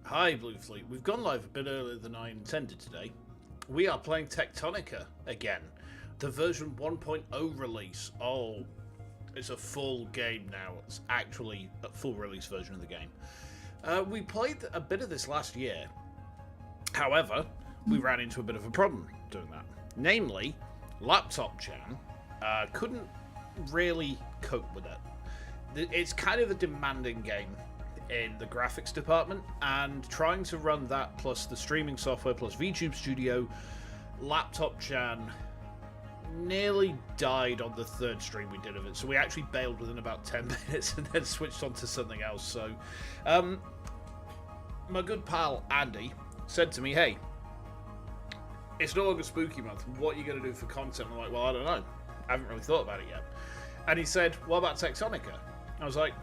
Hi, Blue Fleet. We've gone live a bit earlier than I intended today. We are playing Techtonica again. The version 1.0 release. Oh, it's a full game now. It's actually a full release version of the game. We played a bit of this last year. However, we ran into a bit of a problem doing that. Namely, Laptop Chan couldn't really cope with it. It's kind of a demanding game in the graphics department, and trying to run that plus the streaming software plus VTube Studio, Laptop Chan nearly died on the third stream we did of it, so we actually bailed within about 10 minutes and then switched on to something else. So my good pal Andy said to me, hey, it's no longer spooky month, what are you going to do for content? I'm like, well, I don't know, I haven't really thought about it yet. And he said, what about Techtonica? I was like,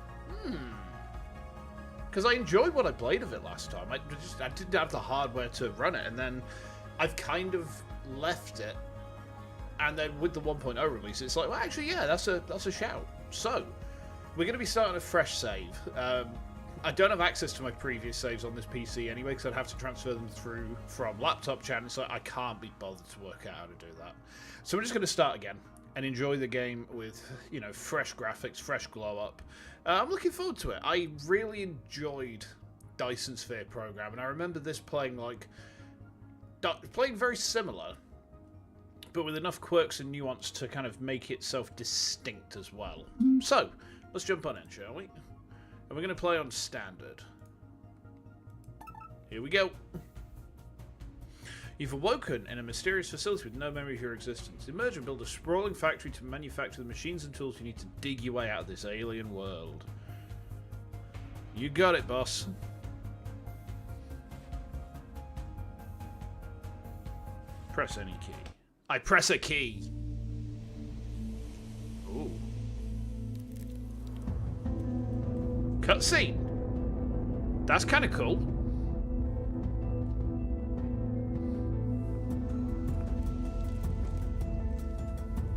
because I enjoyed what I played of it last time. I didn't have the hardware to run it, and then I've kind of left it. And then with the 1.0 release, it's like, well, actually, yeah, that's a shout. So we're going to be starting a fresh save. I don't have access to my previous saves on this PC anyway, because I'd have to transfer them through from Laptop Chan, so I can't be bothered to work out how to do that. So we're just going to start again and enjoy the game with, you know, fresh graphics, fresh glow up. I'm looking forward to it. I really enjoyed Dyson Sphere Program, and I remember this playing very similar, but with enough quirks and nuance to kind of make itself distinct as well. So let's jump on in, shall we? And we're going to play on standard. Here we go. You've awoken in a mysterious facility with no memory of your existence. Emerge and build a sprawling factory to manufacture the machines and tools you need to dig your way out of this alien world. You got it, boss. Press any key. I press a key. Ooh. Cutscene. That's kind of cool.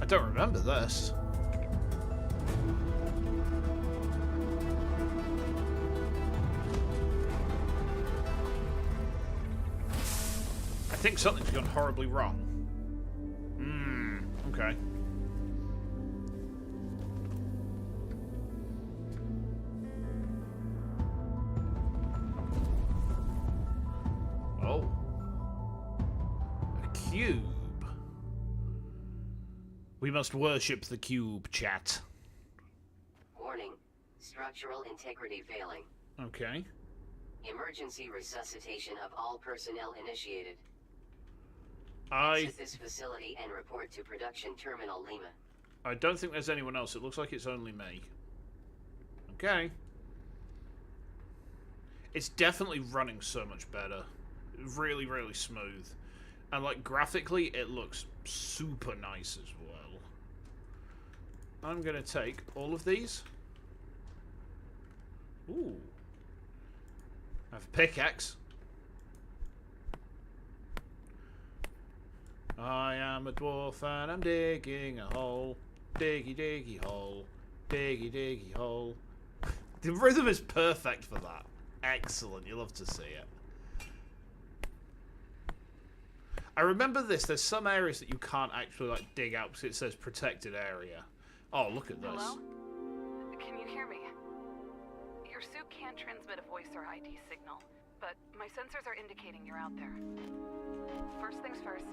I don't remember this. I think something's gone horribly wrong. Okay. Oh. A cube. We must worship the cube, chat. Warning. Structural integrity failing. Okay. Emergency resuscitation of all personnel initiated. Exit this facility and report to Production Terminal Lima. I don't think there's anyone else. It looks like it's only me. Okay. It's definitely running so much better. Really, really smooth. And, like, graphically, it looks super nice as well. I'm going to take all of these. Ooh. I have a pickaxe. I am a dwarf and I'm digging a hole. Diggy, diggy hole. Diggy, diggy hole. The rhythm is perfect for that. Excellent. You love to see it. I remember this. There's some areas that you can't actually, like, dig out because it says protected area. Oh, look at this. Hello? Can you hear me? Your suit can't transmit a voice or ID signal, but my sensors are indicating you're out there. First things first,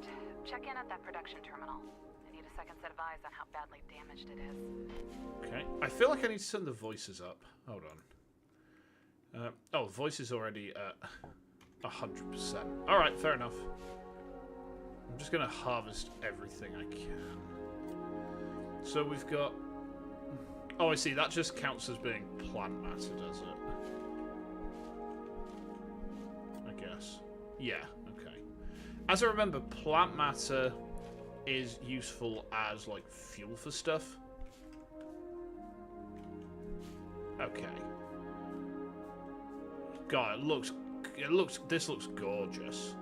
check in at that production terminal. I need a second set of eyes on how badly damaged it is. Okay. I feel like I need to turn the voices up. Hold on. Oh, voice is already at 100%. Alright, fair enough. I'm just going to harvest everything I can. So we've got... Oh, I see. That just counts as being plant matter, does it? I guess. Yeah, okay. As I remember, plant matter is useful as, like, fuel for stuff. Okay. God, this looks gorgeous.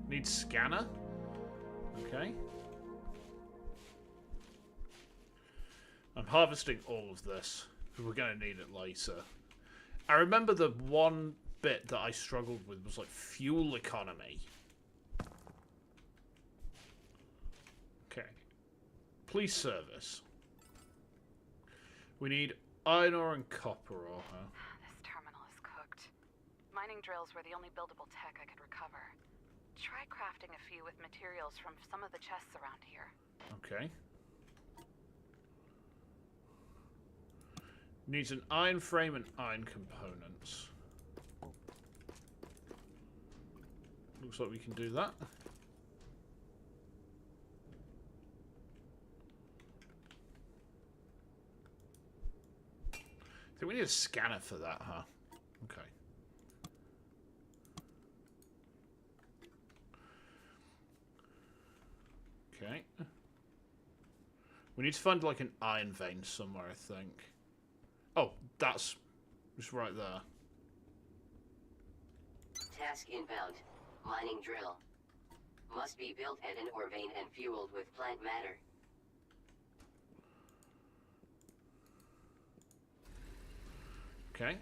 Need scanner. Okay. I'm harvesting all of this, because we're going to need it later. I remember the one bit that I struggled with was, like, fuel economy. Okay. Police service. We need iron ore and copper ore, huh? This terminal is cooked. Mining drills were the only buildable tech I could recover. Try crafting a few with materials from some of the chests around here. Okay. Needs an iron frame and iron components. Looks like we can do that. I think we need a scanner for that, huh? Okay. Okay. We need to find, like, an iron vein somewhere, I think. Oh, that's just right there. Task inbound. Mining drill. Must be built at an ore vein and fueled with plant matter. Okay.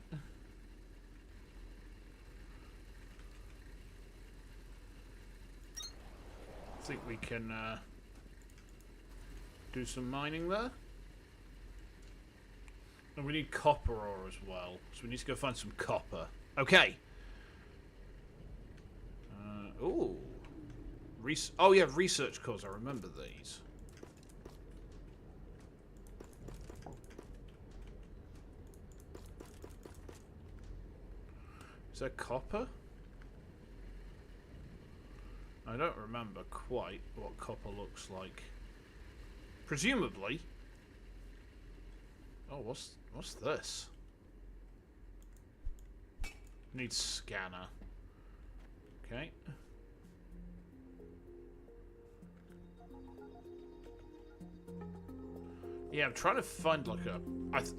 I think we can do some mining there. And we need copper ore as well, so we need to go find some copper. Okay. Ooh. Oh yeah, research cores. I remember these. Is there copper? I don't remember quite what copper looks like. Presumably. Oh, what's this? Needs scanner. Okay. Yeah, I'm trying to find like a...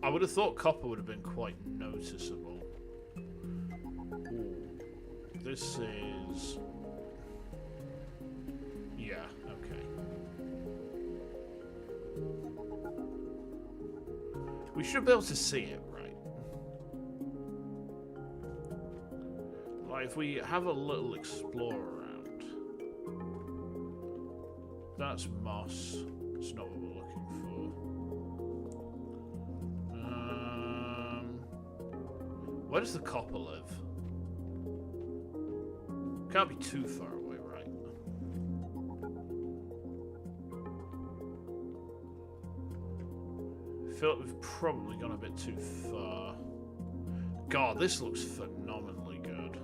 I would have thought copper would have been quite noticeable. Ooh. This is... Yeah, okay. We should be able to see it, right? Like, if we have a little explore around. That's moss. It's not what we're looking for. Where does the copper live? Can't be too far away, right? I feel like we've probably gone a bit too far. God, this looks phenomenally good.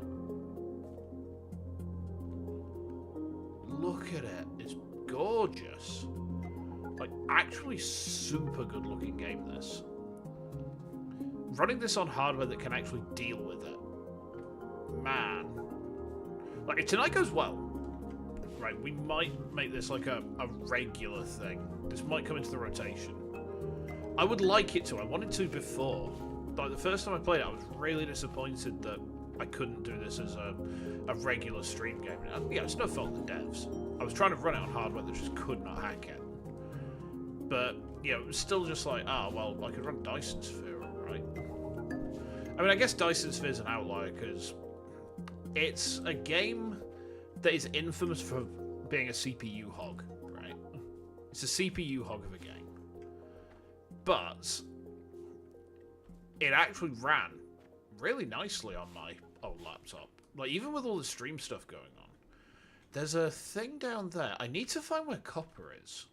Look at it. It's gorgeous. Like, actually super good looking game, this. Running this on hardware that can actually deal with it. Man. Like, if tonight goes well, right, we might make this like a regular thing. This might come into the rotation. I would like it to. I wanted to before. Like, the first time I played it, I was really disappointed that I couldn't do this as a regular stream game. Yeah, it's no fault of the devs. I was trying to run it on hardware that just could not hack it. But, you know, it was still just like, well, I could run Dyson Sphere, right? I mean, I guess Dyson Sphere's an outlier, because it's a game that is infamous for being a CPU hog, right? It's a CPU hog of a game. But it actually ran really nicely on my old laptop. Like, even with all the stream stuff going on. There's a thing down there. I need to find where copper is.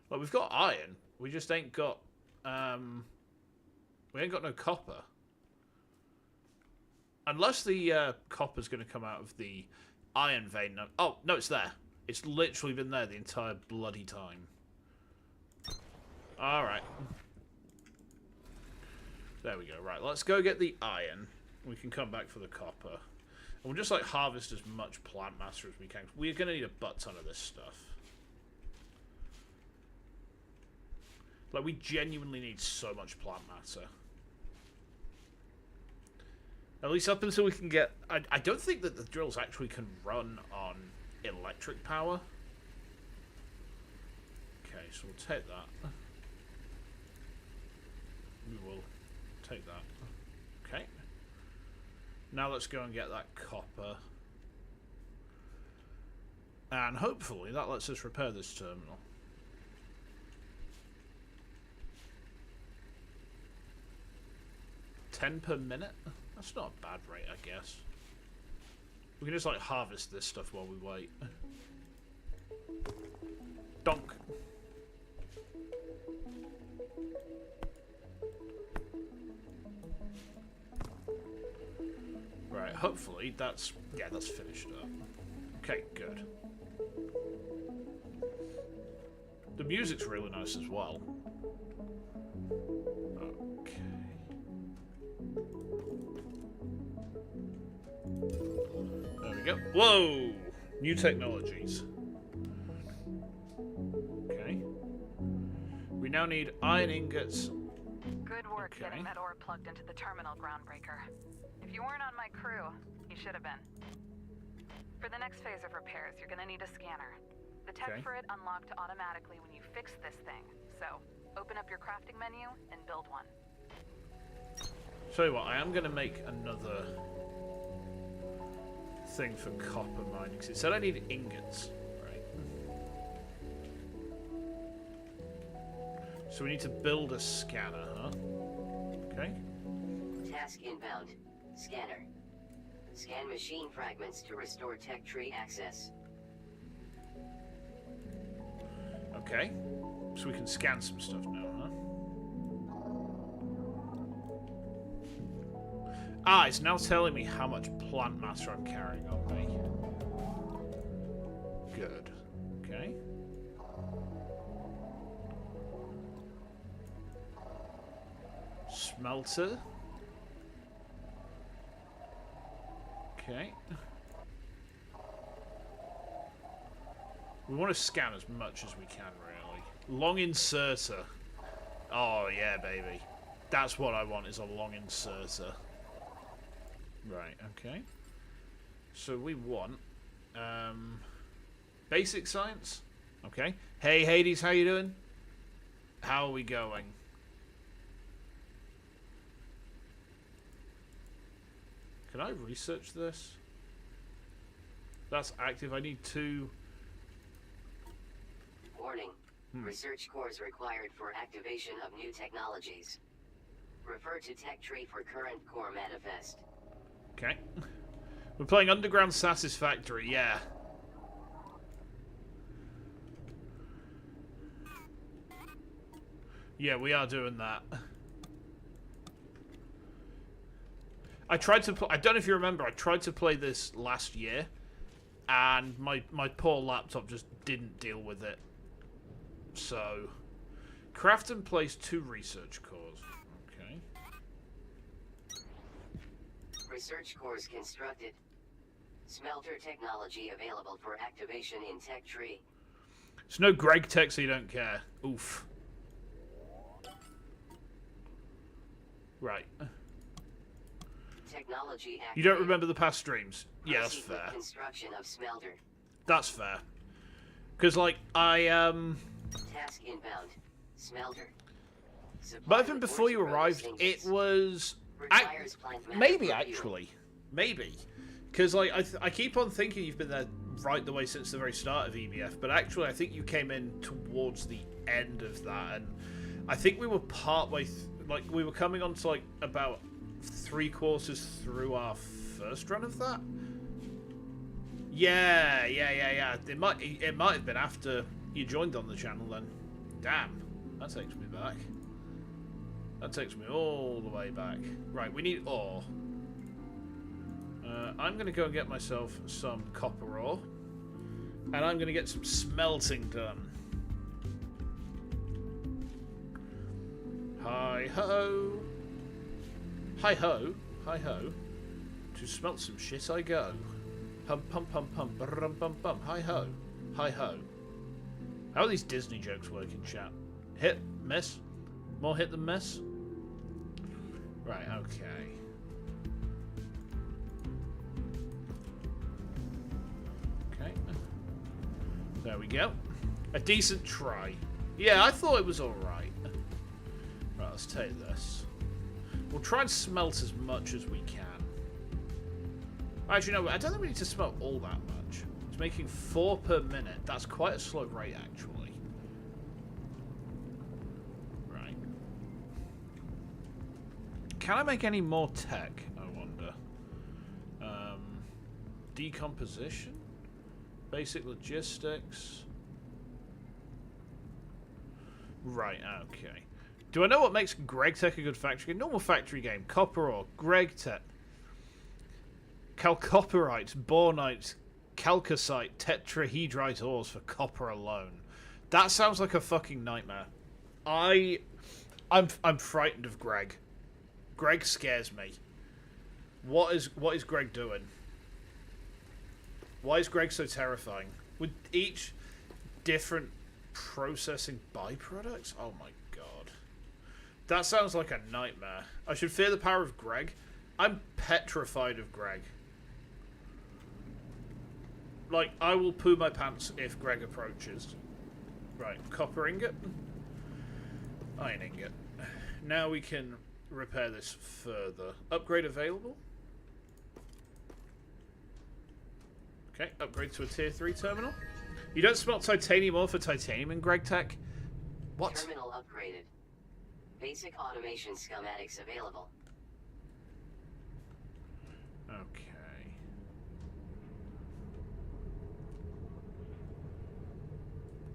Like, we've got iron. We just ain't got... we ain't got no copper. Unless the copper's going to come out of the iron vein. Oh, no, it's there. It's literally been there the entire bloody time. Alright. There we go. Right, let's go get the iron. We can come back for the copper. And we'll just, like, harvest as much plant matter as we can. We're going to need a butt ton of this stuff. Like, we genuinely need so much plant matter. At least up until we can get... I don't think that the drills actually can run on electric power. Okay, so we'll take that. We will take that. Okay. Now let's go and get that copper. And hopefully that lets us repair this terminal. $10 per minute? That's not a bad rate, I guess. We can just like harvest this stuff while we wait. Donk. Right, hopefully that's finished up. Okay, good. The music's really nice as well. Okay. There we go. Whoa! New technologies. Okay. We now need iron ingots. Good work getting that ore plugged into the terminal, Groundbreaker. If you weren't on my crew, you should have been. For the next phase of repairs, you're gonna need a scanner. The tech for it unlocked automatically when you fix this thing. So, open up your crafting menu and build one. Tell you what, I am gonna make another thing for copper mining, because it said I need ingots, right? So we need to build a scanner, huh? Okay. Task inbound. Scanner. Scan machine fragments to restore tech tree access. Okay. So we can scan some stuff now, huh? Ah, it's now telling me how much plant matter I'm carrying on me. Good. Okay. Smelter. Okay. We want to scan as much as we can, really. Long inserter. Oh, yeah, baby. That's what I want, is a long inserter. Right, okay. So we want... basic science? Okay. Hey, Hades, how you doing? How are we going? Can I research this? That's active. I need 2... Warning. Research cores required for activation of new technologies. Refer to tech tree for current core manifest. Okay. We're playing Underground Satisfactory, yeah. Yeah, we are doing that. I tried to I don't know if you remember, I tried to play this last year, and my poor laptop just didn't deal with it. So, craft and place 2 research cores. Okay. Research cores constructed. Smelter technology available for activation in tech tree. It's no Greg tech, so you don't care. Oof. Right. Technology activated. You don't remember the past streams? Yeah, that's Proceed with fair. construction of smelter. That's fair. Because, like, Task inbound. Smelter. But even before you arrived, it was... maybe, actually. Maybe. Because, like, I keep on thinking you've been there right the way since the very start of EBF, but actually I think you came in towards the end of that, and I think we were partway... like, we were coming on to, like, about 3/4 through our first run of that? Yeah. It might have been after you joined on the channel then. Damn. That takes me back. That takes me all the way back. Right, we need ore. I'm going to go and get myself some copper ore. And I'm going to get some smelting done. Hi-ho. Hi-ho. Hi-ho. To smelt some shit I go. Pum-pum-pum-pum. Brum-bum-bum. Hi-ho. Hi-ho. How are these Disney jokes working, chat? Hit, miss. More hit than miss. Right, okay. Okay. There we go. A decent try. Yeah, I thought it was alright. Right, let's take this. We'll try and smelt as much as we can. Actually, no, I don't think we need to smelt all that much. It's making 4 per minute. That's quite a slow rate, actually. Right. Can I make any more tech, I wonder? Decomposition? Basic logistics? Right, okay. Do I know what makes Greg Tech a good factory game? Normal factory game. Copper ore. Greg Tech. Chalcopyrite. Bornite. Chalcocite. Tetrahedrite ores for copper alone. That sounds like a fucking nightmare. I'm frightened of Greg. Greg scares me. What is Greg doing? Why is Greg so terrifying? With each different processing byproducts? Oh my god. That sounds like a nightmare. I should fear the power of Greg. I'm petrified of Greg. Like, I will poo my pants if Greg approaches. Right, copper ingot. Iron ingot. Now we can repair this further. Upgrade available. Okay, upgrade to a tier 3 terminal. You don't smelt titanium ore for titanium in Greg Tech? What? Terminal upgraded. Basic automation schematics available. Okay.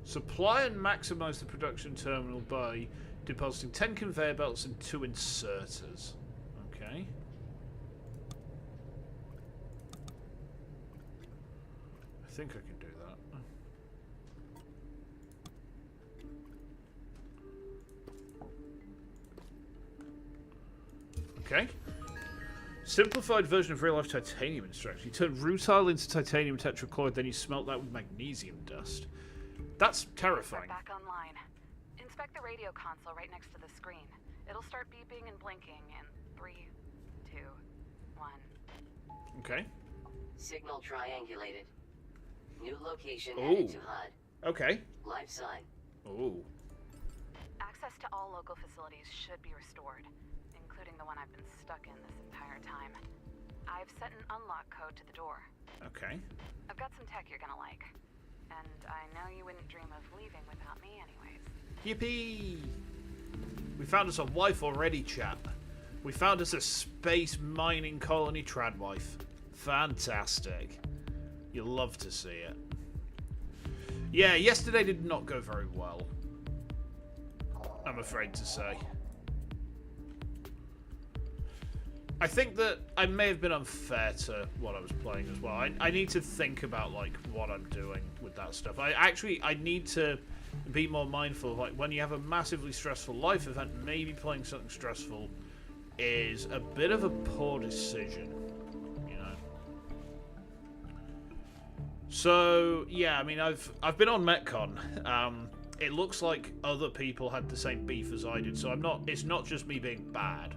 Supply and maximize the production terminal by depositing 10 conveyor belts and 2 inserters. Okay. I think I can do that. Okay. Simplified version of real-life titanium extraction. You turn rutile into titanium tetrachloride, then you smelt that with magnesium dust. That's terrifying. Back online. Inspect the radio console right next to the screen. It'll start beeping and blinking in 3, 2, 1. Okay. Signal triangulated. New location added to HUD. Okay. Live sign. Ooh. Access to all local facilities should be restored, including the one I've been stuck in this entire time. I've set an unlock code to the door. Okay. I've got some tech you're gonna like. And I know you wouldn't dream of leaving without me anyways. Yippee! We found us a wife already, chap. We found us a space mining colony trad wife. Fantastic. You'll love to see it. Yeah, yesterday did not go very well, I'm afraid to say. I think that I may have been unfair to what I was playing as well. I need to think about, like, what I'm doing with that stuff. I need to be more mindful of, like, when you have a massively stressful life event, maybe playing something stressful is a bit of a poor decision, you know. So, yeah, I mean, I've been on Metcon. It looks like other people had the same beef as I did, so it's not just me being bad.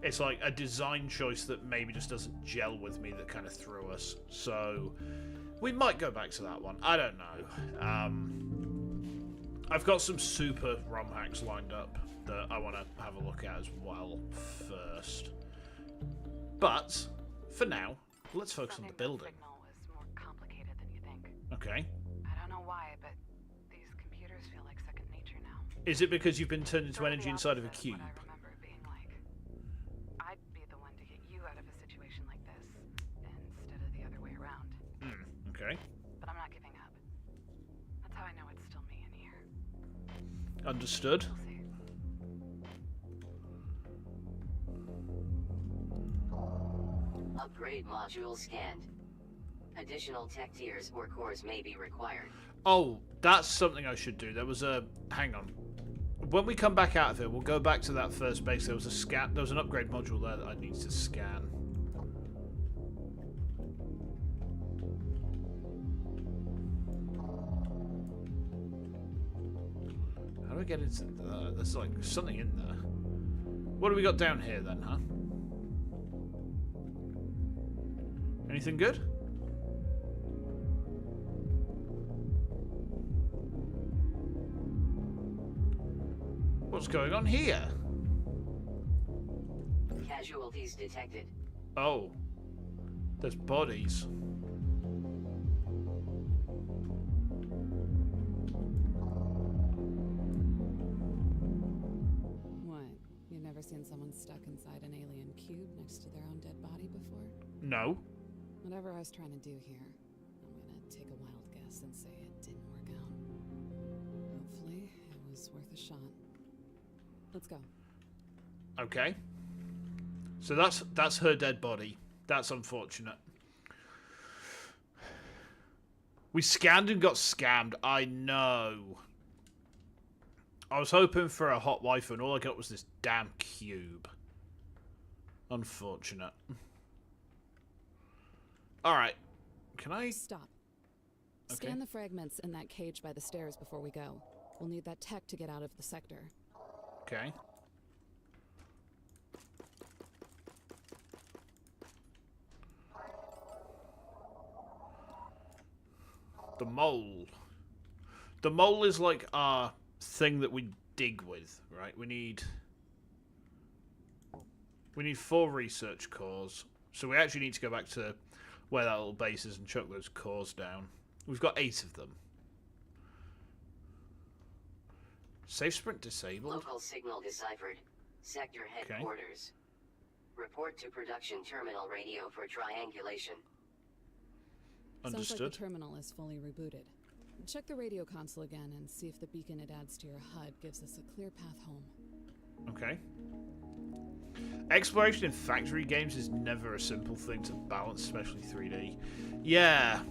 It's like a design choice that maybe just doesn't gel with me that kind of threw us. So we might go back to that one. I don't know. I've got some super ROM hacks lined up that I want to have a look at as well first. But for now, let's focus on the building. The signal was more complicated than you think. Okay. I don't know why, but these computers feel like second nature now. Is it because you've been turned into Sort of energy the inside of a opposite cube? what I remember it being like. I'd be the one to get you out of a situation like this, instead of the other way around. Okay. But I'm not giving up. That's how I know it's still me in here. Understood. We'll see. Upgrade module scanned. Additional tech tiers or cores may be required. Oh, that's something I should do. There was a... Hang on. When we come back out of here, we'll go back to that first base. There was a scan... There was an upgrade module there that I need to scan. How do I get into there? There's like something in there. What do we got down here then, huh? Anything good? What's going on here? Casualties detected. Oh. There's bodies. What? You've never seen someone stuck inside an alien cube next to their own dead body before? No. Whatever I was trying to do here, I'm gonna take a wild guess and say it didn't work out. Hopefully, it was worth a shot. Let's go. Okay. So that's her dead body. That's unfortunate. We scanned and got scammed. I know. I was hoping for a hot wife and all I got was this damn cube. Unfortunate. Alright. Can I... Stop. Okay. Scan the fragments in that cage by the stairs before we go. We'll need that tech to get out of the sector. Okay. The mole. The mole is like our thing that we dig with, right? We need 4 research cores. So we actually need to go back to where that little base is and chuck those cores down. We've got 8 of them. Safe sprint disabled. Local signal deciphered. Sector headquarters. Report to production terminal radio for triangulation. Understood. Sounds like the terminal is fully rebooted. Check the radio console again and see if the beacon it adds to your HUD gives us a clear path home. Okay. Exploration in factory games is never a simple thing to balance, especially 3D. Yeah.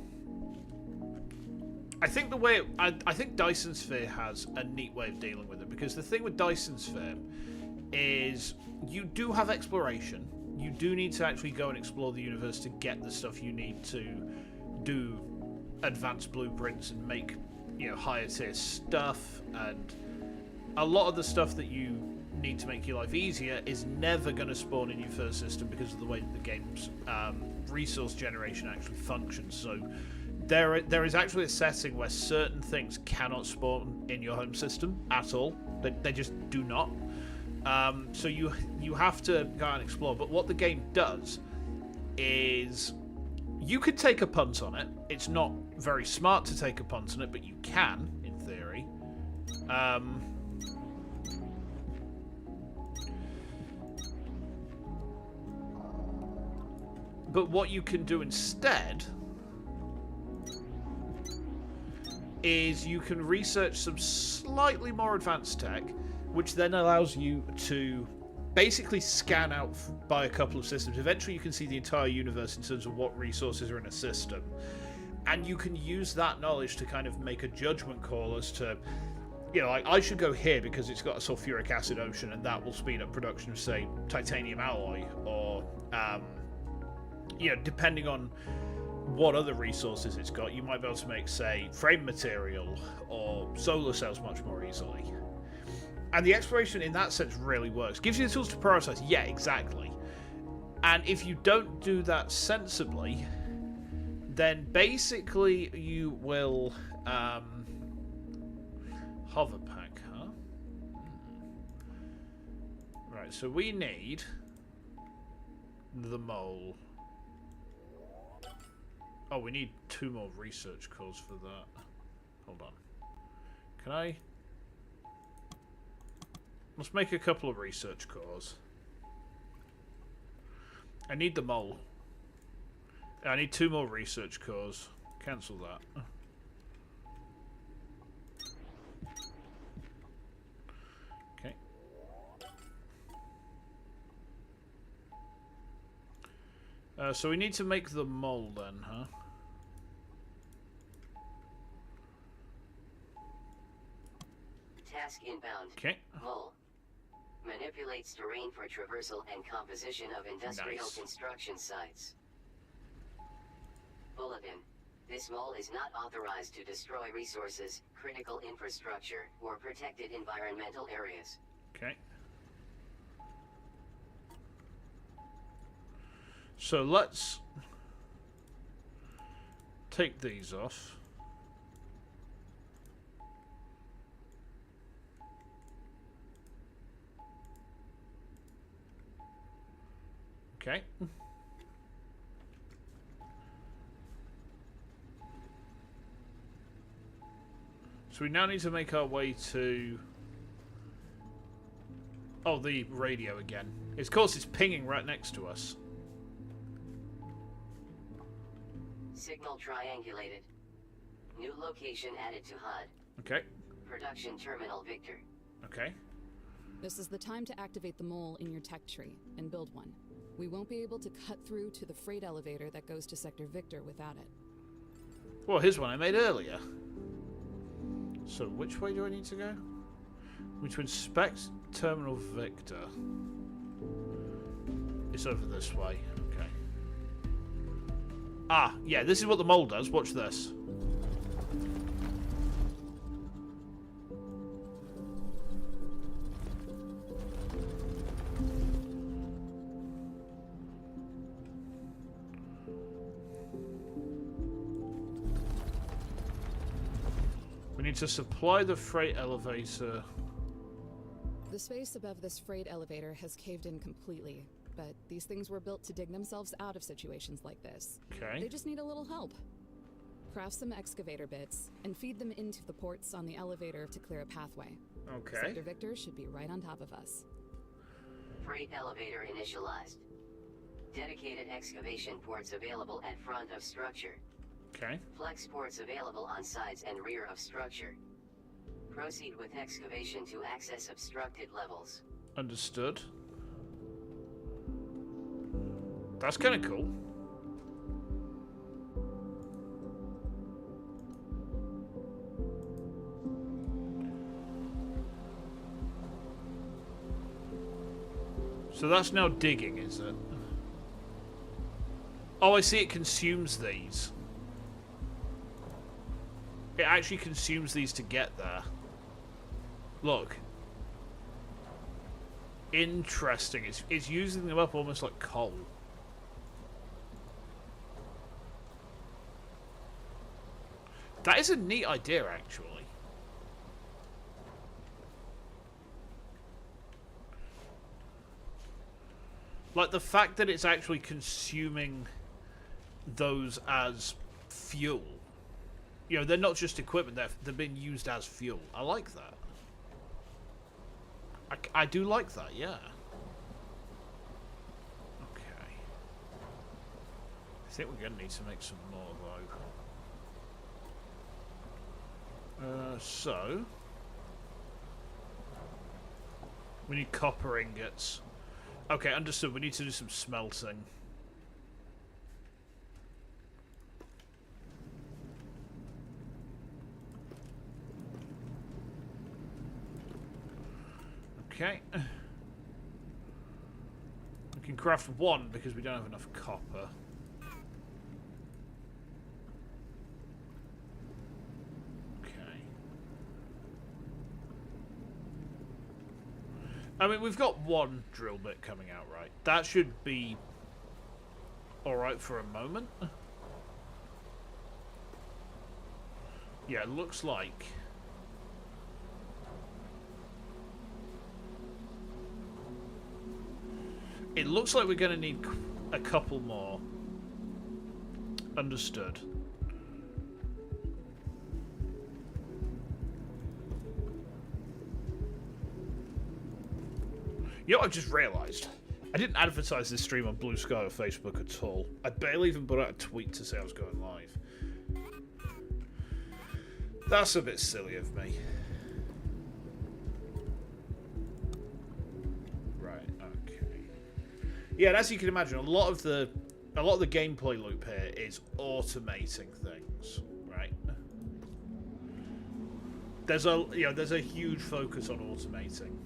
I think the way... I think Dyson Sphere has a neat way of dealing with it, because the thing with Dyson Sphere is you do have exploration. You do need to actually go and explore the universe to get the stuff you need to do advanced blueprints and make, you know, higher tier stuff, and a lot of the stuff that you need to make your life easier is never going to spawn in your first system because of the way that the game's resource generation actually functions. So there is actually a setting where certain things cannot spawn in your home system at all. They just do not. So you have to go and explore. But what the game does is you could take a punt on it. It's not very smart to take a punt on it, but you can, in theory. But what you can do instead is you can research some slightly more advanced tech, which then allows you to basically scan out by a couple of systems. Eventually you can see the entire universe in terms of what resources are in a system. And you can use that knowledge to kind of make a judgment call as to, you know, like, I should go here because it's got a sulfuric acid ocean and that will speed up production of, say, titanium alloy, or, you know, depending on what other resources it's got, you might be able to make, say, frame material or solar cells much more easily. And the exploration in that sense really works. Gives you the tools to prioritize. Yeah, exactly. And if you don't do that sensibly, then basically you will... hover pack, huh? Right, so we need the mole. Oh, we need 2 more research cores for that. Hold on. Can I... Let's make a couple of research cores. I need the mole. I need 2 more research cores. Cancel that. Okay. So we need to make the mole then, huh? Task inbound. Okay. Mole. Manipulates terrain for traversal and composition of industrial construction sites. Bulletin. This mole is not authorized to destroy resources, critical infrastructure, or protected environmental areas. Okay. So let's take these off. Okay. So we now need to make our way to... Oh, the radio again. Of course, it's pinging right next to us. Signal triangulated. New location added to HUD. Okay. Production terminal Victor. Okay. This is the time to activate the mole in your tech tree and build one. We won't be able to cut through to the freight elevator that goes to Sector Victor without it. Well, here's one I made earlier. So which way do I need to go? We need to inspect Terminal Victor. It's over this way. Okay. Ah, yeah, this is what the mole does. Watch this. We need to supply the freight elevator. The space above this freight elevator has caved in completely, but these things were built to dig themselves out of situations like this. Okay. They just need a little help. Craft some excavator bits and feed them into the ports on the elevator to clear a pathway. Okay. Sector Victor should be right on top of us. Freight elevator initialized. Dedicated excavation ports available at front of structure. Okay. Flex ports available on sides and rear of structure. Proceed with excavation to access obstructed levels. Understood. That's kind of cool. So that's now digging, is it? Oh, I see, it consumes these. It actually consumes these to get there. Look. Interesting. It's using them up almost like coal. That is a neat idea, actually. Like, the fact that it's actually consuming those as fuel. You know, they're not just equipment, they're being used as fuel. I like that. I do like that, yeah. Okay. I think we're going to need to make some more, though. So... we need copper ingots. Okay, understood. We need to do some smelting. Okay. We can craft one because we don't have enough copper. Okay. I mean, we've got one drill bit coming out, right? That should be alright for a moment. Yeah, it looks like... it looks like we're going to need a couple more. Understood. You know what I've just realised? I didn't advertise this stream on Blue Sky or Facebook at all. I barely even put out a tweet to say I was going live. That's a bit silly of me. Yeah, and as you can imagine, a lot of the gameplay loop here is automating things, right? There's a huge focus on automating.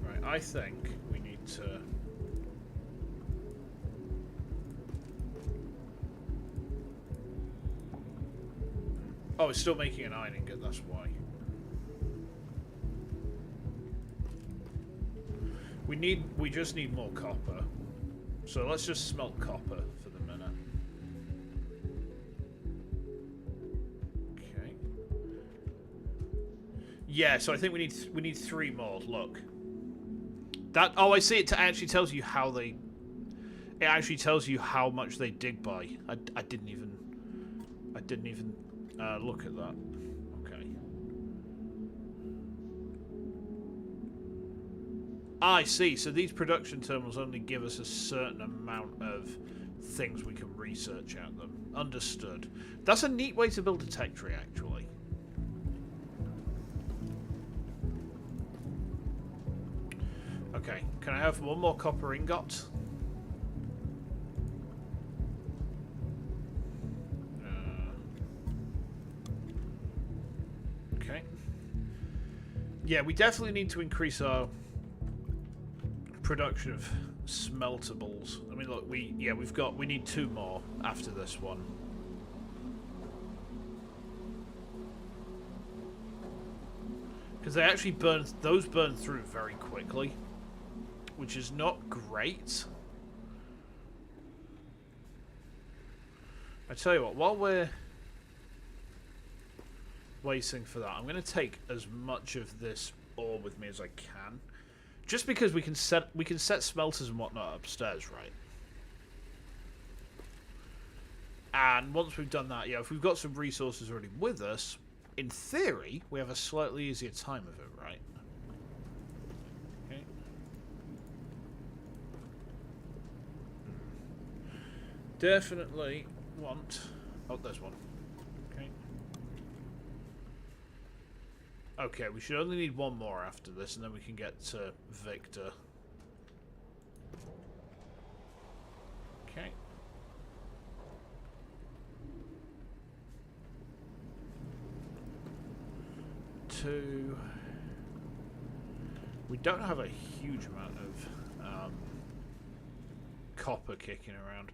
Right, I think we need to... oh, it's still making an iron ingot, that's why. We just need more copper. So let's just smelt copper for the minute. Okay. Yeah, so I think we need 3 more. Look. That, oh, I see. It actually tells you how they... It actually tells you how much they dig by. I didn't even look at that. Okay. I see. So these production terminals only give us a certain amount of things we can research at them. Understood. That's a neat way to build a tech tree, actually. Okay. Can I have one more copper ingot? Okay. Yeah, we definitely need to increase our production of smeltables. I mean, look, we need 2 more after this one. Because they actually burn through very quickly, which is not great. I tell you what, while we're waiting for that, I'm going to take as much of this ore with me as I can. Just because we can set smelters and whatnot upstairs, right? And once we've done that, yeah, if we've got some resources already with us, in theory, we have a slightly easier time of it, right? Okay. Definitely want... Oh, there's one. Okay. Okay, we should only need 1 more after this, and then we can get to Victor. Okay. We don't have a huge amount of copper kicking around.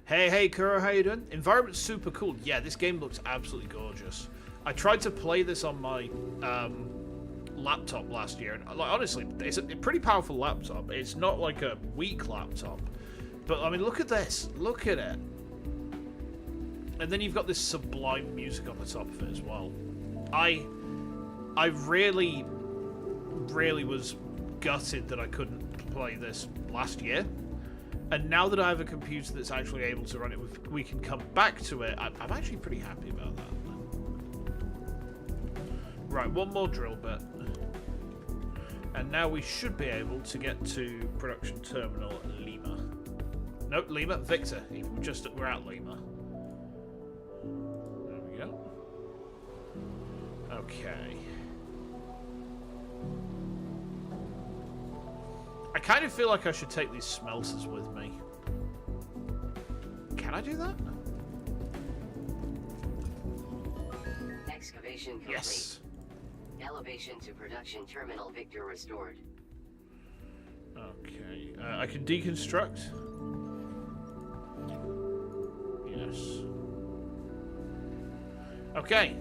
Hey, Kuro, how you doing? Environment's super cool. Yeah, this game looks absolutely gorgeous. I tried to play this on my laptop last year, and like, honestly, it's a pretty powerful laptop. It's not like a weak laptop, but I mean, look at this. Look at it. And then you've got this sublime music on the top of it as well. I really was gutted that I couldn't play this last year. And now that I have a computer that's actually able to run it, we can come back to it. I'm actually pretty happy about that. Right, 1 more drill bit. And now we should be able to get to production terminal Lima. Nope, Lima, Victor. We're at Lima. There we go. Okay. I kind of feel like I should take these smelters with me. Can I do that? Excavation complete. Yes. Elevation to production terminal Victor restored. Okay. I can deconstruct. Yes. Okay.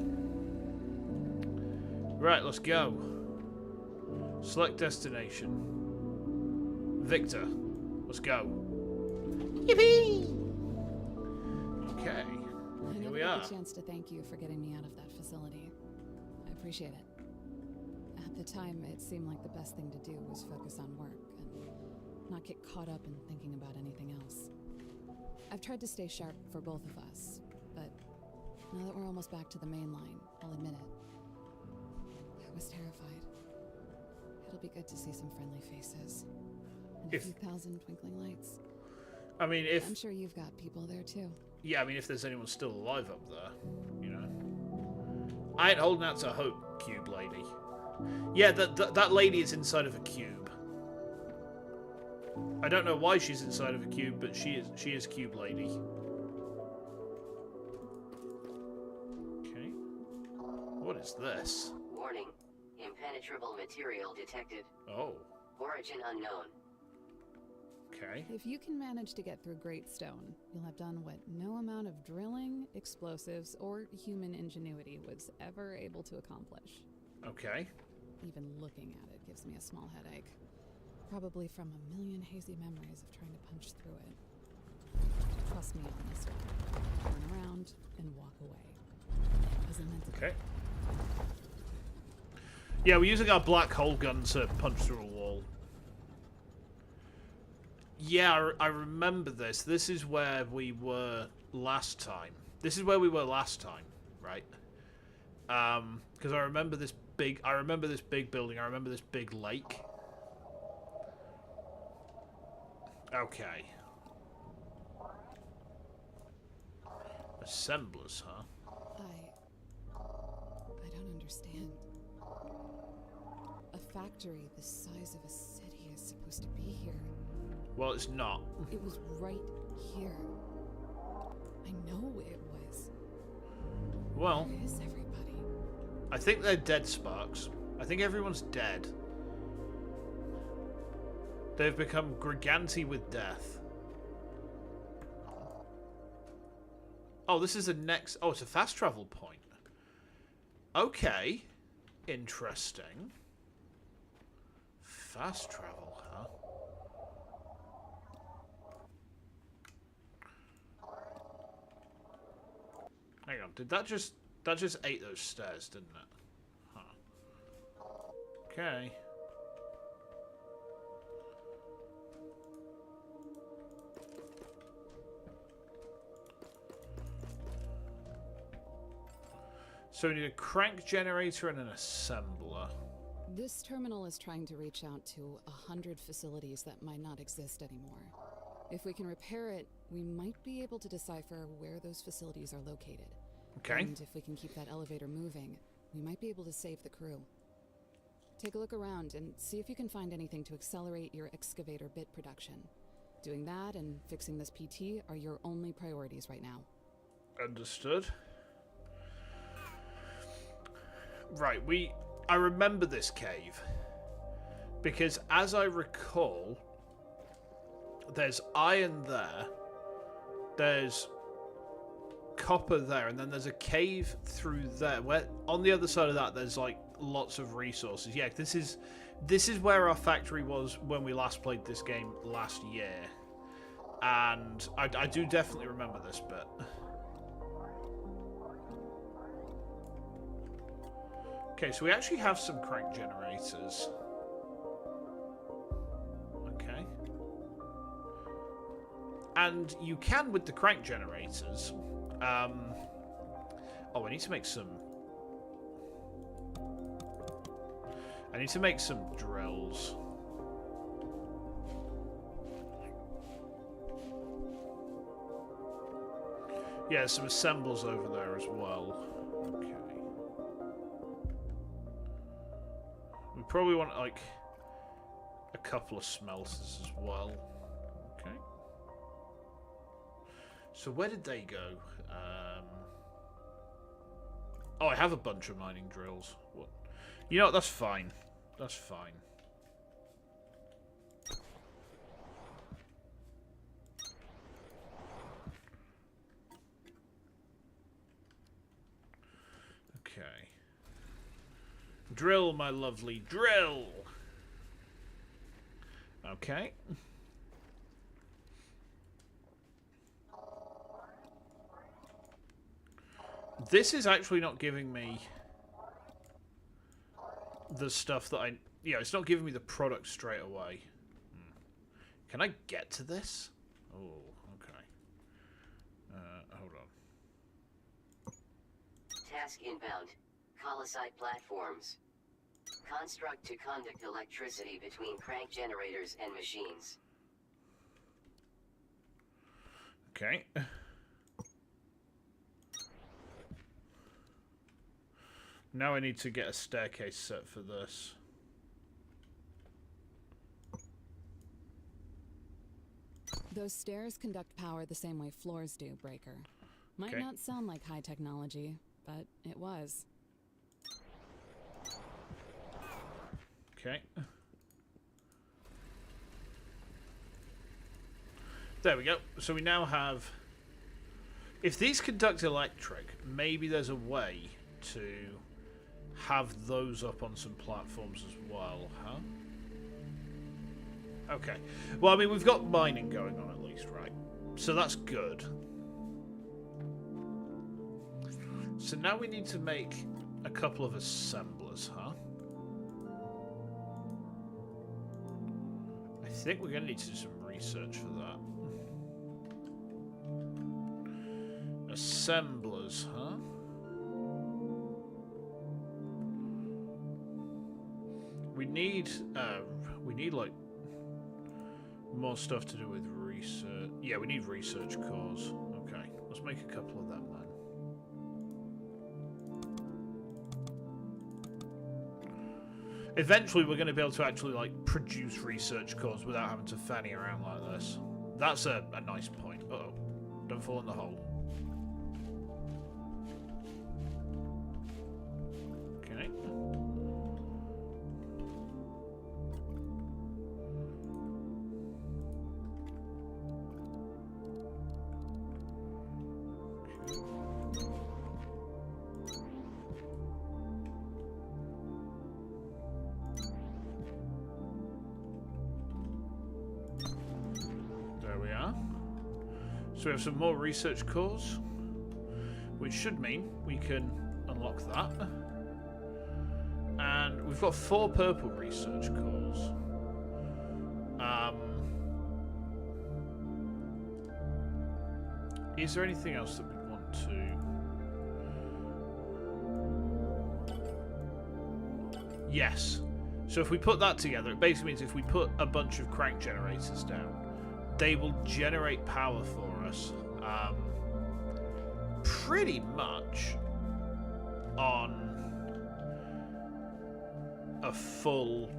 Right, let's go. Select destination. Victor. Let's go. Yippee! Okay. Here we are. I never got the chance to thank you for getting me out of that facility. I appreciate it. At the time, it seemed like the best thing to do was focus on work and not get caught up in thinking about anything else. I've tried to stay sharp for both of us, but now that we're almost back to the main line, I'll admit it. I was terrified. It'll be good to see some friendly faces. And a few thousand twinkling lights. I mean, I'm sure you've got people there too. Yeah, I mean, if there's anyone still alive up there, you know. I ain't holding out to hope, Cube Lady. Yeah, that lady is inside of a cube. I don't know why she's inside of a cube, but she is Cube Lady. Okay. What is this? Warning. Impenetrable material detected. Oh. Origin unknown. Okay. If you can manage to get through Great Stone, you'll have done what no amount of drilling, explosives, or human ingenuity was ever able to accomplish. Okay. Even looking at it gives me a small headache. Probably from a million hazy memories of trying to punch through it. Trust me on this one. Turn around and walk away. Isn't meant to be. Okay. Yeah, we're using our black hole gun to punch through a wall. Yeah, I remember this. This is where we were last time. This is where we were last time, right? Because I remember this big. I remember this big building. I remember this big lake. Okay. Assemblers, huh? I don't understand. A factory the size of a city is supposed to be here. Well, it's not. It was right here. I know it was. Well, where is everybody? I think they're dead, Sparks. I think everyone's dead. They've become Griganti with death. Oh, this is the next... Oh, it's a fast travel point. Okay. Interesting. Fast travel, huh? Hang on, did that just... That just ate those stairs, didn't it? Huh. Okay. So we need a crank generator and an assembler. This terminal is trying to reach out to 100 facilities that might not exist anymore. If we can repair it, we might be able to decipher where those facilities are located. Okay. And if we can keep that elevator moving, we might be able to save the crew. Take a look around and see if you can find anything to accelerate your excavator bit production. Doing that and fixing this PT are your only priorities right now. Understood. Right, I remember this cave. Because as I recall, there's iron there, there's copper there, and then there's a cave through there. Where on the other side of that, there's like lots of resources. Yeah, this is where our factory was when we last played this game last year, and I do definitely remember this bit. Okay, so we actually have some crank generators. Okay. And you can with the crank generators. Oh, I need to make some... I need to make some drills. Yeah, some assembles over there as well. Okay. We probably want, like, a couple of smelters as well. Okay. So where did they go? Oh, I have a bunch of mining drills. What? You know what? That's fine. That's fine. Okay. Drill, my lovely, drill! Okay. This is actually not giving me the stuff that I... Yeah, it's not giving me the product straight away. Can I get to this? Oh, okay. Hold on. Task inbound. Colosite platforms. Construct to conduct electricity between crank generators and machines. Okay. Now I need to get a staircase set for this. Those stairs conduct power the same way floors do, Breaker. Might Okay. not sound like high technology, but it was. Okay. There we go. So we now have... If these conduct electric, maybe there's a way to have those up on some platforms as well, huh? Okay. Well, I mean, we've got mining going on at least, right? So that's good. So now we need to make a couple of assemblers, huh? I think we're going to need to do some research assemblers, huh? We need like more stuff to do with research. Yeah, we need research cores. Okay, let's make a couple of them then. Eventually, we're going to be able to actually like produce research cores without having to fanny around like this. That's a nice point. Uh-oh. Don't fall in the hole. Okay. There we are. So we have some more research cores, which should mean we can unlock that. And we've got 4 purple research cores. Is there anything else that we'd want to... Yes. So if we put that together, it basically means if we put a bunch of crank generators down, they will generate power for us pretty much on a full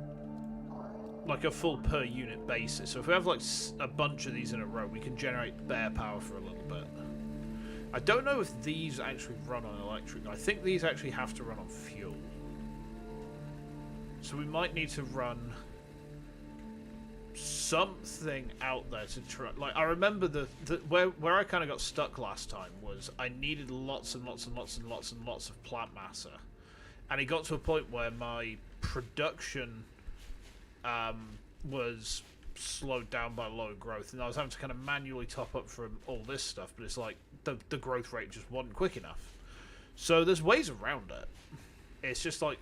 per unit basis. So if we have like a bunch of these in a row, we can generate bare power for a little bit. I don't know if these actually run on electric. I think these actually have to run on fuel. So we might need to run something out there to try. Like, I remember where I kind of got stuck last time was I needed lots and lots and lots and lots and lots of plant matter, and it got to a point where my production was slowed down by low growth, and I was having to kind of manually top up from all this stuff, but it's like the growth rate just wasn't quick enough. So there's ways around it. It's just like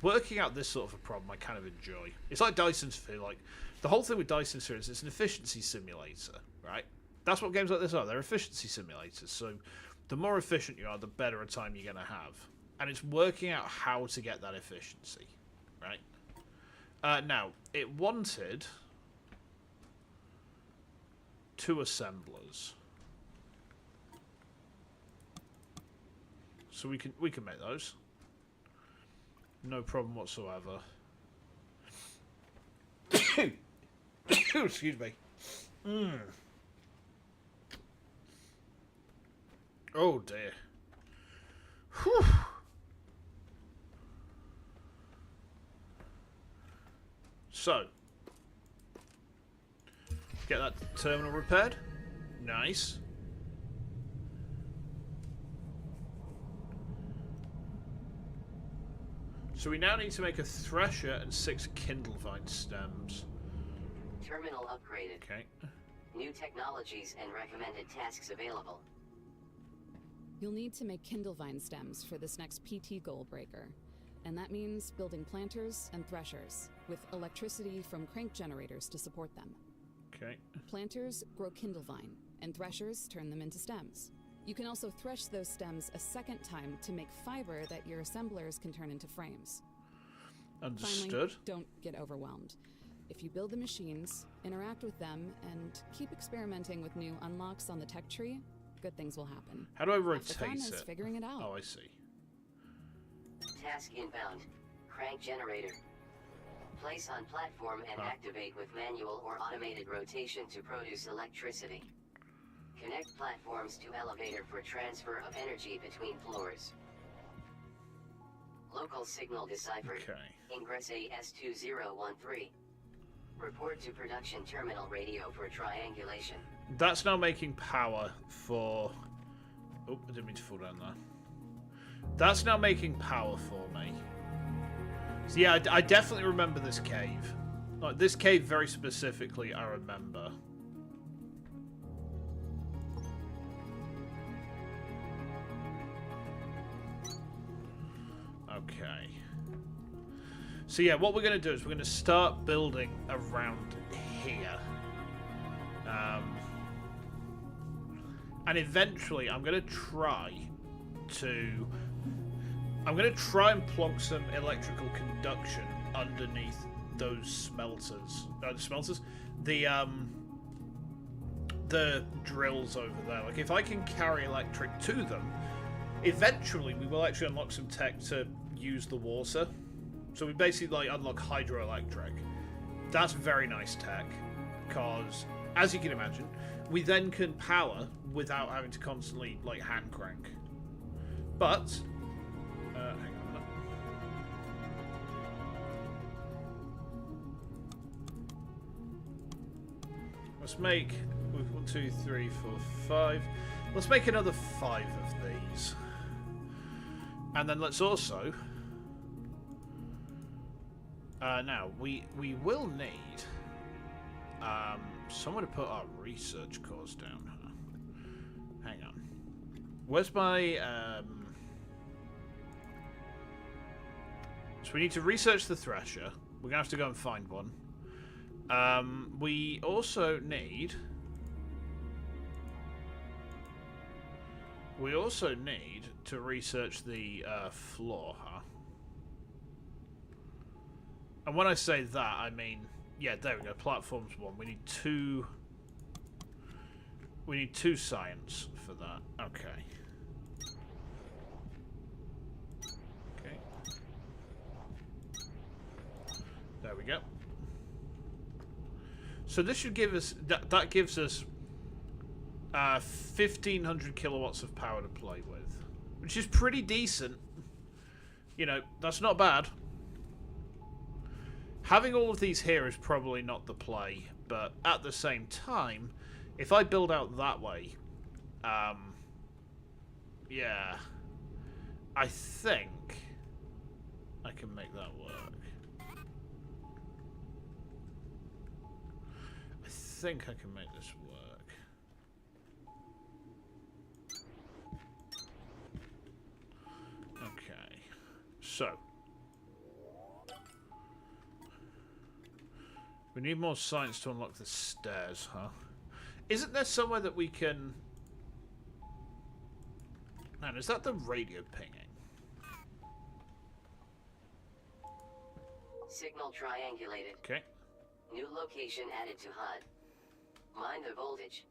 working out this sort of a problem I kind of enjoy. It's like Dyson Sphere. Like, the whole thing with Dyson Sphere is it's an efficiency simulator, right? That's what games like this are. They're efficiency simulators. So the more efficient you are, the better a time you're going to have. And it's working out how to get that efficiency, right? Now, it wanted 2 assemblers. So we can make those. No problem whatsoever. Excuse me. Oh dear. Whew. So, get that terminal repaired. Nice. So we now need to make a thresher and 6 kindlevine stems. Terminal upgraded. Okay. New technologies and recommended tasks available. You'll need to make kindlevine stems for this next PT goal breaker. And that means building planters and threshers, with electricity from crank generators to support them. Okay. Planters grow kindlevine, and threshers turn them into stems. You can also thresh those stems a second time to make fiber that your assemblers can turn into frames. Understood. Finally, don't get overwhelmed. If you build the machines, interact with them, and keep experimenting with new unlocks on the tech tree, good things will happen. How do I Half the rotate fun is it? figuring it out. Oh, I see. Task inbound. Crank generator. Place on platform and activate with manual or automated rotation to produce electricity. Connect platforms to elevator for transfer of energy between floors. Local signal deciphered. Okay. Ingress AS2013. Report to production terminal radio for triangulation. That's now making power for... Oh, I didn't mean to fall down there. That's now making power for me. So yeah, I definitely remember this cave. Like, this cave very specifically, I remember. Okay. So yeah, what we're going to do is we're going to start building around here. And eventually, I'm going to try and plonk some electrical conduction underneath those smelters. The drills over there. Like, if I can carry electric to them, eventually we will actually unlock some tech to use the water. So we basically, like, unlock hydroelectric. That's very nice tech, because, as you can imagine, we then can power without having to constantly, like, hand crank. But, hang on. Let's make 1, 2, 3, 4, 5. Let's make another 5 of these. And then let's also... now, we will need someone to put our research cores down. Huh? Hang on. Where's my... So we need to research the Thresher. We're going to have to go and find one. We also need... to research the floor, huh? And when I say that, I mean... Yeah, there we go. Platforms 1. We need 2... We need 2 science for that. Okay. Okay. There we go. So this should give us... That gives us 1,500 kilowatts of power to play with. Which is pretty decent. You know, that's not bad. Having all of these here is probably not the play, but at the same time, if I build out that way, yeah, I think I can make that work. I think I can make this work. Okay, so we need more science to unlock the stairs, huh? Isn't there somewhere that we can... Man, is that the radio pinging? Signal triangulated. Okay. New location added to HUD. Mind the voltage.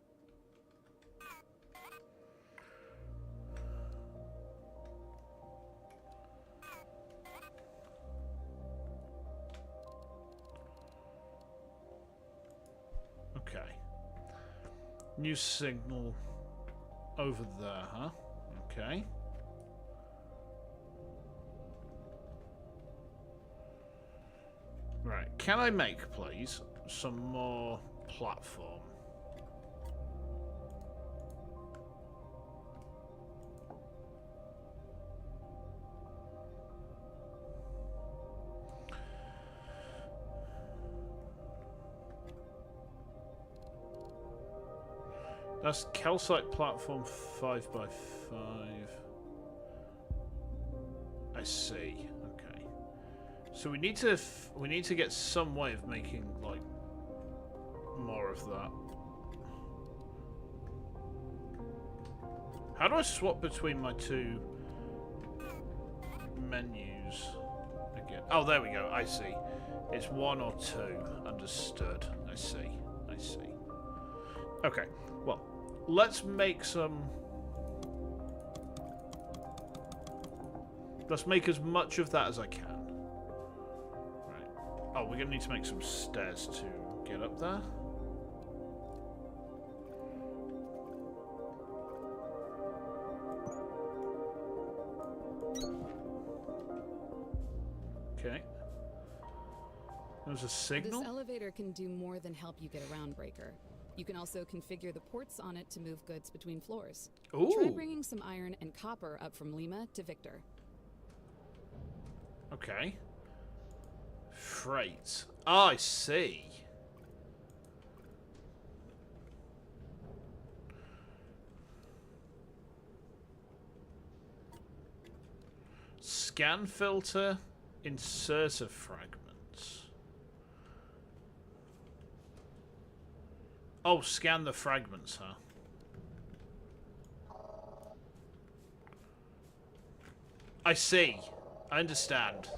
Okay. New signal over there, huh? Okay. Right. Can I make, please, some more platform? That's calcite platform 5 by 5. I see. Okay. So we need to get some way of making like more of that. How do I swap between my 2 menus again? Oh, there we go. I see. It's 1 or 2. Understood. I see. I see. Okay. Well, let's make some... Let's make as much of that as I can. Right. Oh, we're going to need to make some stairs to get up there. Okay. There's a signal. This elevator can do more than help you get around Breaker. You can also configure the ports on it to move goods between floors. Ooh. Try bringing some iron and copper up from Lima to Victor. Okay. Freight. Oh, I see. Scan filter, inserter fragments. Oh, scan the fragments, huh? I see. I understand.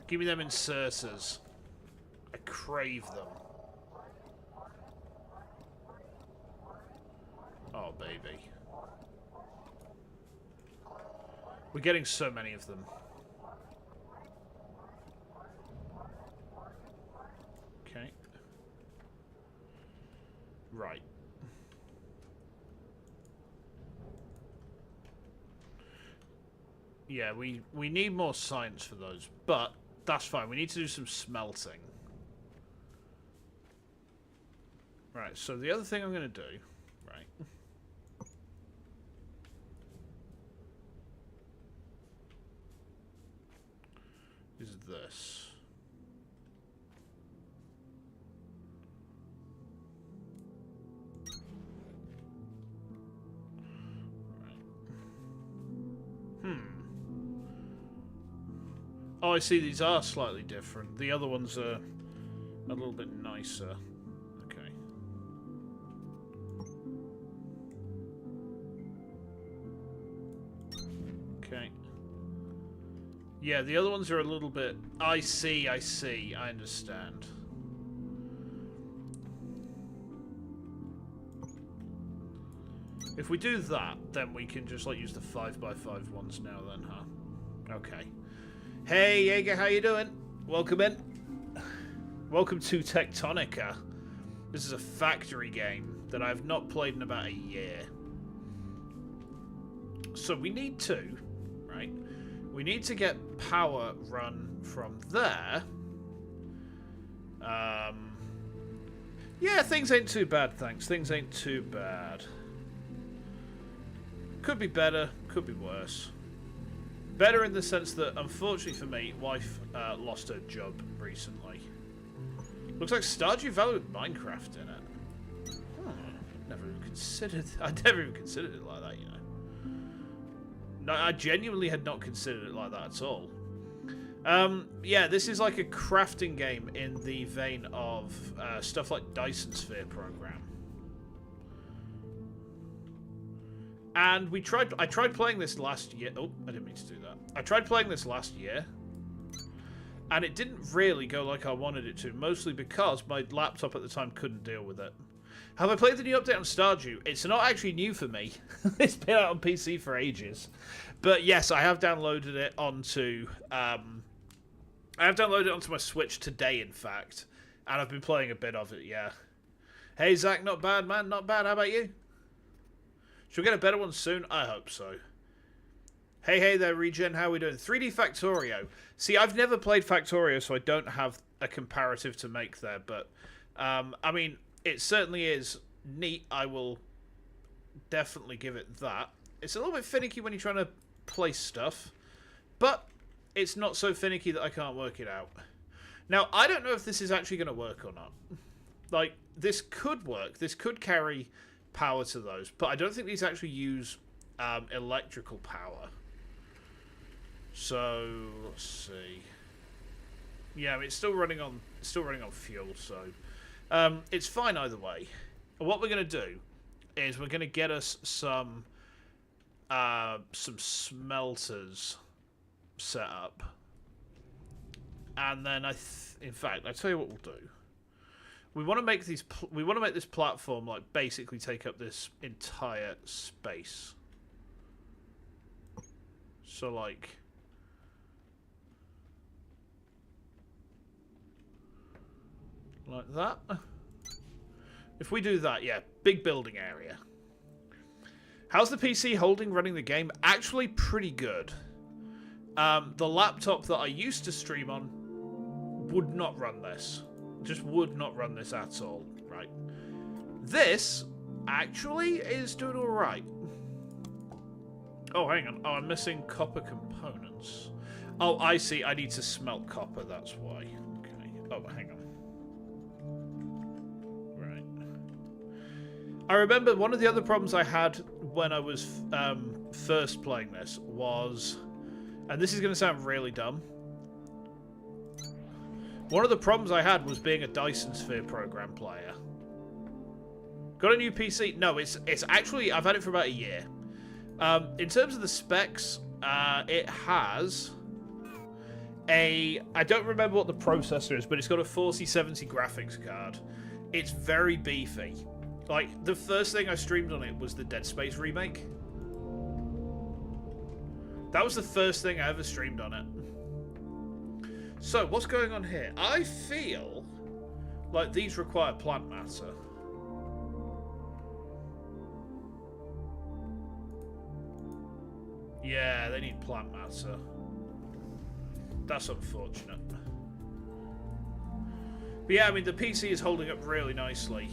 Give me them inserters. I crave them. Oh, baby. We're getting so many of them. Okay. Right. Yeah, we need more science for those, but that's fine. We need to do some smelting. Right, so the other thing I'm going to do, right, is this. Oh, I see. These are slightly different. The other ones are a little bit nicer. Okay. Okay. Yeah, the other ones are a little bit... I see, I understand. If we do that, then we can just, like, use the 5x5 ones now then, huh? Okay. Hey, Jaeger, how you doing? Welcome in. Welcome to Techtonica. This is a factory game that I've not played in about a year. So we need to, right? We need to get power run from there. Yeah, things ain't too bad, thanks. Things ain't too bad. Could be better, could be worse. Better in the sense that, unfortunately for me, wife lost her job recently. Looks like Stardew Valley with Minecraft in it. Oh, never even considered. I never even considered it like that, you know. No, I genuinely had not considered it like that at all. Yeah, this is like a crafting game in the vein of stuff like Dyson Sphere Program. And I tried playing this last year. Oh, I didn't mean to do that. I tried playing this last year. And it didn't really go like I wanted it to. Mostly because my laptop at the time couldn't deal with it. Have I played the new update on Stardew? It's not actually new for me. It's been out on PC for ages. But yes, I have downloaded it onto... I have downloaded it onto my Switch today, in fact. And I've been playing a bit of it, yeah. Hey, Zach, not bad, man. Not bad. How about you? Should we get a better one soon? I hope so. Hey there, Regen. How are we doing? 3D Factorio. See, I've never played Factorio, so I don't have a comparative to make there. But, I mean, it certainly is neat. I will definitely give it that. It's a little bit finicky when you're trying to place stuff. But it's not so finicky that I can't work it out. Now, I don't know if this is actually going to work or not. Like, this could work. This could carry... power to those, but I don't think these actually use electrical power. So let's see. Yeah, I mean, it's still running on fuel, so it's fine either way. What we're going to do is we're going to get us some smelters set up, and then in fact, I tell you what we'll do. We want to make these. We want to make this platform like basically take up this entire space. So like, that. If we do that, yeah, big building area. How's the PC holding running the game? Actually, pretty good. The laptop that I used to stream on would not run this. Just would not run this at all, right? This actually is doing all right. Oh, hang on. Oh, I'm missing copper components. Oh, I see. I need to smelt copper. That's why. Okay. Oh, hang on. Right. I remember one of the other problems I had when I was first playing this was, and this is going to sound really dumb, One of the problems I had was being a Dyson Sphere program player. Got a new PC? No, it's actually, I've had it for about a year. In terms of the specs, it has a, I don't remember what the processor is, but it's got a 4070 graphics card. It's very beefy. Like, the first thing I streamed on it was the Dead Space remake. That was the first thing I ever streamed on it. So, what's going on here? I feel like these require plant matter. Yeah, they need plant matter. That's unfortunate. But yeah, I mean, the PC is holding up really nicely.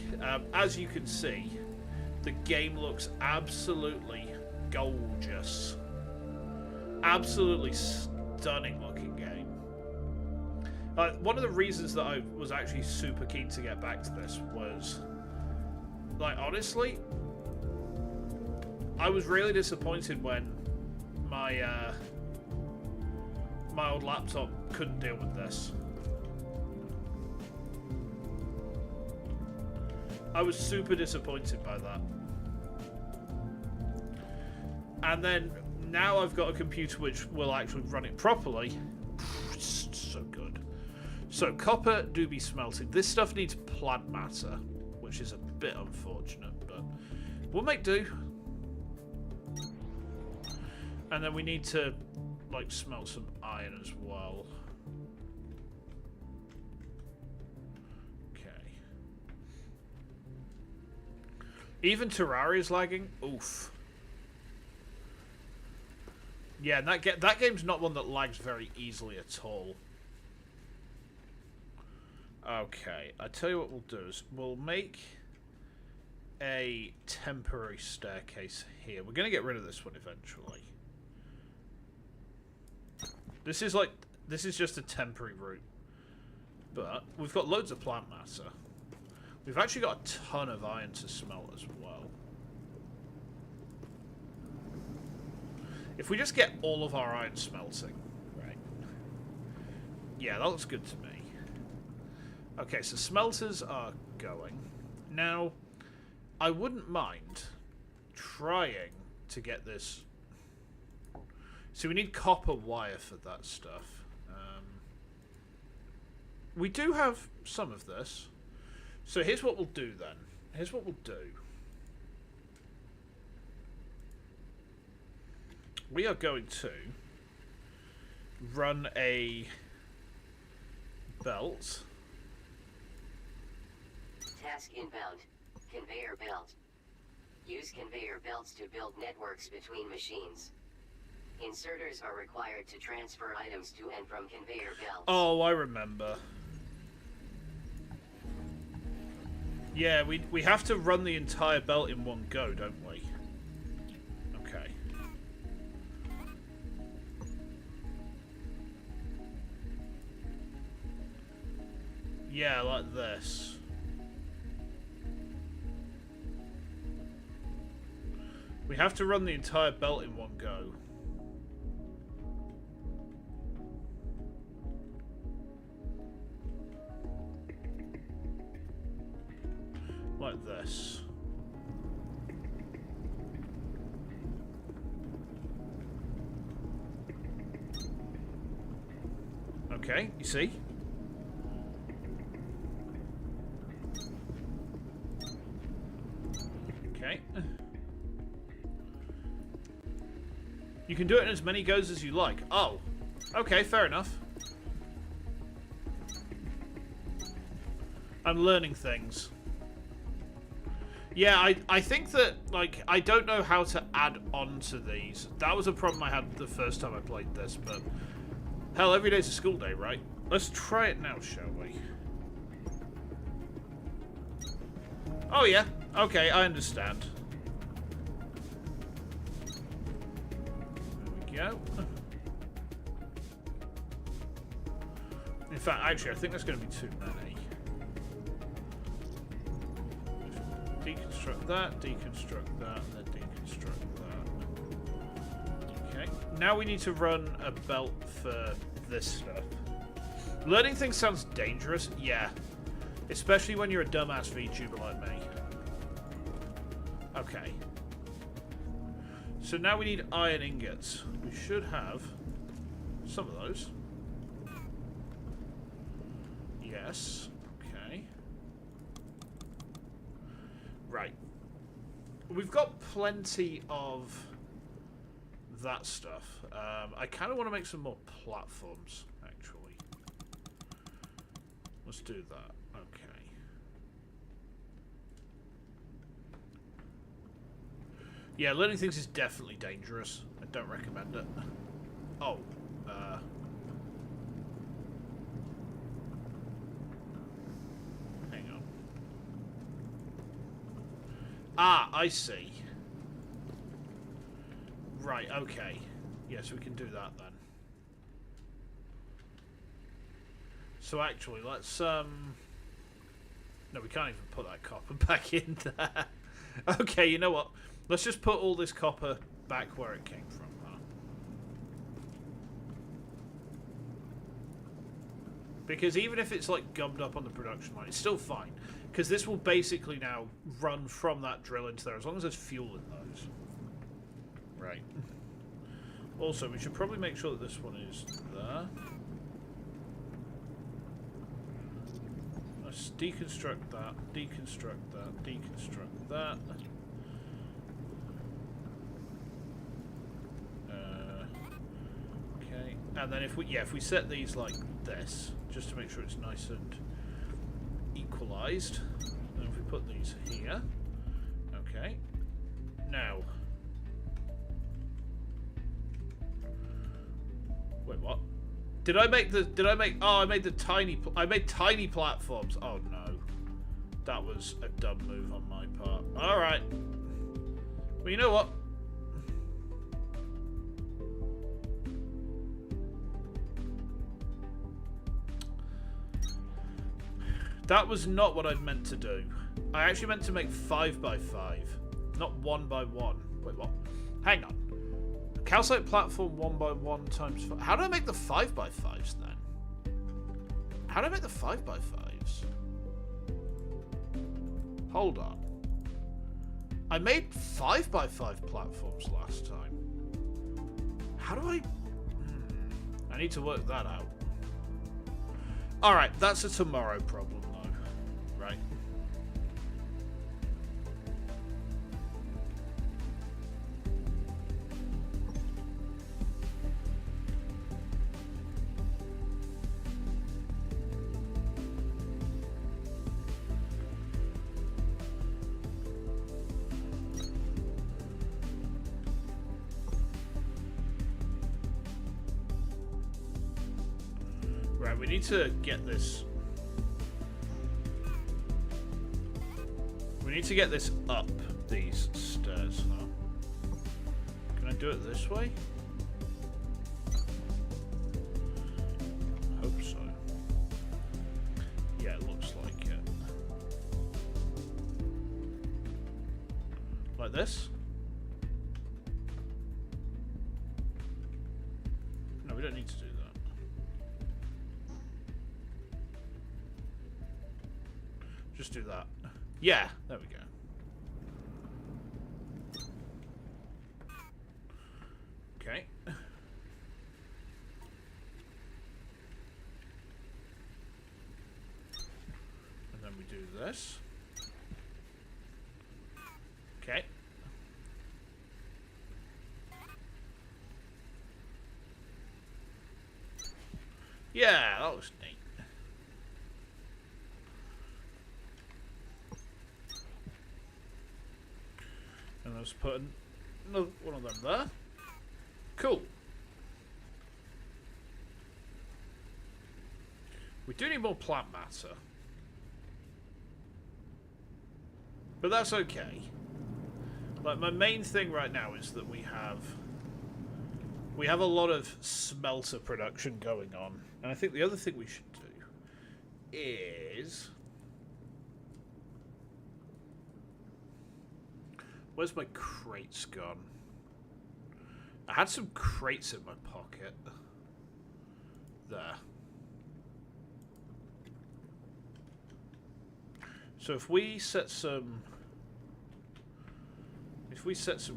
As you can see, the game looks absolutely gorgeous. Absolutely stunning looking game. One of the reasons that I was actually super keen to get back to this was, like, honestly, I was really disappointed when my my old laptop couldn't deal with this. I was super disappointed by that. And then now I've got a computer which will actually run it properly. It's so good. So copper do be smelted. This stuff needs plant matter, which is a bit unfortunate, but we'll make do. And then we need to, like, smelt some iron as well. Okay. Even Terraria is lagging. Oof. Yeah, and that game's not one that lags very easily at all. Okay, I tell you what we'll do is we'll make a temporary staircase here. We're going to get rid of this one eventually. This is just a temporary route. But we've got loads of plant matter. We've actually got a ton of iron to smelt as well. If we just get all of our iron smelting, right? Yeah, that looks good to me. Okay, so smelters are going. Now, I wouldn't mind trying to get this. So we need copper wire for that stuff. We do have some of this. So here's what we'll do then. Here's what we'll do. We are going to run a belt. Task inbound. Conveyor belt. Use conveyor belts to build networks between machines. Inserters are required to transfer items to and from conveyor belts. Oh, I remember. Yeah, we have to run the entire belt in one go, don't we? Okay. Yeah, like this. We have to run the entire belt in one go. Like this. Okay, you see? Okay. You can do it in as many goes as you like. Oh. Okay, fair enough. I'm learning things. Yeah, I think that, like, I don't know how to add on to these. That was a problem I had the first time I played this, but hell, every day's a school day, right? Let's try it now, shall we? Oh, yeah. Okay, I understand. There we go. In fact, actually, I think there's going to be too many. Deconstruct that, deconstruct that, and then deconstruct that. Okay, now we need to run a belt for this stuff. Learning things sounds dangerous. Yeah. Especially when you're a dumbass VTuber like me. Okay. So now we need iron ingots. We should have some of those. Yes. Okay. Right. We've got plenty of that stuff. I kind of want to make some more platforms, actually. Let's do that. Okay. Yeah, learning things is definitely dangerous. I don't recommend it. Oh. Hang on. Ah, I see. Right, okay. Yes, we can do that then. So actually, let's, No, we can't even put that copper back in there. Okay, you know what? Let's just put all this copper back where it came from, huh? Because even if it's, like, gummed up on the production line, it's still fine. Because this will basically now run from that drill into there, as long as there's fuel in those. Right. Also, we should probably make sure that this one is there. Let's deconstruct that, deconstruct that, deconstruct that. Okay, and then if we set these like this, just to make sure it's nice and equalized, and if we put these here, okay. Now, wait, what? Did I make the? Did I make? Oh, I made the tiny. I made tiny platforms. Oh no, that was a dumb move on my part. All right. Well, you know what? That was not what I'd meant to do. I actually meant to make 5 by 5, not 1 by 1. Wait, what? Hang on. Calcite platform 1 by 1 times 5. How do I make the 5 by 5s then? How do I make the 5 by 5s? Hold on. I made 5 by 5 platforms last time. How do I... I need to work that out. Alright, that's a tomorrow problem though. Right. Right, we need to get this. We need to get this up these stairs, huh? Can I do it this way? Hope so. Yeah, it looks like it. Like this? No, we don't need to do that. Just do that. Yeah, there we go. Okay. And then we do this. Okay. Yeah, that was neat. And let's put another one of them there. Cool. We do need more plant matter. But that's okay. Like, my main thing right now is that we have a lot of smelter production going on. And I think the other thing we should do is... Where's my crates gone? I had some crates in my pocket. There. So if we set some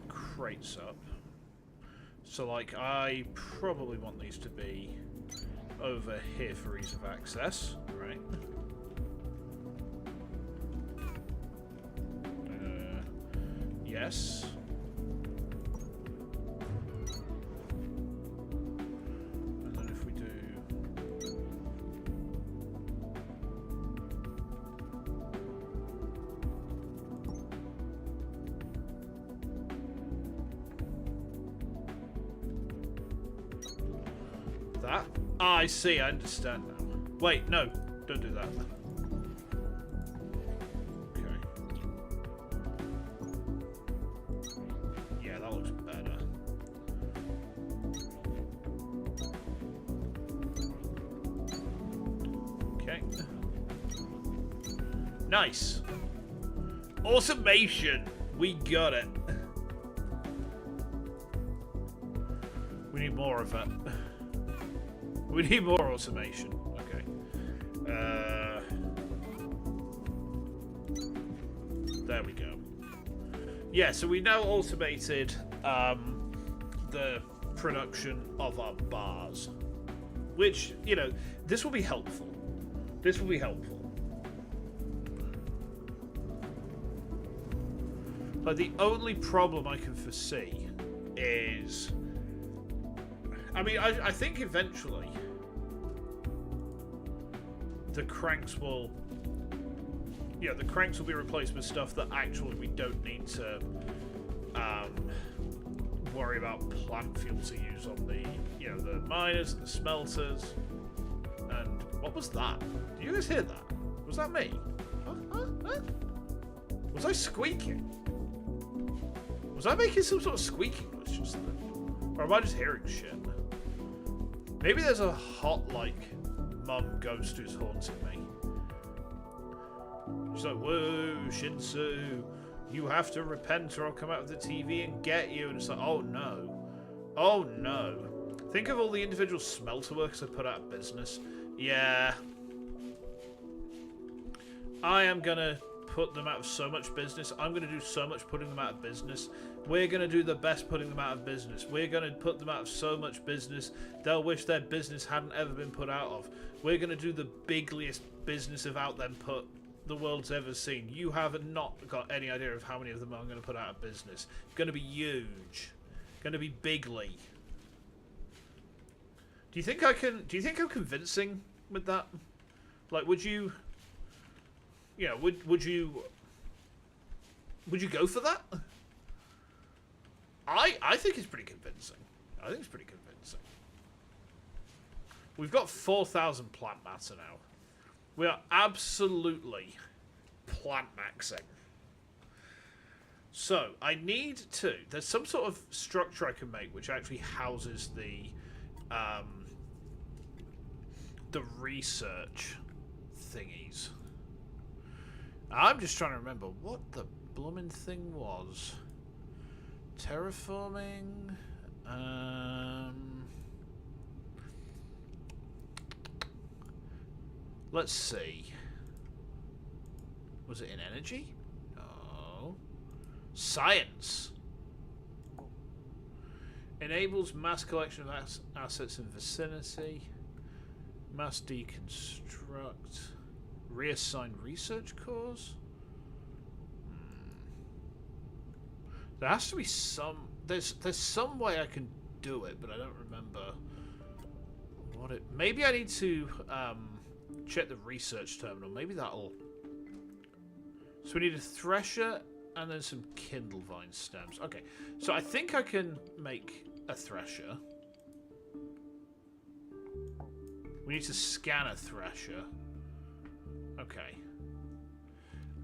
crates up, so like I probably want these to be over here for ease of access, right? Yes. And then if we do that. Ah, I see, I understand now. Wait, no, don't do that. Okay. Yeah, that looks better. Okay. Nice. Automation. We got it. We need more of it. We need more automation. Okay. There we go. Yeah, so we now automated the production of our bars. Which, you know, this will be helpful. This will be helpful. But the only problem I can foresee is... I mean, I think eventually the cranks will... Yeah, the cranks will be replaced with stuff that actually we don't need to worry about plant fuel to use on the, you know, the miners and the smelters. And what was that? Did you guys hear that? Was that me? Huh? Was I squeaking? Was I making some sort of squeaking noise just then? Or am I just hearing shit? Maybe there's a hot, like, mum ghost who's haunting me. She's like, whoa, Shinsu, you have to repent or I'll come out of the TV and get you. And it's like, oh no. Oh no. Think of all the individual smelter workers I put out of business. Yeah. I am gonna put them out of so much business. I'm gonna do so much putting them out of business. We're gonna do the best putting them out of business. We're gonna put them out of so much business, they'll wish their business hadn't ever been put out of. We're gonna do the bigliest business of out them put the world's ever seen. You have not got any idea of how many of them I'm gonna put out of business. It's gonna be huge. Gonna be bigly. Do you think I'm convincing with that? Like, would you... Yeah, would you go for that? I think it's pretty convincing. I think it's pretty convincing. We've got 4,000 plant matter now. We are absolutely plant maxing. So I need to. There's some sort of structure I can make which actually houses the research thingies. I'm just trying to remember what the blooming thing was. Terraforming. Let's see. Was it in energy? No. Science. Enables mass collection of assets in vicinity. Mass deconstruct. Reassign research cores? There has to be some... There's some way I can do it, but I don't remember what it... Maybe I need to check the research terminal. Maybe that'll... So we need a thresher and then some kindle vine stems. Okay, so I think I can make a thresher. We need to scan a thresher. Okay.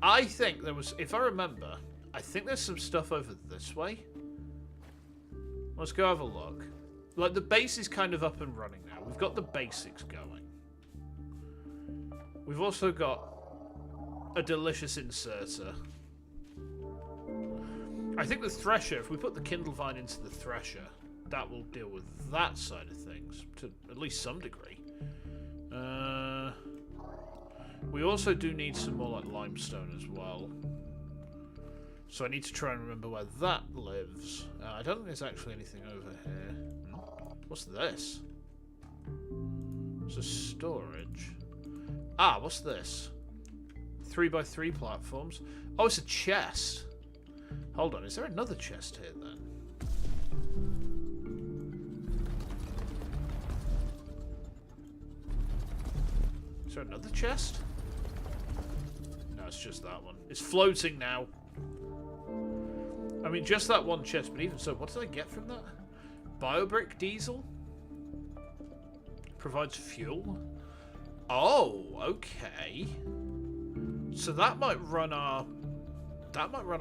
I think there was... If I remember... I think there's some stuff over this way. Let's go have a look. Like, the base is kind of up and running now. We've got the basics going. We've also got a delicious inserter. I think the thresher, if we put the kindle vine into the thresher, that will deal with that side of things to at least some degree. We also do need some more like limestone as well. So I need to try and remember where that lives. I don't think there's actually anything over here. What's this? It's a storage. Ah, what's this? 3x3 platforms. Oh, it's a chest. Hold on, is there another chest here then? Is there another chest? No, it's just that one. It's floating now. I mean, just that one chest, but even so, what did I get from that? Biobrick diesel? Provides fuel? Oh, okay. So that might run our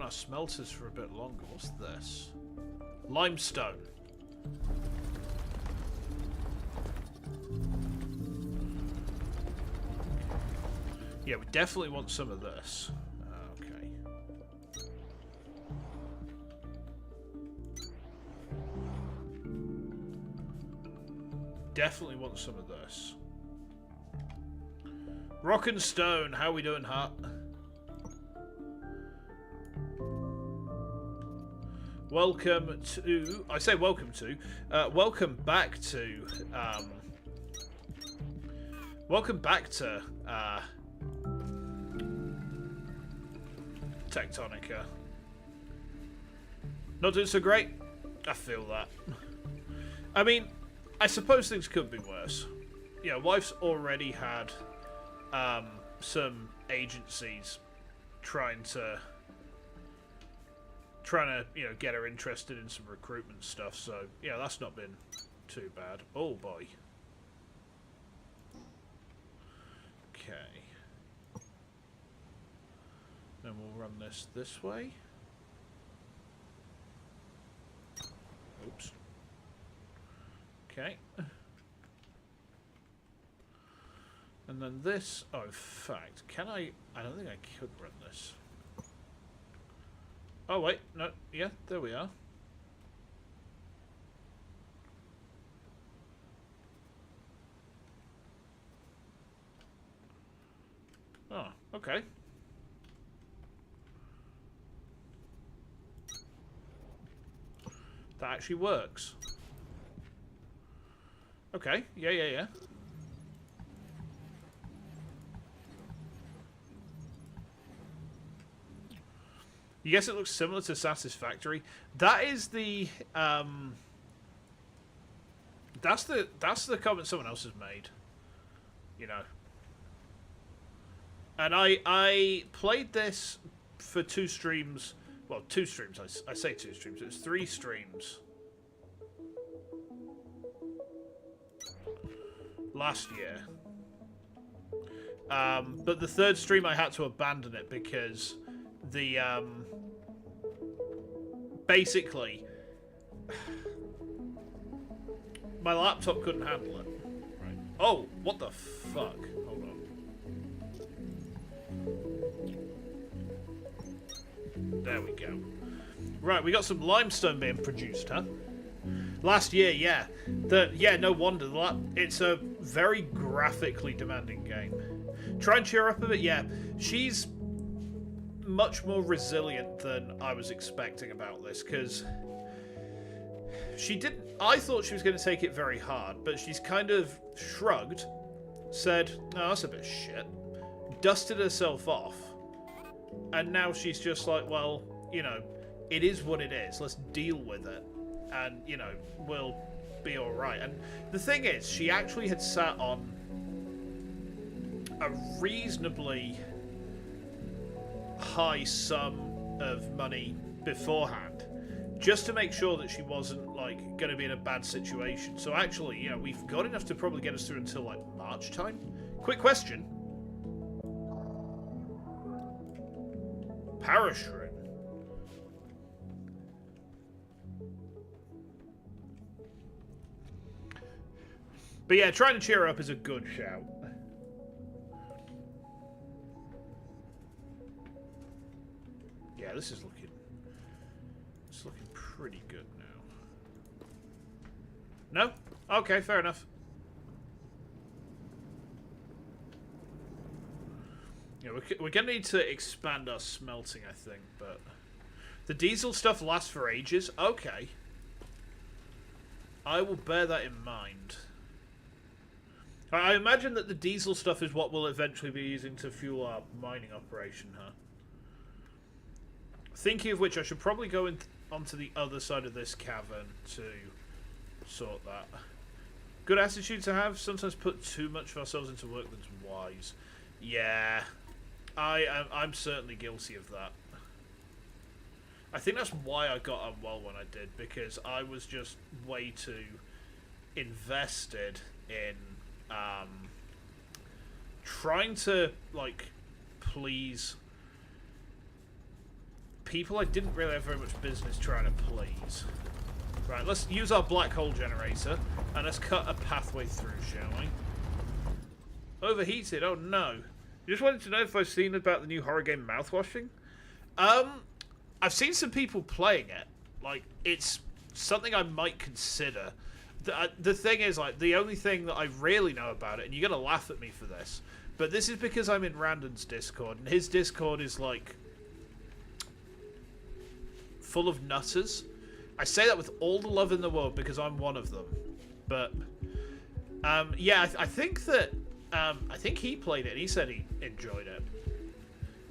smelters for a bit longer. What's this? Limestone. Yeah, we definitely want some of this. Okay. Definitely want some of this. Rock and stone, how we doing, Hut? Welcome to... I say welcome to. Welcome back to... welcome back to... Techtonica. Not doing so great? I feel that. I mean, I suppose things could be worse. Yeah, wife's already had some agencies trying to you know, get her interested in some recruitment stuff, so yeah, that's not been too bad. Oh boy. Okay. Then we'll run this way. Oops. Okay. And then this... Oh, in fact, can I... I don't think I could run this. Oh, wait. No. Yeah, there we are. Oh, okay. That actually works. Okay, yeah. You guess it looks similar to Satisfactory. That is the that's the comment someone else has made. You know. And I played this for 2 streams. Well, 2 streams. I say 2 streams. It was 3 streams. Last year. But the 3rd stream I had to abandon it because the basically my laptop couldn't handle it. Right. Oh, what the fuck? Hold on. There we go. Right, we got some limestone being produced, huh? Last year, yeah. Yeah, no wonder. It's a very graphically demanding game. Try and cheer up a bit, yeah. She's much more resilient than I was expecting about this, because she didn't... I thought she was going to take it very hard, but she's kind of shrugged, said, "No, that's a bit shit," dusted herself off, and now she's just like, well, you know, it is what it is. Let's deal with it, and, you know, we'll be alright. And the thing is, she actually had sat on a reasonably high sum of money beforehand, just to make sure that she wasn't, like, going to be in a bad situation. So actually, you know, we've got enough to probably get us through until, like, March time. Quick question. Parish room. But yeah, trying to cheer her up is a good shout. Yeah, this is looking... It's looking pretty good now. No? Okay, fair enough. Yeah, we're going to need to expand our smelting, I think, but... The diesel stuff lasts for ages? Okay. I will bear that in mind. I imagine that the diesel stuff is what we'll eventually be using to fuel our mining operation, huh? Thinking of which, I should probably go onto the other side of this cavern to sort that. Good attitude to have. Sometimes put too much of ourselves into work that's wise. Yeah, I'm certainly guilty of that. I think that's why I got on well when I did, because I was just way too invested in trying to, like, please people I didn't really have very much business trying to please. Right, let's use our black hole generator, and let's cut a pathway through, shall we? Overheated, oh no. You just wanted to know if I've seen about the new horror game Mouthwashing? I've seen some people playing it. Like, it's something I might consider. The thing is, like, the only thing that I really know about it, and you're going to laugh at me for this, but this is because I'm in Randon's Discord, and his Discord is, like, full of nutters. I say that with all the love in the world because I'm one of them. But, yeah, I think that, I think he played it and he said he enjoyed it.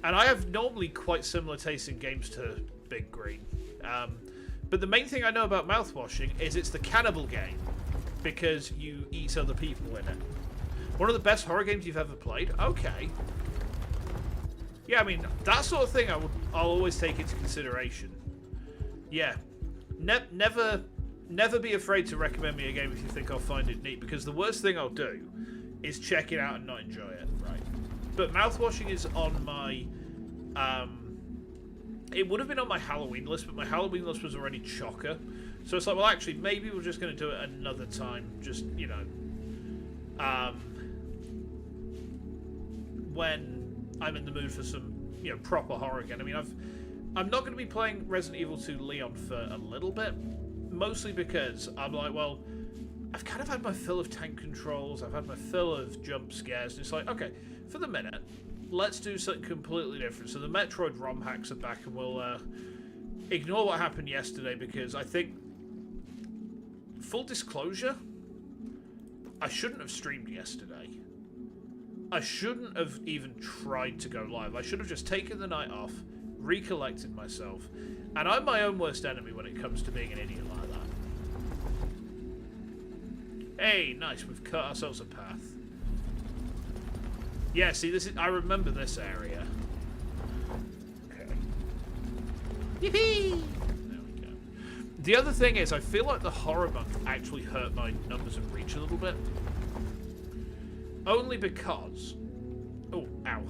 And I have normally quite similar taste in games to Big Green. But the main thing I know about Mouthwashing is it's the cannibal game because you eat other people in it. One of the best horror games you've ever played? Okay. Yeah, I mean, that sort of thing I'll always take into consideration. Yeah. Never be afraid to recommend me a game if you think I'll find it neat, because the worst thing I'll do is check it out and not enjoy it, right? But Mouthwashing is on my... it would have been on my Halloween list, but my Halloween list was already chocker. So it's like, well, actually, maybe we're just going to do it another time. Just, you know... when I'm in the mood for some, you know, proper horror again. I mean, I'm not going to be playing Resident Evil 2 Leon for a little bit, mostly because I'm like, well, I've kind of had my fill of tank controls, I've had my fill of jump scares, and it's like, okay, for the minute, let's do something completely different. So the Metroid ROM hacks are back, and we'll ignore what happened yesterday, because I think, full disclosure, I shouldn't have streamed yesterday. I shouldn't have even tried to go live. I should have just taken the night off, recollected myself, and I'm my own worst enemy when it comes to being an idiot like that. Hey, nice, we've cut ourselves a path. Yeah, see, this is, I remember this area. Okay. Yippee! There we go. The other thing is, I feel like the horror month actually hurt my numbers of reach a little bit. Only because... Oh, ow.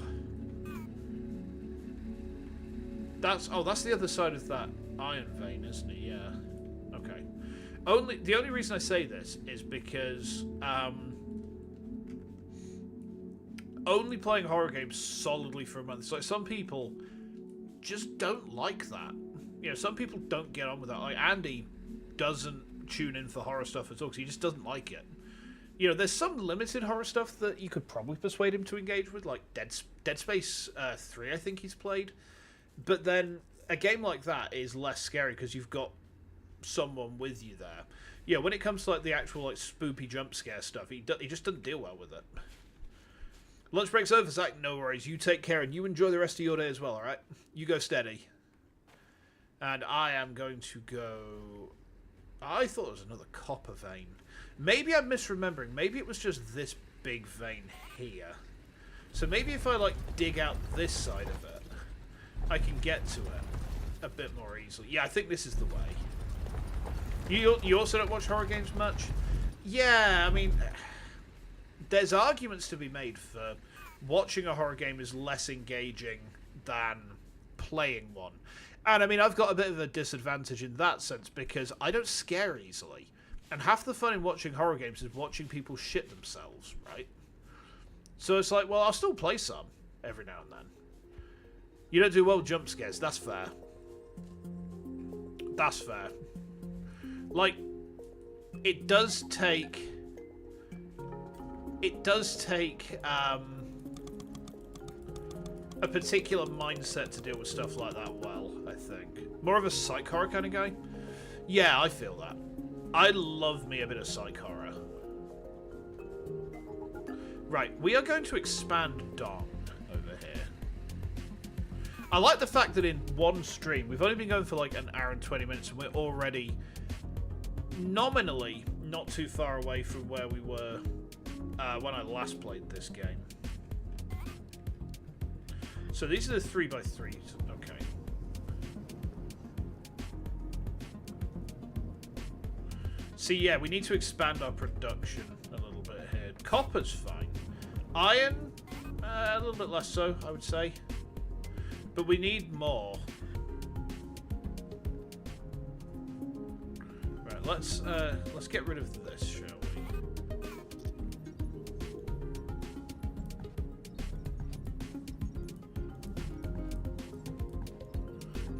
That's the other side of that iron vein, isn't it? Yeah. Okay. The only reason I say this is because only playing horror games solidly for a month. So some people just don't like that. You know, some people don't get on with that. Like Andy doesn't tune in for horror stuff at all because he just doesn't like it. You know, there's some limited horror stuff that you could probably persuade him to engage with, like Dead Space 3, I think he's played. But then a game like that is less scary because you've got someone with you there. Yeah, when it comes to like the actual like spoopy jump scare stuff, he just doesn't deal well with it. Lunch break's over, Zach. No worries. You take care and you enjoy the rest of your day as well, all right? You go steady. And I am going to go... I thought it was another copper vein. Maybe I'm misremembering. Maybe it was just this big vein here. So maybe if I like dig out this side of it, I can get to it a bit more easily. Yeah, I think this is the way. You also don't watch horror games much? Yeah, I mean, there's arguments to be made for watching a horror game is less engaging than playing one. And I mean, I've got a bit of a disadvantage in that sense because I don't scare easily. And half the fun in watching horror games is watching people shit themselves, right? So it's like, well, I'll still play some every now and then. You don't do well with jump scares. That's fair. That's fair. Like, it does take... a particular mindset to deal with stuff like that well, I think. More of a psych horror kind of guy? Yeah, I feel that. I love me a bit of psych horror. Right, we are going to expand Dawn over here. I like the fact that in one stream, we've only been going for like an hour and 20 minutes, and we're already nominally not too far away from where we were when I last played this game. So these are the 3x3s. Okay. See, yeah, we need to expand our production a little bit here. Copper's fine. Iron, a little bit less so, I would say. But we need more. Right, let's get rid of this, shall we?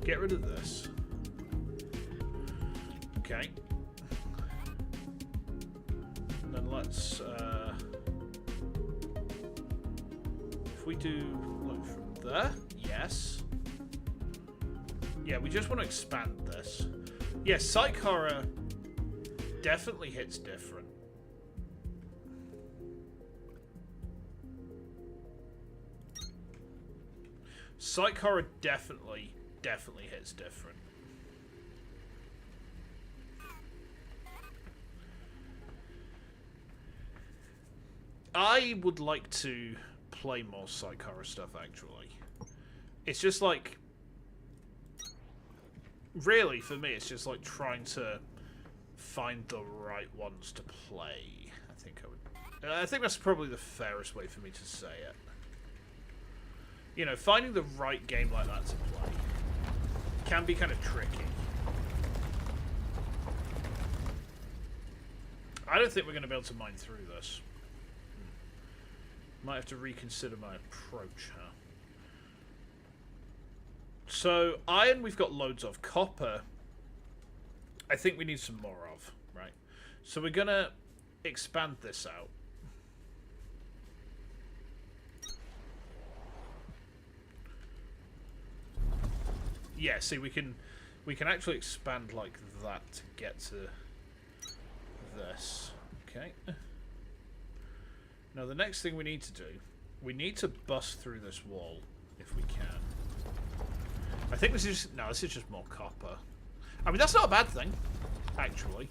Get rid of this. Okay. And then let's if we do look from there, yes. Yeah, we just want to expand this. Yeah, psych horror definitely hits different. Psych horror definitely hits different. I would like to play more psych horror stuff, actually. It's just like, really, for me, it's just like trying to find the right ones to play. I think that's probably the fairest way for me to say it. You know, finding the right game like that to play can be kind of tricky. I don't think we're going to be able to mine through this. Might have to reconsider my approach, huh? So, iron we've got loads of. Copper, I think we need some more of, right? So we're going to expand this out. Yeah, see, we can actually expand like that to get to this. Okay. Now the next thing we need to do, we need to bust through this wall if we can. I think this is just more copper. I mean, that's not a bad thing, actually.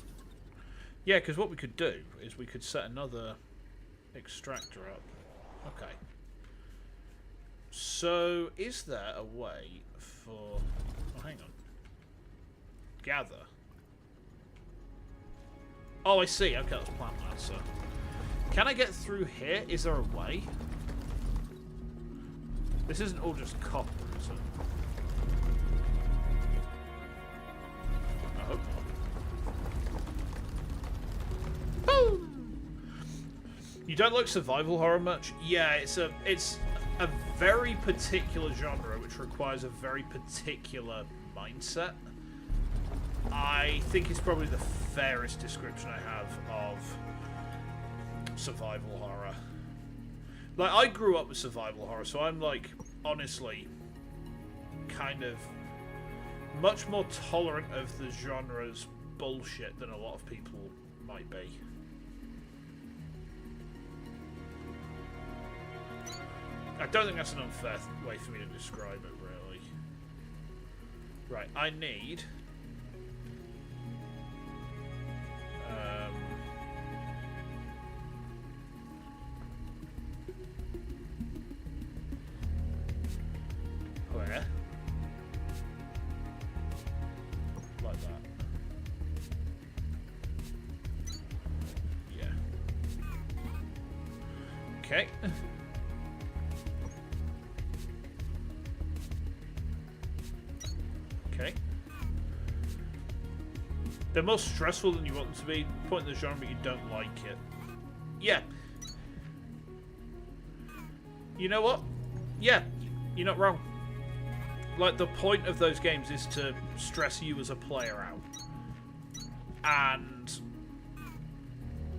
Yeah, because what we could do is we could set another extractor up. Okay. So, is there a way for... Oh, hang on. Gather. Oh, I see. Okay, let's plant that, so... Can I get through here? Is there a way? This isn't all just copper, is it? I hope not. Boom! You don't like survival horror much? Yeah, it's a very particular genre which requires a very particular mindset. I think it's probably the fairest description I have of survival horror. Like, I grew up with survival horror, so I'm like, honestly, kind of much more tolerant of the genre's bullshit than a lot of people might be. I don't think that's an unfair way for me to describe it, really. Right, I need... where? Like that. Yeah. Okay. Okay. They're more stressful than you want them to be. Point in the genre, but you don't like it. Yeah. You know what? Yeah, you're not wrong. Like, the point of those games is to stress you as a player out. And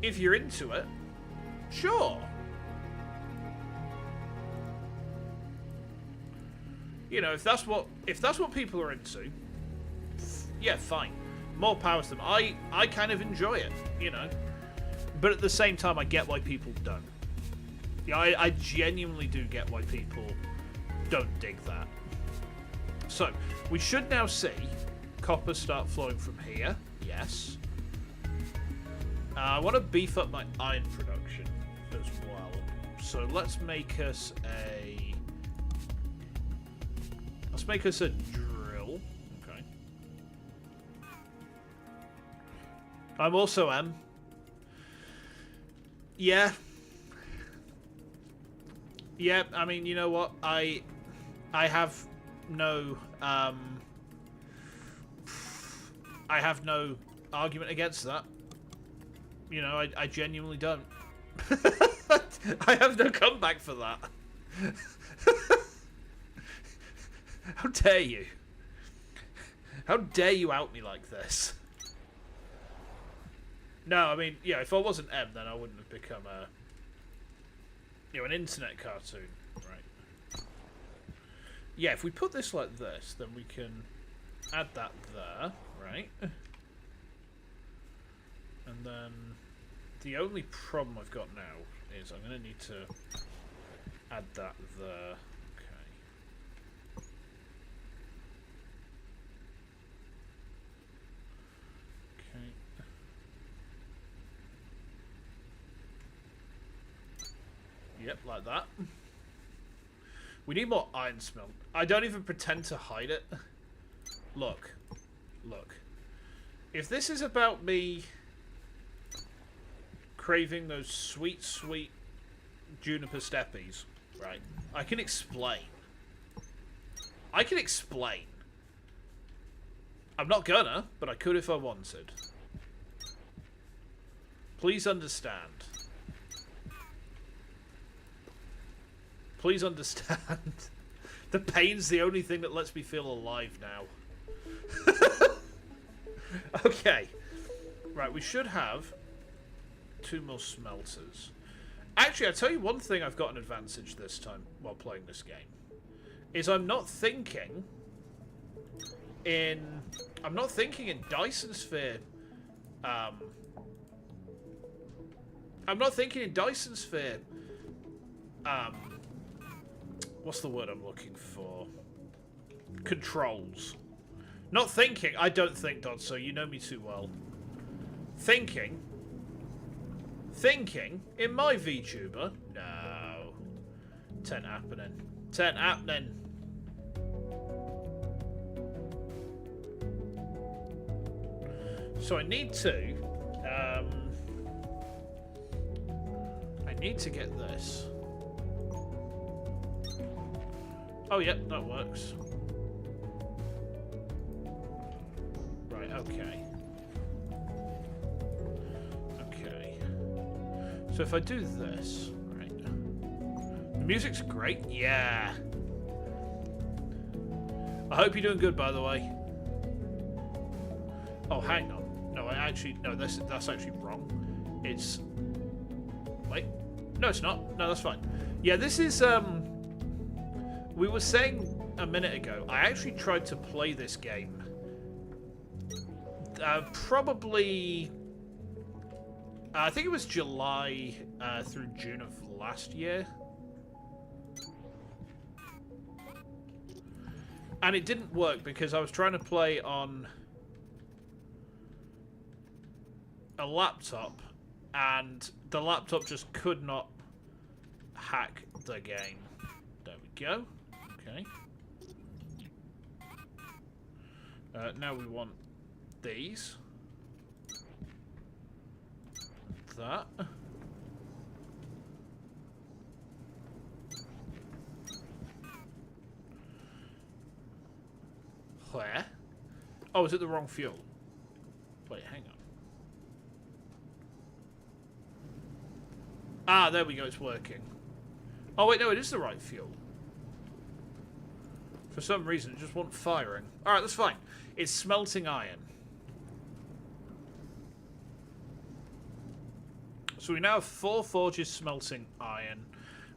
if you're into it, sure. You know, if that's what people are into, yeah, fine. More power to them. I kind of enjoy it, you know. But at the same time, I get why people don't. Yeah, I genuinely do get why people don't dig that. So, we should now see copper start flowing from here. Yes. I want to beef up my iron production as well. So let's make us a... Let's make us a drill. Okay. I'm also M. Yeah. Yeah, I mean, you know what? I have no I have no argument against that. You know, I genuinely don't. I have no comeback for that. How dare you? How dare you out me like this? No, I mean, yeah, if I wasn't M, then I wouldn't have become a... You know, an internet cartoon, right? Yeah, if we put this like this, then we can add that there, right? And then the only problem I've got now is I'm going to need to add that there. Okay. Okay. Yep, like that. We need more iron smelt. I don't even pretend to hide it. Look. Look. If this is about me craving those sweet, sweet juniper steppies, right, I can explain. I can explain. I'm not gonna, but I could if I wanted. Please understand. Please understand. The pain's the only thing that lets me feel alive now. Okay. Right, we should have 2 more smelters. Actually, I'll tell you one thing I've got an advantage this time while playing this game. Is I'm not thinking in Dyson Sphere. I'm not thinking in Dyson Sphere. What's the word I'm looking for? Controls. Not thinking. I don't think, Dodso. You know me too well. Thinking in my VTuber. No. 10 happening. 10 happening. So I need to get this. Oh, yeah, that works. Right, okay. Okay. So if I do this, right. The music's great. Yeah. I hope you're doing good, by the way. Oh, hang on. No, that's actually wrong. It's... Wait. No, it's not. No, that's fine. Yeah, this is, we were saying a minute ago, I actually tried to play this game. Probably... I think it was July through June of last year. And it didn't work because I was trying to play on a laptop, and the laptop just could not hack the game. There we go. Okay. Now we want these. That. Where? Oh, is it the wrong fuel? Wait, hang on. Ah, there we go, it's working. Oh, wait, no, it is the right fuel. For some reason, it just wasn't firing. Alright, that's fine. It's smelting iron. So we now have 4 forges smelting iron.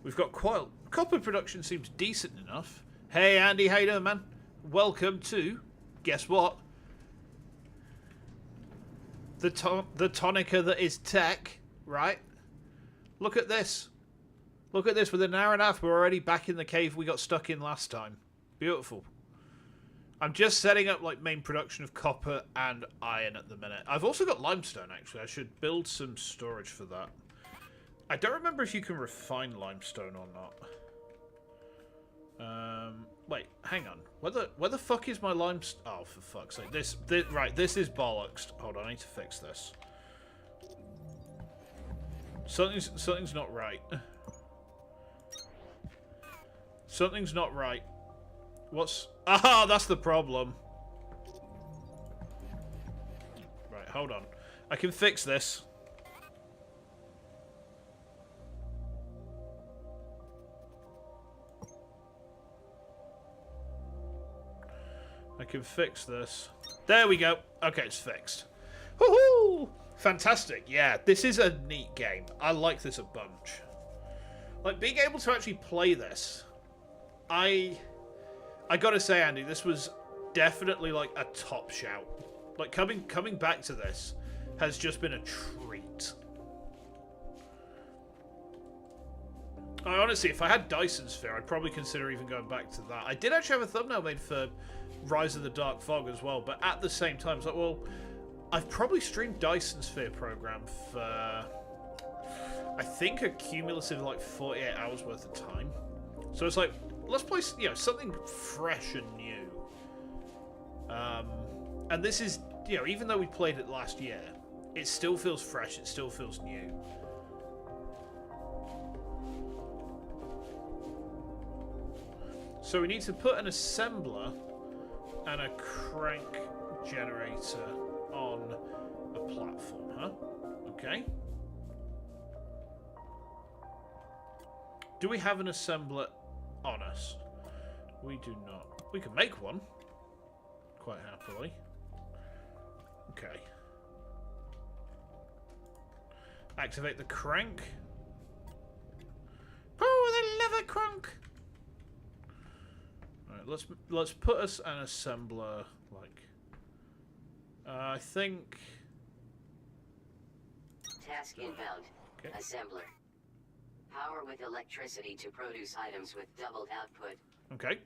We've got quite... Copper production seems decent enough. Hey Andy, how you doing, man? Welcome to, guess what? The Tonica that is tech, right? Look at this. Look at this. Within an hour and a half, we're already back in the cave we got stuck in last time. Beautiful. I'm just setting up like main production of copper and iron at the minute. I've also got limestone, actually. I should build some storage for that. I don't remember if you can refine limestone or not. Wait, hang on. Where the fuck is my limestone? Oh, for fuck's sake. This right, this is bollocks. Hold on, I need to fix this. Something's not right. Something's not right. What's... Ah, that's the problem. Right, hold on. I can fix this. I can fix this. There we go. Okay, it's fixed. Woohoo! Fantastic. Yeah, this is a neat game. I like this a bunch. Like, being able to actually play this, I gotta say, Andy, this was definitely like a top shout. Like, coming back to this has just been a treat. I honestly, if I had Dyson Sphere, I'd probably consider even going back to that. I did actually have a thumbnail made for Rise of the Dark Fog as well, but at the same time, it's like, well, I've probably streamed Dyson Sphere program for, I think, a cumulative like 48 hours worth of time. So it's like, let's play, you know, something fresh and new. And this is, you know, even though we played it last year, it still feels fresh. It still feels new. So we need to put an assembler and a crank generator on a platform, huh? Okay. Do we have an assembler on us? We do not. We can make one. Quite happily. Okay. Activate the crank. Oh, the lever crank! Alright, let's put us an assembler, like... I think... Task inbound. Okay. Assembler. Power with electricity to produce items with doubled output. Okay.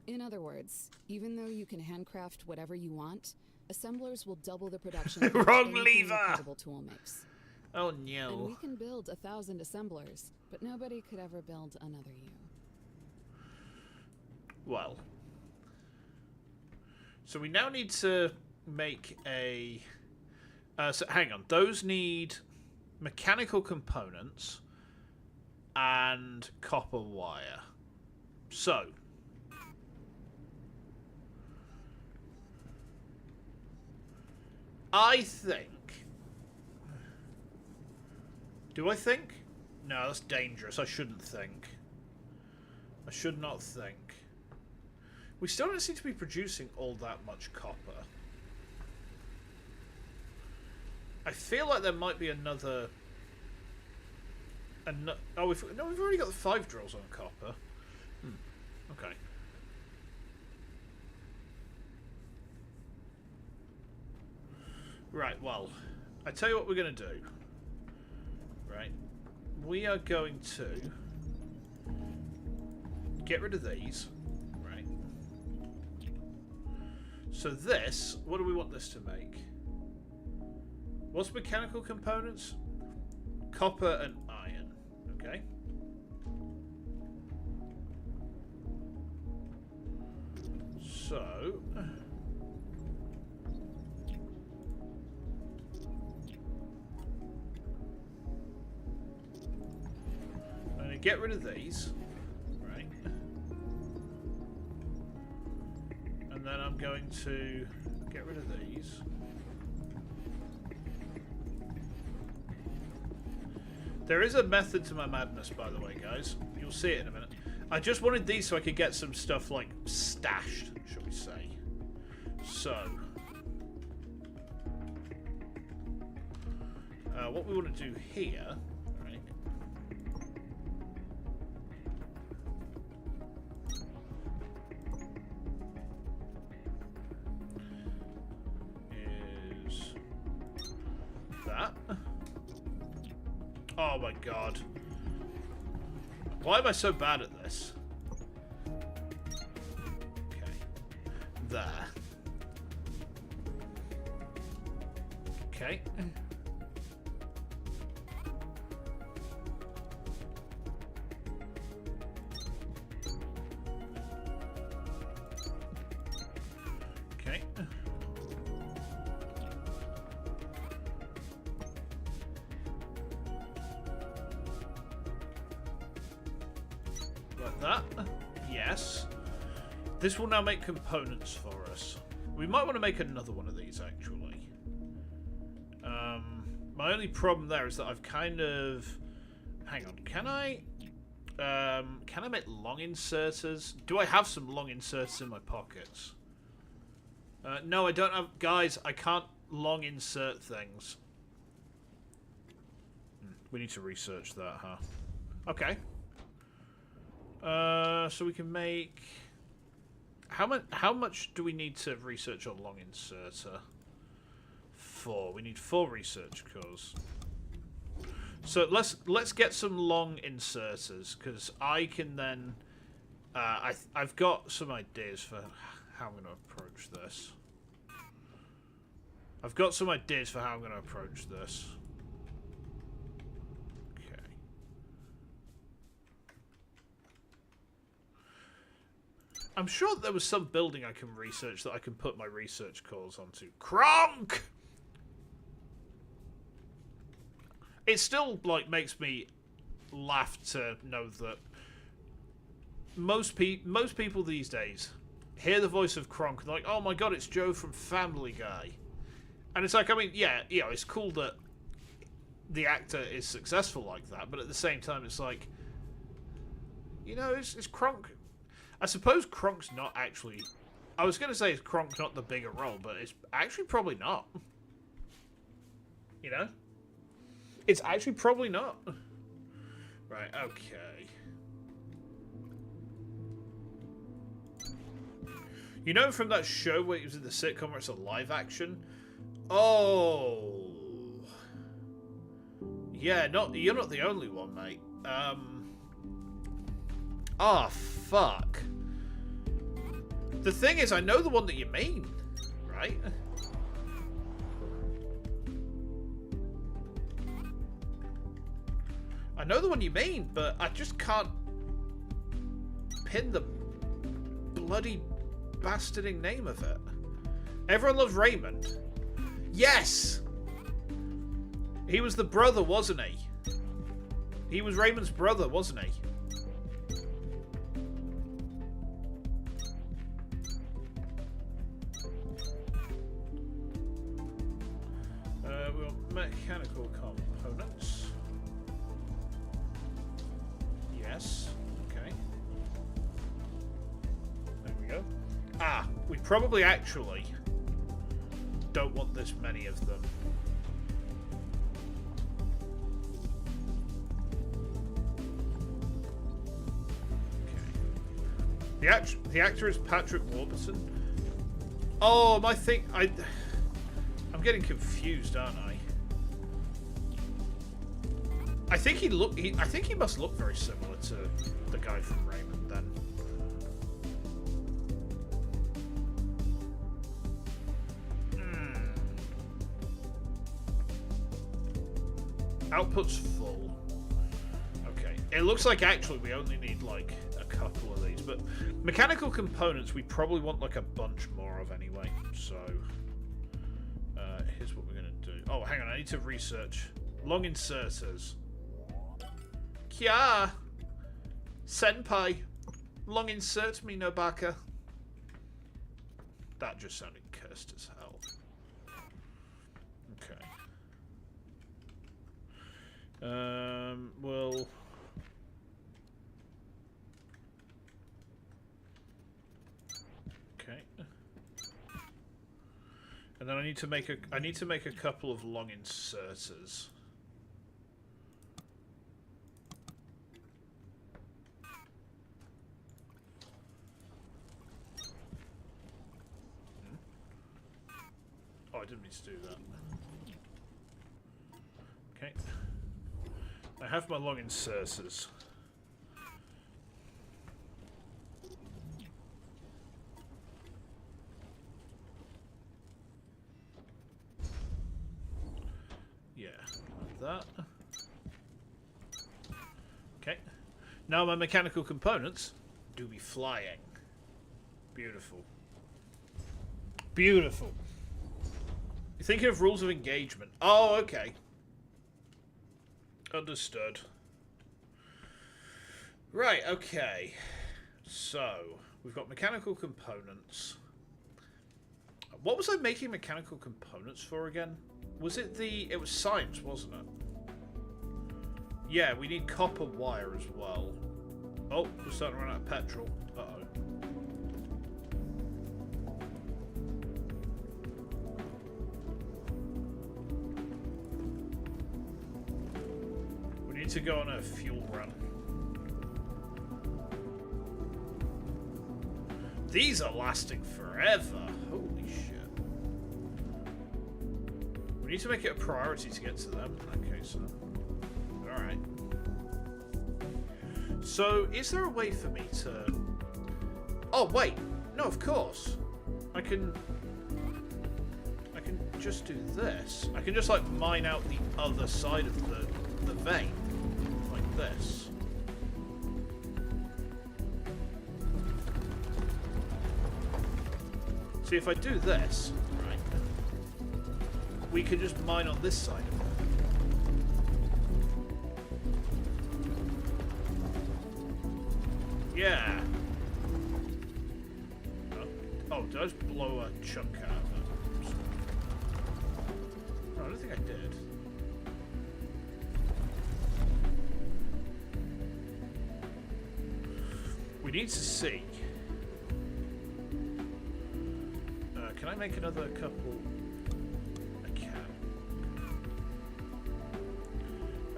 In other words, even though you can handcraft whatever you want, assemblers will double the production of Wrong anything lever! your portable tool makes. Oh And no. we can build 1,000 assemblers, but nobody could ever build another you. Well. So we now need to make a... so hang on. Those need mechanical components and copper wire. So... I think... Do I think? No, that's dangerous. I shouldn't think. I should not think. We still don't seem to be producing all that much copper. I feel like there might be another... Oh, we've already got the 5 drills on copper. Okay. Right, well, I tell you what we're going to do. Right. We are going to get rid of these. Right. So this, what do we want this to make? What's mechanical components? Copper and iron. Okay. So... I'm going to get rid of these. Right. And then I'm going to get rid of these. There is a method to my madness, by the way, guys. You'll see it in a minute. I just wanted these so I could get some stuff, like, stashed, shall we say. So. What we want to do here, right, Oh my god. Why am I so bad at this? Okay. There. Okay. Okay. Like that. Yes. This will now make components for us. We might want to make another one of these, actually. My only problem there is that I've kind of... Hang on, can I make long inserters? Do I have some long inserters in my pockets? No, I don't have... Guys, I can't long insert things. We need to research that, huh? Okay. So we can make... How much do we need to research on long inserter? 4. We need 4 research cores. So let's get some long inserters, because I can then... I've got some ideas for how I'm going to approach this. I've got some ideas for how I'm going to approach this. Okay. I'm sure there was some building I can research that I can put my research cores onto. Kronk! It still, like, makes me laugh to know that most people these days hear the voice of Kronk and they're like, oh my god, it's Joe from Family Guy. And it's like, I mean, yeah, you know, it's cool that the actor is successful like that, but at the same time, it's like, you know, is Kronk... I suppose Kronk's not actually... I was going to say, is Kronk not the bigger role, but it's actually probably not. You know? It's actually probably not. Right, okay. You know from that show where it was in the sitcom where it's a live action? Oh. Yeah, you're not the only one, mate. Oh, fuck. The thing is, I know the one that you mean, right? I know the one you mean, but I just can't pin the bloody bastarding name of it. Everyone loves Raymond. Yes! He was the brother, wasn't he? He was Raymond's brother, wasn't he? We want mechanical components. Yes. Okay. There we go. Ah, we probably actually don't want this many of them. Okay. The actor is Patrick Warburton. Oh, my thing. I'm getting confused, aren't I? I think I think he must look very similar to the guy from Raymond then. Output's full. Okay. It looks like actually we only need like a couple of these, but mechanical components we probably want like a bunch more of anyway. So here's what we're gonna do. Oh, hang on, I need to research long inserters. Kya! Senpai! Long insert me, Nobaka. That just sounded cursed as hell. Okay. Well... Okay. And then I need to make a couple of long inserters. Oh, I didn't mean to do that. Okay. I have my long inserters. Yeah, like that. Okay. Now my mechanical components do be flying. Beautiful. Beautiful. You're thinking of rules of engagement. Oh, okay. Understood. Right, okay. So, we've got mechanical components. What was I making mechanical components for again? Was it the... It was science, wasn't it? Yeah, we need copper wire as well. Oh, we're starting to run out of petrol. Uh-oh. We need to go on a fuel run. These are lasting forever. Holy shit. We need to make it a priority to get to them. Okay, so... Alright. So, is there a way for me to... Oh, wait. No, of course. I can just do this. I can just, like, mine out the other side of the vein. Like this. See, if I do this, right, we can just mine on this side of it. Yeah. Oh, did I just blow a chunk out of it? No, I don't think I did. We need to see. Can I make another couple? I can.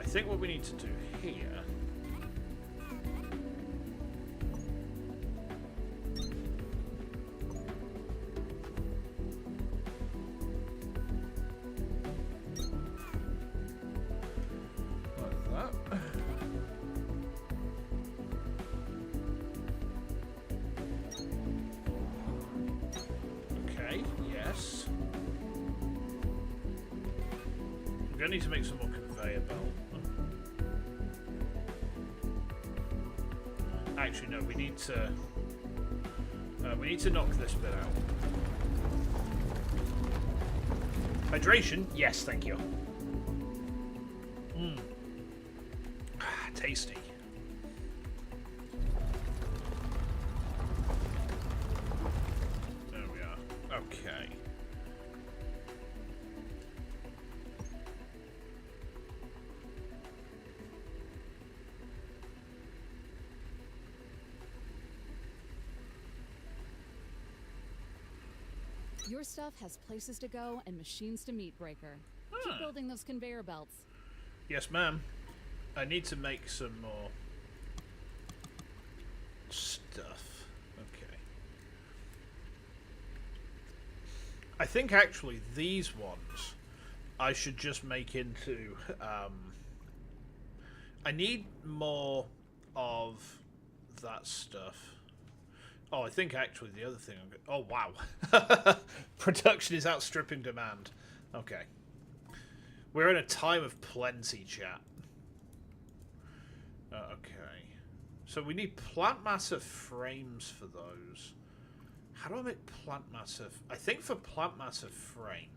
I think what we need to do here... Like that. Yes. We're going to need to make some more conveyor belt. Actually, no. We need to knock this bit out. Hydration? Yes, thank you. Mmm. Tasty. Okay. Your stuff has places to go and machines to meet, Breaker. Keep building those conveyor belts. Yes, ma'am. I need to make some more stuff. Okay. I think actually these ones I should just make into I need more of that stuff. Oh, I think actually the other thing oh wow. Production is outstripping demand. Okay. We're in a time of plenty, chat. Okay. So we need plant matter frames for those. How do I make plant matter? I think for plant matter frame,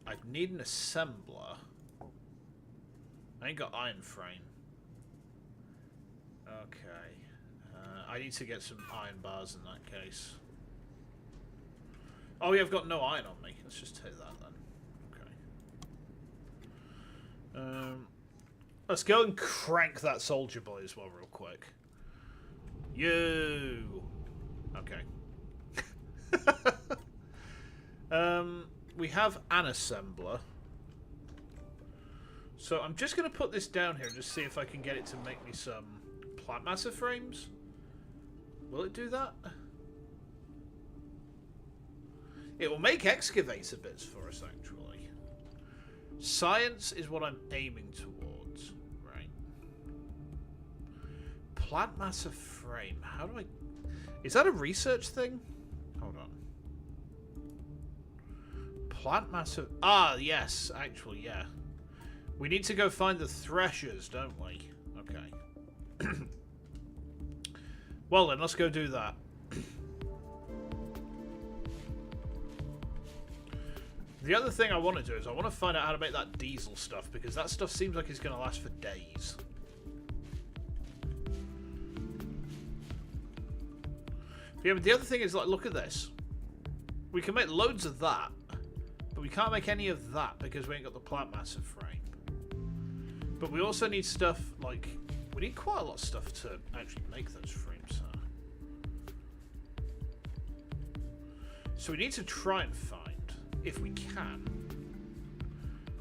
I'd need an assembler. I ain't got iron frame. Okay. I need to get some iron bars in that case. Oh yeah, I've got no iron on me. Let's just take that then. Okay. Let's go and crank that soldier boy as well real quick. You. Okay. We have an assembler. So I'm just going to put this down here and just see if I can get it to make me some plant matter frames. Will it do that? It will make excavator bits for us, actually. Science is what I'm aiming towards. Right. Plant mass of frame. How do I... Is that a research thing? Hold on. Plant mass of... Ah, yes. Actually, yeah. We need to go find the threshers, don't we? Okay. Well then, let's go do that. The other thing I want to do is I want to find out how to make that diesel stuff, because that stuff seems like it's going to last for days. Yeah, but the other thing is, like, look at this. We can make loads of that, but we can't make any of that because we ain't got the plant massive frame. But we also need stuff, like, we need quite a lot of stuff to actually make those frames. So we need to try and find, if we can.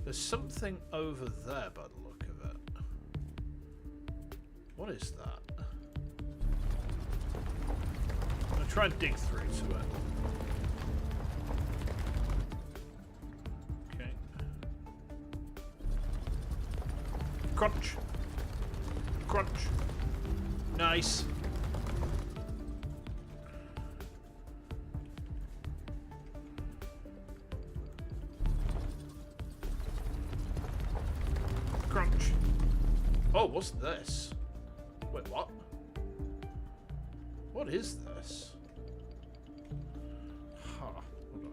There's something over there by the look of it. What is that? I'm going to try and dig through to it. Okay. Crunch. Crunch. Nice. Crunch. Oh, what's this? Wait, what? What is this? Huh. Hold on.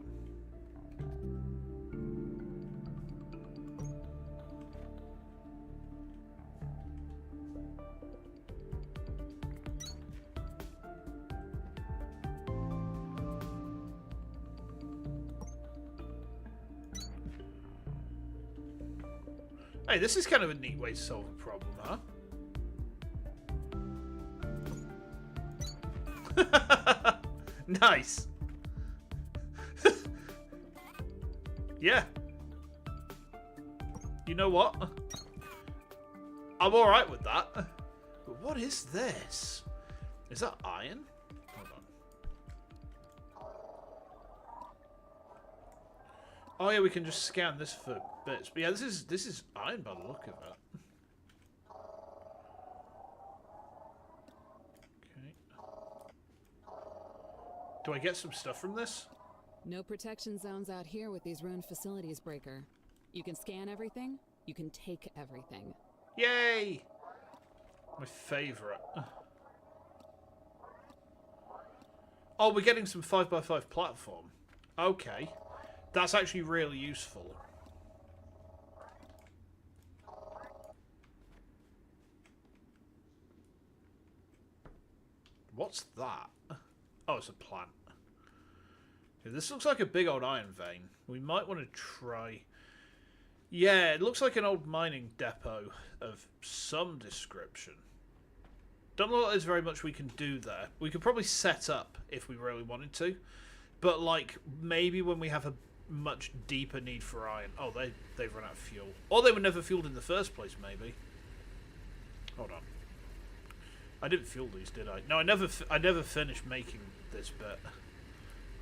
Hey, this is kind of a neat way to solve a problem, huh? Nice. Yeah. You know what? I'm alright with that. But what is this? Is that iron? Hold on. Oh yeah, we can just scan this for bits. But yeah, this is iron by the look of it. Do I get some stuff from this? No protection zones out here with these ruined facilities, Breaker. You can scan everything, you can take everything. Yay! My favourite. Oh, we're getting some 5x5 platform. Okay. That's actually really useful. What's that? Oh, it's a plant. Yeah, this looks like a big old iron vein. We might want to try... Yeah, it looks like an old mining depot of some description. Don't know that there's very much we can do there. We could probably set up if we really wanted to. But, like, maybe when we have a much deeper need for iron... Oh, they've run out of fuel. Or they were never fueled in the first place, maybe. Hold on. I didn't fuel these, did I? No, I never finished making this bit.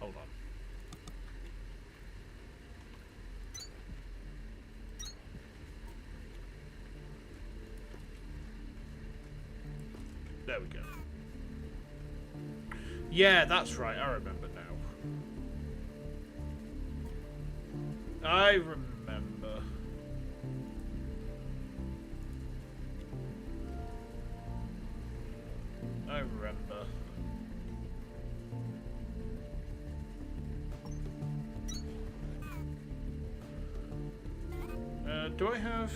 Hold on. There we go. Yeah, that's right. I remember now. I remember. I remember. Do I have...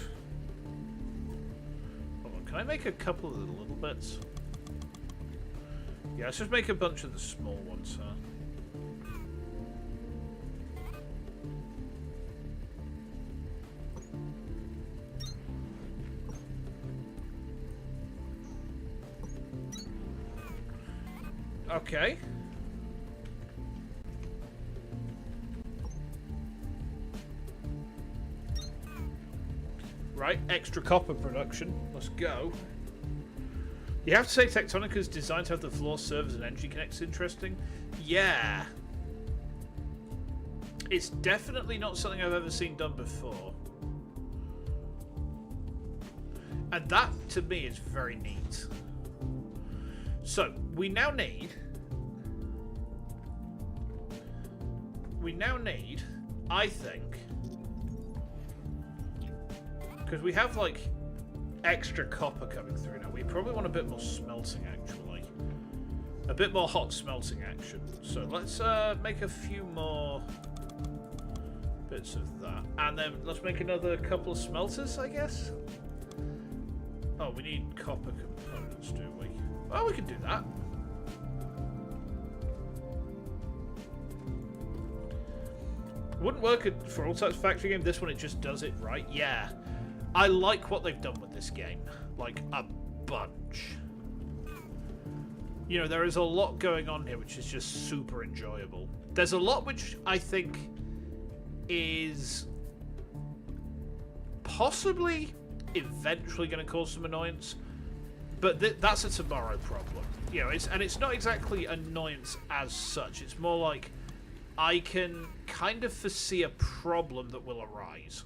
Hold on, can I make a couple of the little bits? Yeah, let's just make a bunch of the small ones, huh? Okay. Right, extra copper production. Let's go. You have to say Techtonica's design to have the floor servers and energy connects interesting. Yeah. It's definitely not something I've ever seen done before. And that, to me, is very neat. So, we now need, I think, because we have like extra copper coming through now, we probably want a bit more smelting actually. A bit more hot smelting action. So let's make a few more bits of that. And then let's make another couple of smelters, I guess. Oh, we need copper components, do we? Well, we can do that. Wouldn't work for all types of factory game. This one, it just does it right. Yeah. I like what they've done with this game. Like, a bunch. You know, there is a lot going on here which is just super enjoyable. There's a lot which I think is possibly eventually going to cause some annoyance, but that's a tomorrow problem. You know, it's not exactly annoyance as such. It's more like I can kind of foresee a problem that will arise,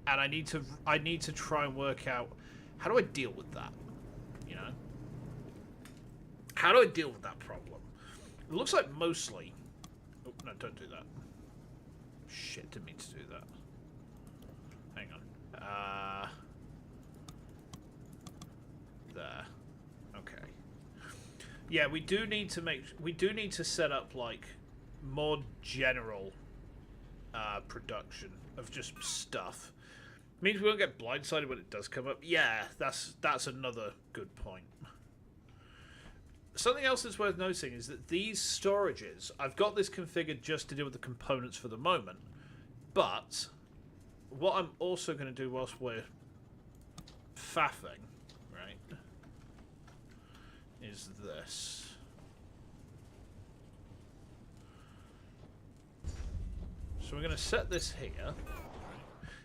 and I need to try and work out how do I deal with that. You know, how do I deal with that problem? It looks like mostly. Oh no! Don't do that. Shit! Didn't mean to do that. Hang on. There. Okay. Yeah, we do need to set up like more general production of just stuff. Means we won't get blindsided when it does come up. Yeah, that's another good point. Something else that's worth noticing is that these storages, I've got this configured just to deal with the components for the moment, but what I'm also going to do whilst we're faffing, right, is this. So we're going to set this here.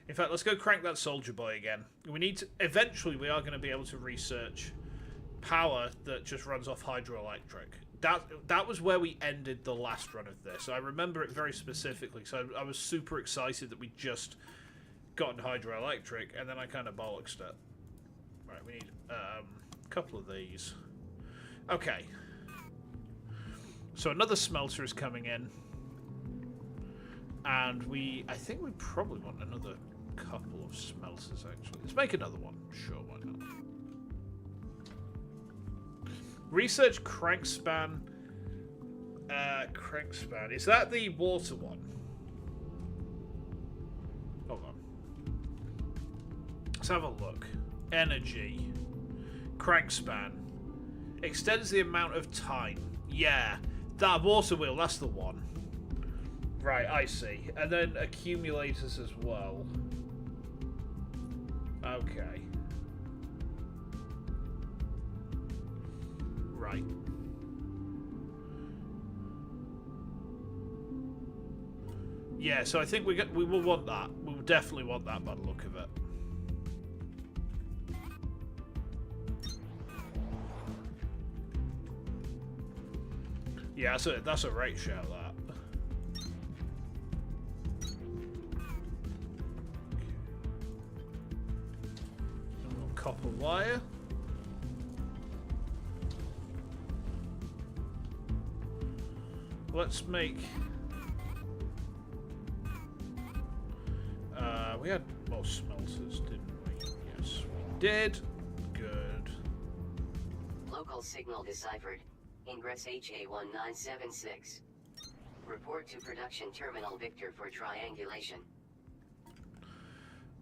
In fact, let's go crank that soldier boy again. We need to, eventually we are going to be able to research power that just runs off hydroelectric. That was where we ended the last run of this. I remember it very specifically, so I was super excited that we just got hydroelectric, and then I kind of bollocksed it. Right, we need a couple of these. Okay. So another smelter is coming in. And I think we probably want another couple of smelters, actually. Let's make another one. Sure, why not? Research crankspan. Crankspan. Is that the water one? Hold on. Let's have a look. Energy. Crankspan. Extends the amount of time. Yeah. That water wheel, that's the one. Right, I see. And then accumulators as well. Okay. Right. Yeah, so I think we will want that. We will definitely want that by the look of it. Yeah, that's a right shout, that. Copper wire. Let's make. We had more smelters, didn't we? Yes, we did. Good. Local signal deciphered. Ingress HA1976. Report to production terminal Victor for triangulation.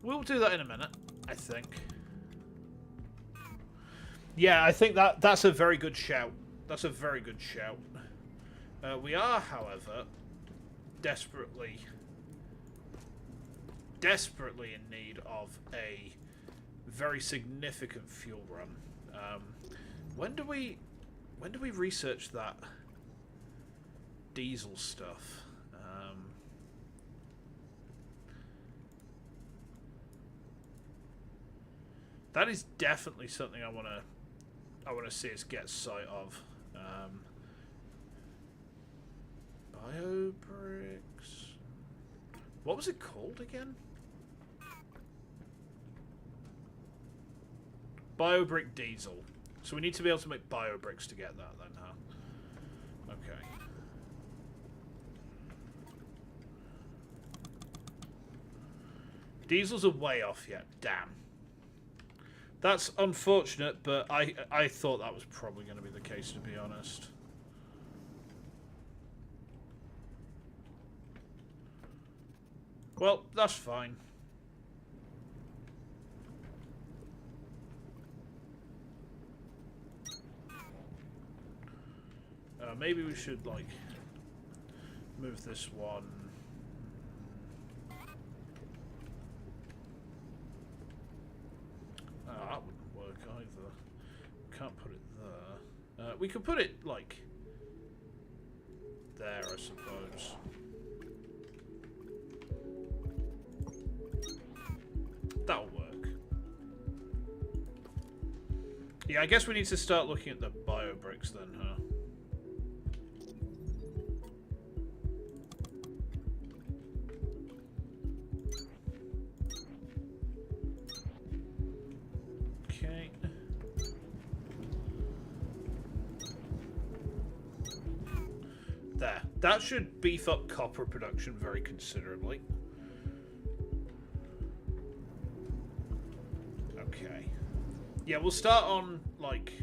We'll do that in a minute, I think. Yeah, I think that's a very good shout. That's a very good shout. We are, however, desperately in need of a very significant fuel run. When do we research that diesel stuff? That is definitely something I want to see us get sight of. Biobricks. What was it called again? Biobrick diesel. So we need to be able to make bio bricks to get that then, huh? Okay. Diesels are way off yet. Damn. That's unfortunate, but I thought that was probably going to be the case, to be honest. Well, that's fine. Maybe we should, like, move this one. That wouldn't work either. Can't put it there. We could put it, like, there, I suppose. That'll work. Yeah, I guess we need to start looking at the bio bricks then, huh? Okay. There. That should beef up copper production very considerably. Okay. Yeah, we'll start on, like,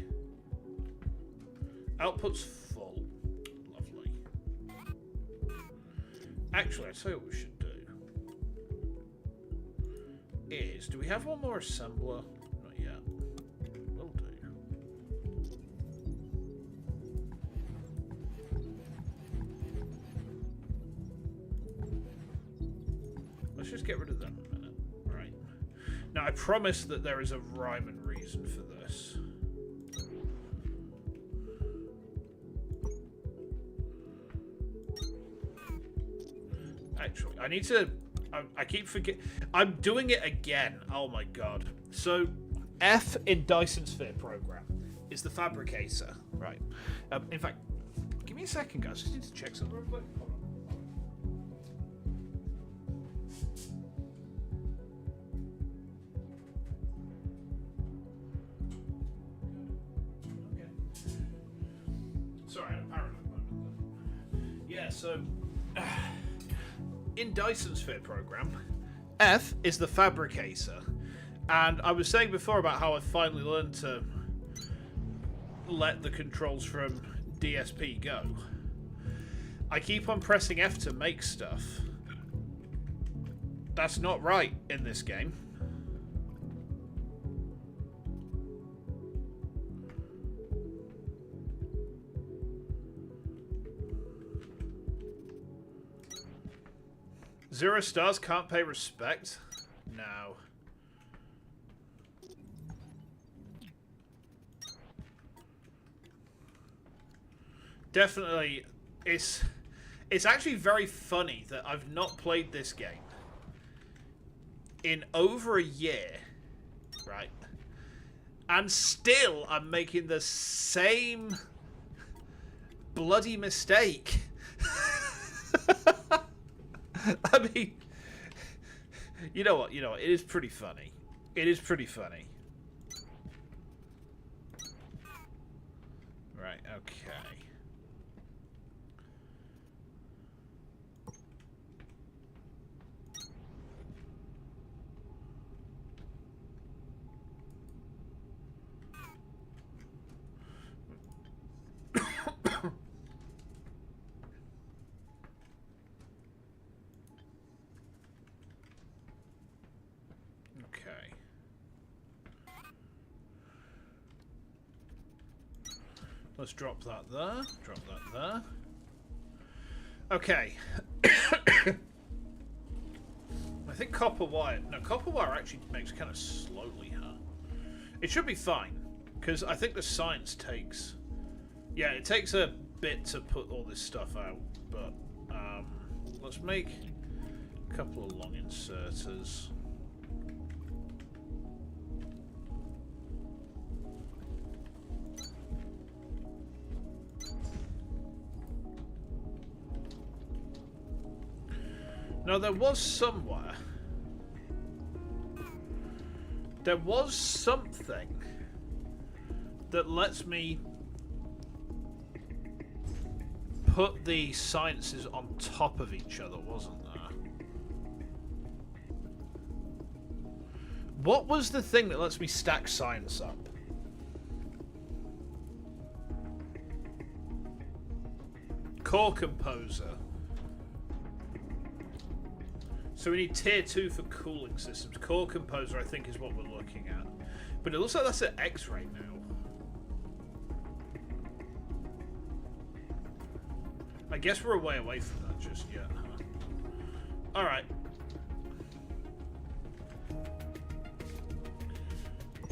output's full. Lovely. Actually, I'll tell you what we should do. Is, do we have one more assembler? Not yet. Will do. Let's just get rid of them a minute. Right. Now, I promise that there is a rhyme and reason for this. Actually, I need to... I keep forgetting... I'm doing it again. Oh my god. So, F in Dyson Sphere program is the fabricator. Right. In fact, give me a second, guys. I just need to check something real quick. Hold on. Sorry, I'm paranoid moment then. Yeah, so in Dyson Sphere program, F is the fabricator. And I was saying before about how I finally learned to let the controls from DSP go. I keep on pressing F to make stuff. That's not right in this game. Zero stars can't pay respect? No. Definitely, it's actually very funny that I've not played this game in over a year, right? And still I'm making the same bloody mistake. I mean, you know what, it is pretty funny. It is pretty funny. Right, okay. Let's drop that there. Drop that there. Okay. I think copper wire... No, copper wire actually makes kind of slowly, huh? It should be fine, because I think the science takes... Yeah, it takes a bit to put all this stuff out, but let's make a couple of long inserters. Now, there was somewhere... There was something that lets me put the sciences on top of each other, wasn't there? What was the thing that lets me stack science up? Core Composer. So we need tier 2 for cooling systems. Core Composer, I think, is what we're looking at. But it looks like that's at X-ray now. I guess we're a way away from that just yet, huh? Alright.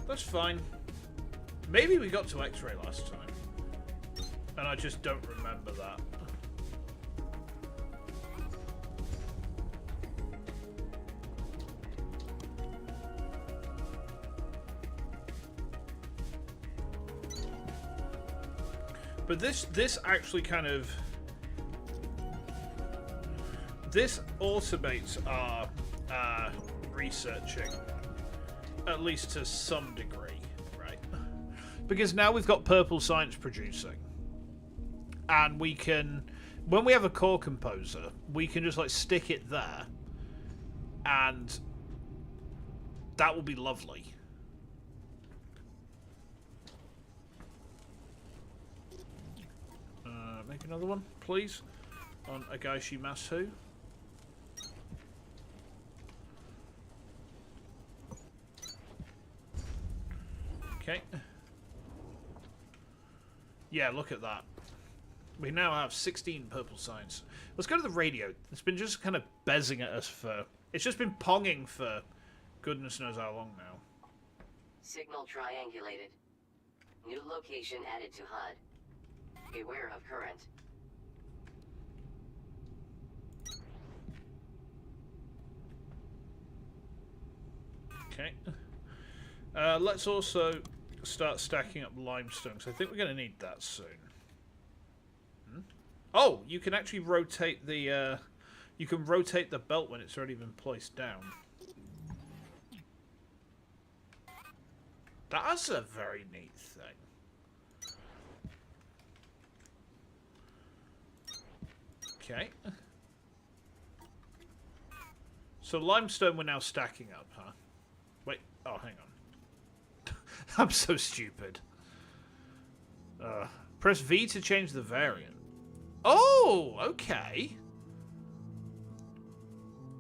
That's fine. Maybe we got to X-ray last time. And I just don't remember that. But this actually kind of... This automates our researching, at least to some degree, right? Because now we've got purple science producing. And we can... When we have a core composer, we can just, like, stick it there. And that will be lovely. Make another one, please, on Agaishi Masu. Okay. Yeah, look at that. We now have 16 purple signs. Let's go to the radio. It's been just kind of bezzing at us for... It's just been ponging for goodness knows how long now. Signal triangulated. New location added to HUD. Beware of current. Okay. Let's also start stacking up limestone, because I think we're going to need that soon. Hmm? Oh, you can actually rotate the... you can rotate the belt when it's already been placed down. That's a very neat thing. Okay. So limestone we're now stacking up, huh? Wait, oh, hang on. I'm so stupid. Press V to change the variant. Oh, okay.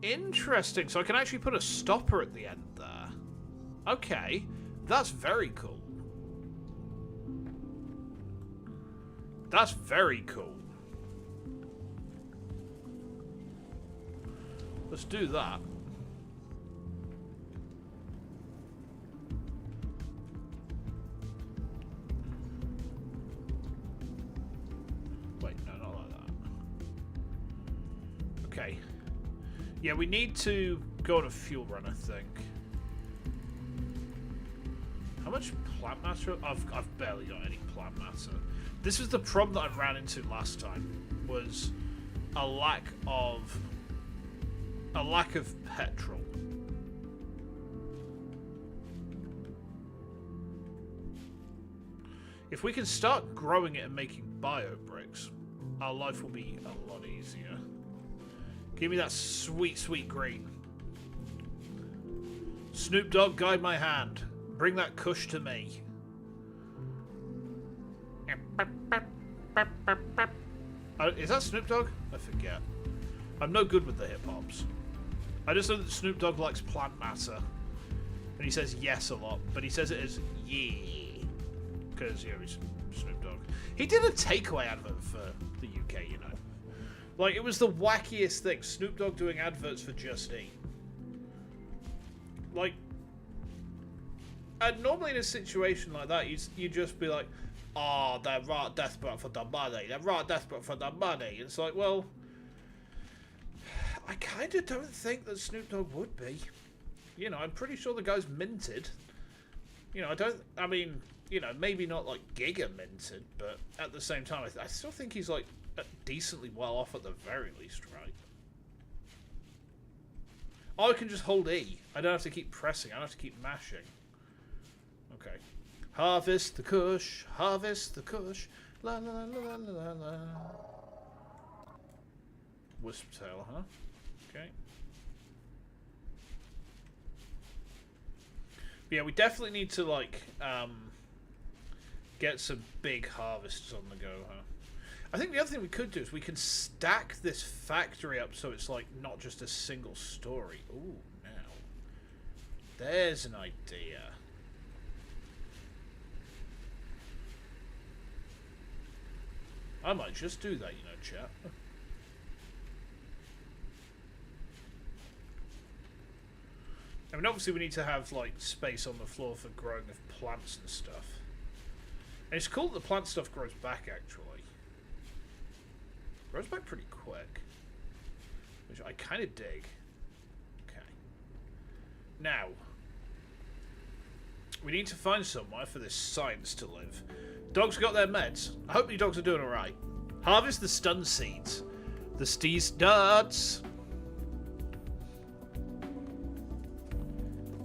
Interesting. So I can actually put a stopper at the end there. Okay. That's very cool. That's very cool. Let's do that. Wait, no, not like that. Okay. Yeah, we need to go on a fuel run, I think. How much plant matter? I've barely got any plant matter. This was the problem that I ran into last time, was a lack of petrol. If we can start growing it and making bio bricks, our life will be a lot easier. Give me that sweet, sweet green. Snoop Dogg, guide my hand. Bring that kush to me. Is that Snoop Dogg? I forget. I'm no good with the hip-hops. I just know that Snoop Dogg likes plant matter. And he says yes a lot, but he says it as yeah. Because, you know, he's Snoop Dogg. He did a takeaway advert for the UK, you know. Like, it was the wackiest thing. Snoop Dogg doing adverts for Just Eat. Like, and normally in a situation like that, you'd just be like, oh, they're right desperate for the money. They're right desperate for the money. It's like, well, I kind of don't think that Snoop Dogg would be. You know, I'm pretty sure the guy's minted. You know, I mean, you know, maybe not like giga minted, but at the same time, I still think he's like decently well off at the very least, right? Oh, I can just hold E. I don't have to keep pressing. I don't have to keep mashing. Okay. Harvest the kush, harvest the kush. La la la la la la la. Wisp tail, huh? Okay. But yeah, we definitely need to like get some big harvests on the go, huh? I think the other thing we could do is we can stack this factory up so it's like not just a single story. Ooh, now. There's an idea. I might just do that, you know, chat. I mean, obviously we need to have, like, space on the floor for growing of plants and stuff. And it's cool that the plant stuff grows back, actually. Grows back pretty quick. Which I kind of dig. Okay. Now. We need to find somewhere for this science to live. Dogs got their meds. I hope your dogs are doing alright. Harvest the stun seeds. The steez nuts.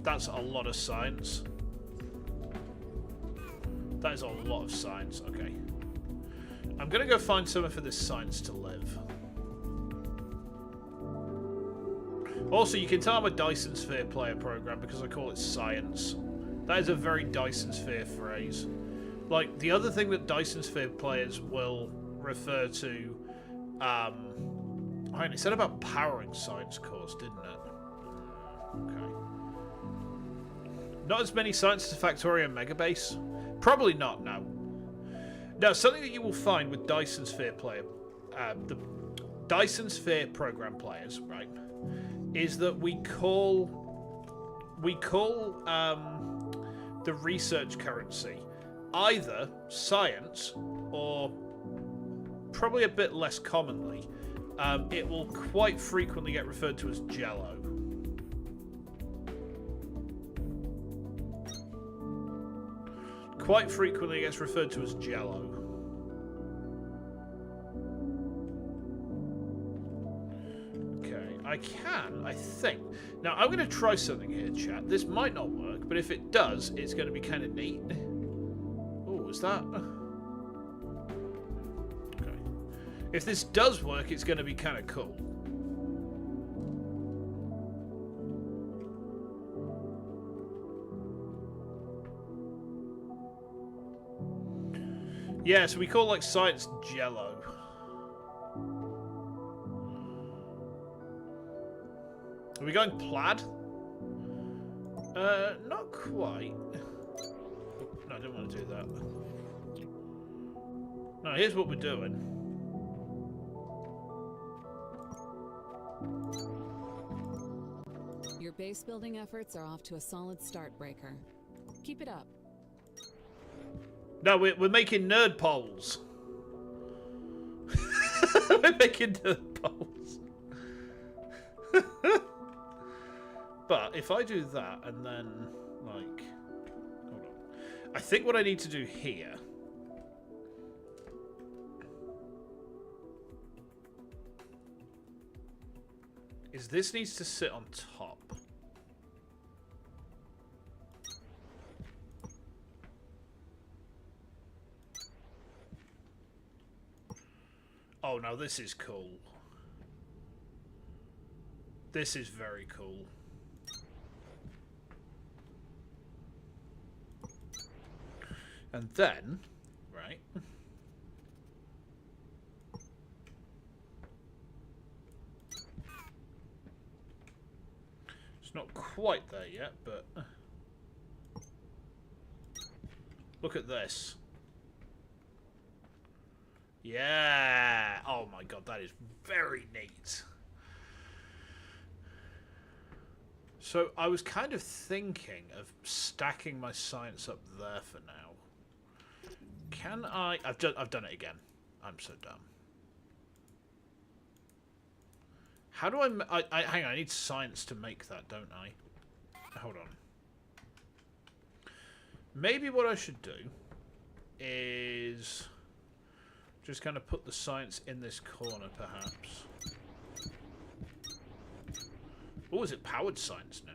That's a lot of science. That is a lot of science. Okay. I'm going to go find somewhere for this science to live. Also, you can tell I'm a Dyson Sphere player program because I call it science. That is a very Dyson Sphere phrase. Like, the other thing that Dyson Sphere players will refer to... it said about powering science cores, didn't it? Okay. Not as many science to Factorio Megabase? Probably not, no. Now, something that you will find with Dyson Sphere player... the Dyson Sphere program players, right, is that we call the research currency either science or, probably a bit less commonly, it will quite frequently get referred to as Jello. Quite frequently it gets referred to as Jello. I think. Now, I'm going to try something here, chat. This might not work, but if it does, it's going to be kind of neat. Oh, is that... Okay. If this does work, it's going to be kind of cool. Yeah, so we call, like, science Jello. Are we going plaid? Not quite. Oh, no, I didn't want to do that. No, here's what we're doing. Your base building efforts are off to a solid start, Breaker. Keep it up. No, we're making nerd poles. We're making nerd poles. But if I do that and then, like, hold on. I think what I need to do here is this needs to sit on top. Oh, now this is cool. This is very cool. And then, right, it's not quite there yet, but look at this. Yeah! Oh my god, that is very neat. So I was kind of thinking of stacking my science up there for now. Can I... I've done it again. I'm so dumb. How do I hang on, I need science to make that, don't I? Hold on. Maybe what I should do is just kind of put the science in this corner, perhaps. Oh, is it powered science now?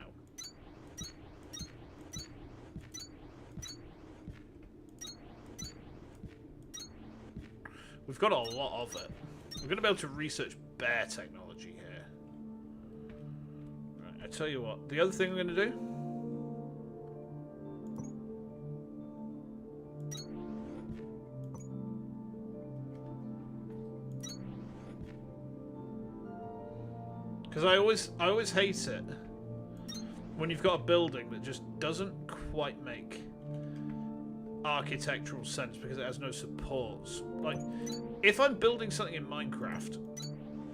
We've got a lot of it. We're going to be able to research bear technology here. Right, I tell you what. The other thing we're going to do... Because I always hate it when you've got a building that just doesn't quite make architectural sense because it has no supports. Like, if I'm building something in Minecraft,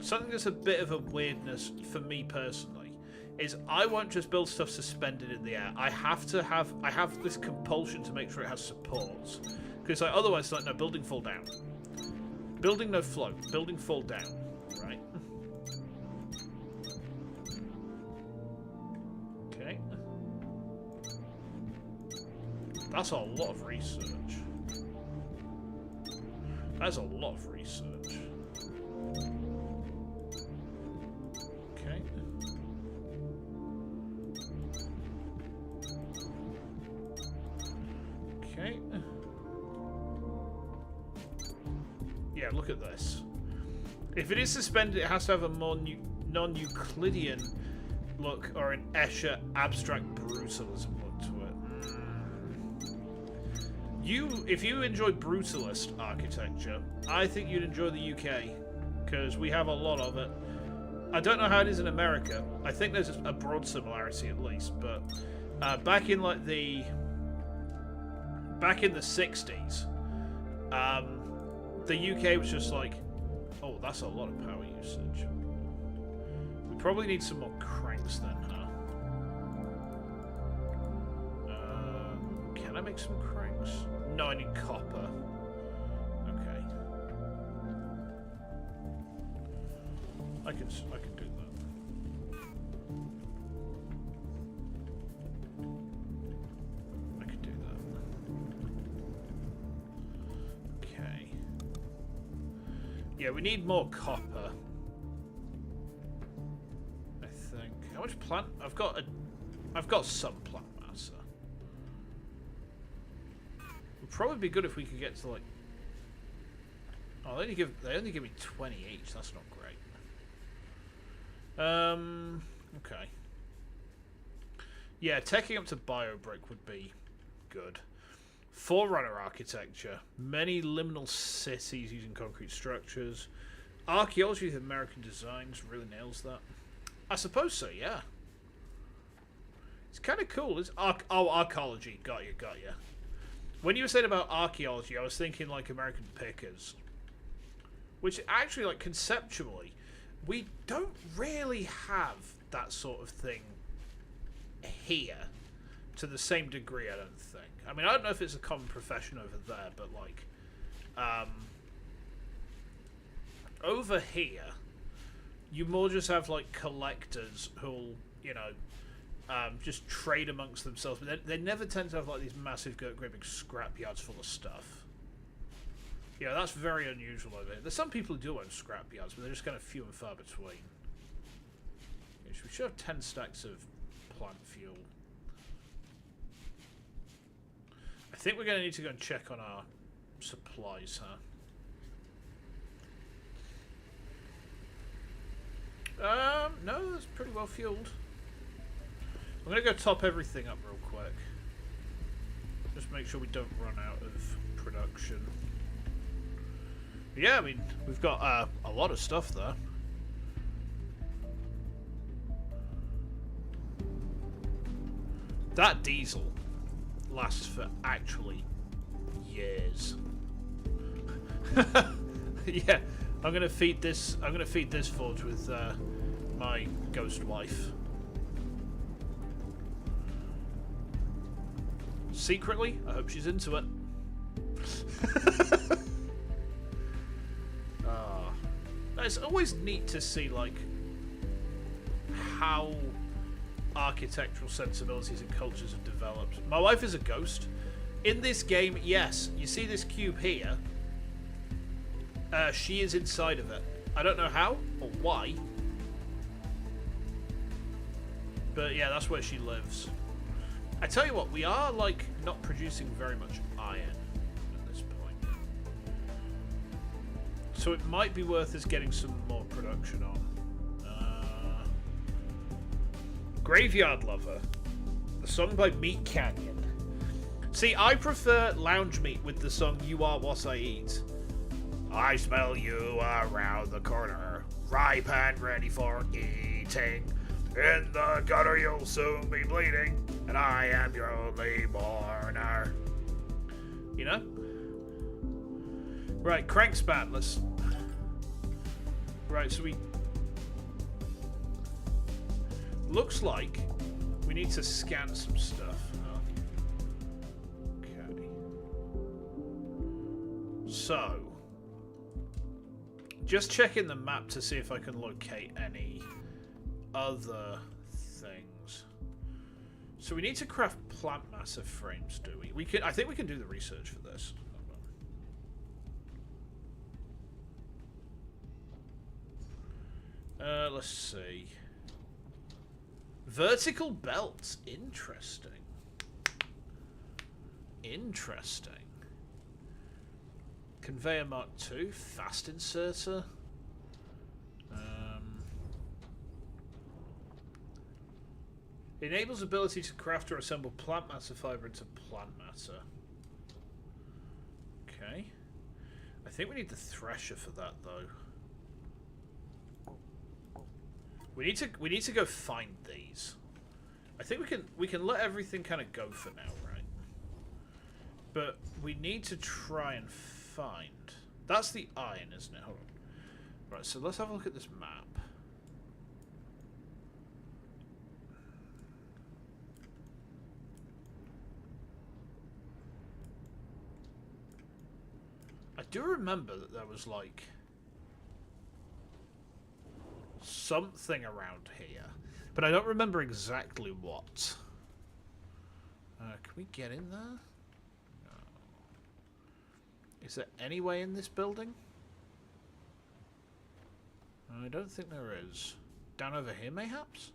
something that's a bit of a weirdness for me personally is I won't just build stuff suspended in the air. I have this compulsion to make sure it has supports. Because like, otherwise it's like, no, building fall down. Building no float. Building fall down. Right? Okay. That's a lot of research. That's a lot of research. Okay. Okay. Yeah, look at this. If it is suspended, it has to have a more non-Euclidean look or an Escher abstract brutalism look to it. If you enjoy brutalist architecture, I think you'd enjoy the UK, because we have a lot of it. I don't know how it is in America. I think there's a broad similarity at least, but back in like the 60s, the UK was just like, oh, that's a lot of power usage. We probably need some more cranks then, huh? Can I make some cranks? No, I need copper. Okay. I can do that. I can do that. Okay. Yeah, we need more copper. I think. How much plant? I've got some plant matter. Would probably be good if we could get to like. Oh, they only give me 20 each. That's not great. Okay. Yeah, taking up to BioBrick would be good. Forerunner architecture. Many liminal cities using concrete structures. Archaeology with American designs really nails that. I suppose so, yeah. It's kind of cool. It's archaeology. Got you. When you were saying about archaeology, I was thinking like American Pickers. Which actually, like, conceptually, we don't really have that sort of thing here to the same degree, I don't think. I mean, I don't know if it's a common profession over there, but, like, over here, you more just have, like, collectors who'll, you know, just trade amongst themselves, but they never tend to have, like, these massive, great big scrap yards full of stuff. Yeah, that's very unusual over here. There's some people who do own scrap yards, but they're just kind of few and far between. Okay, so we should have 10 stacks of plant fuel. I think we're going to need to go and check on our supplies, huh? No, that's pretty well fueled. I'm going to go top everything up real quick. Just make sure we don't run out of production. Yeah, I mean, we've got a lot of stuff there. That diesel lasts for actually years. Yeah, I'm gonna feed this forge with my ghost wife. Secretly, I hope she's into it. It's always neat to see, like, how architectural sensibilities and cultures have developed. My wife is a ghost. In this game, yes, you see this cube here. She is inside of it. I don't know how or why. But yeah, that's where she lives. I tell you what, we are, like, not producing very much iron at this point. So it might be worth us getting some more production on. Graveyard Lover. The song by Meat Canyon. See, I prefer Lounge Meat with the song You Are What I Eat. I smell you around the corner, ripe and ready for eating. In the gutter you'll soon be bleeding, and I am your only mourner. You know? Right, Crankspan, let's... Right, so we... Looks like we need to scan some stuff. Okay. So... Just checking the map to see if I can locate any other things. So we need to craft plant matter frames, do we? I think we can do the research for this. Let's see. Vertical belts. Interesting. Interesting. Conveyor Mark II. Fast inserter. Enables ability to craft or assemble plant matter fiber into plant matter. Okay. I think we need the thresher for that though. We need to go find these. I think we can let everything kind of go for now, right? But we need to try and find. That's the iron, isn't it? Hold on. Right, so let's have a look at this map. I do remember that there was like something around here, but I don't remember exactly what. Can we get in there? No. Is there any way in this building? I don't think there is. Down over here, mayhaps?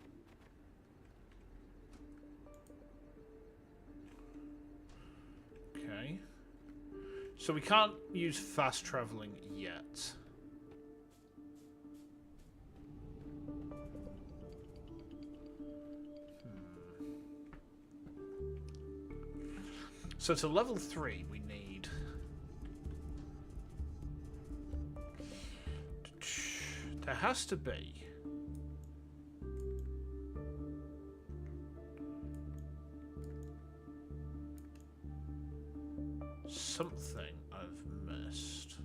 Okay. So we can't use fast traveling yet. So to level 3 we need... There has to be... something I've missed.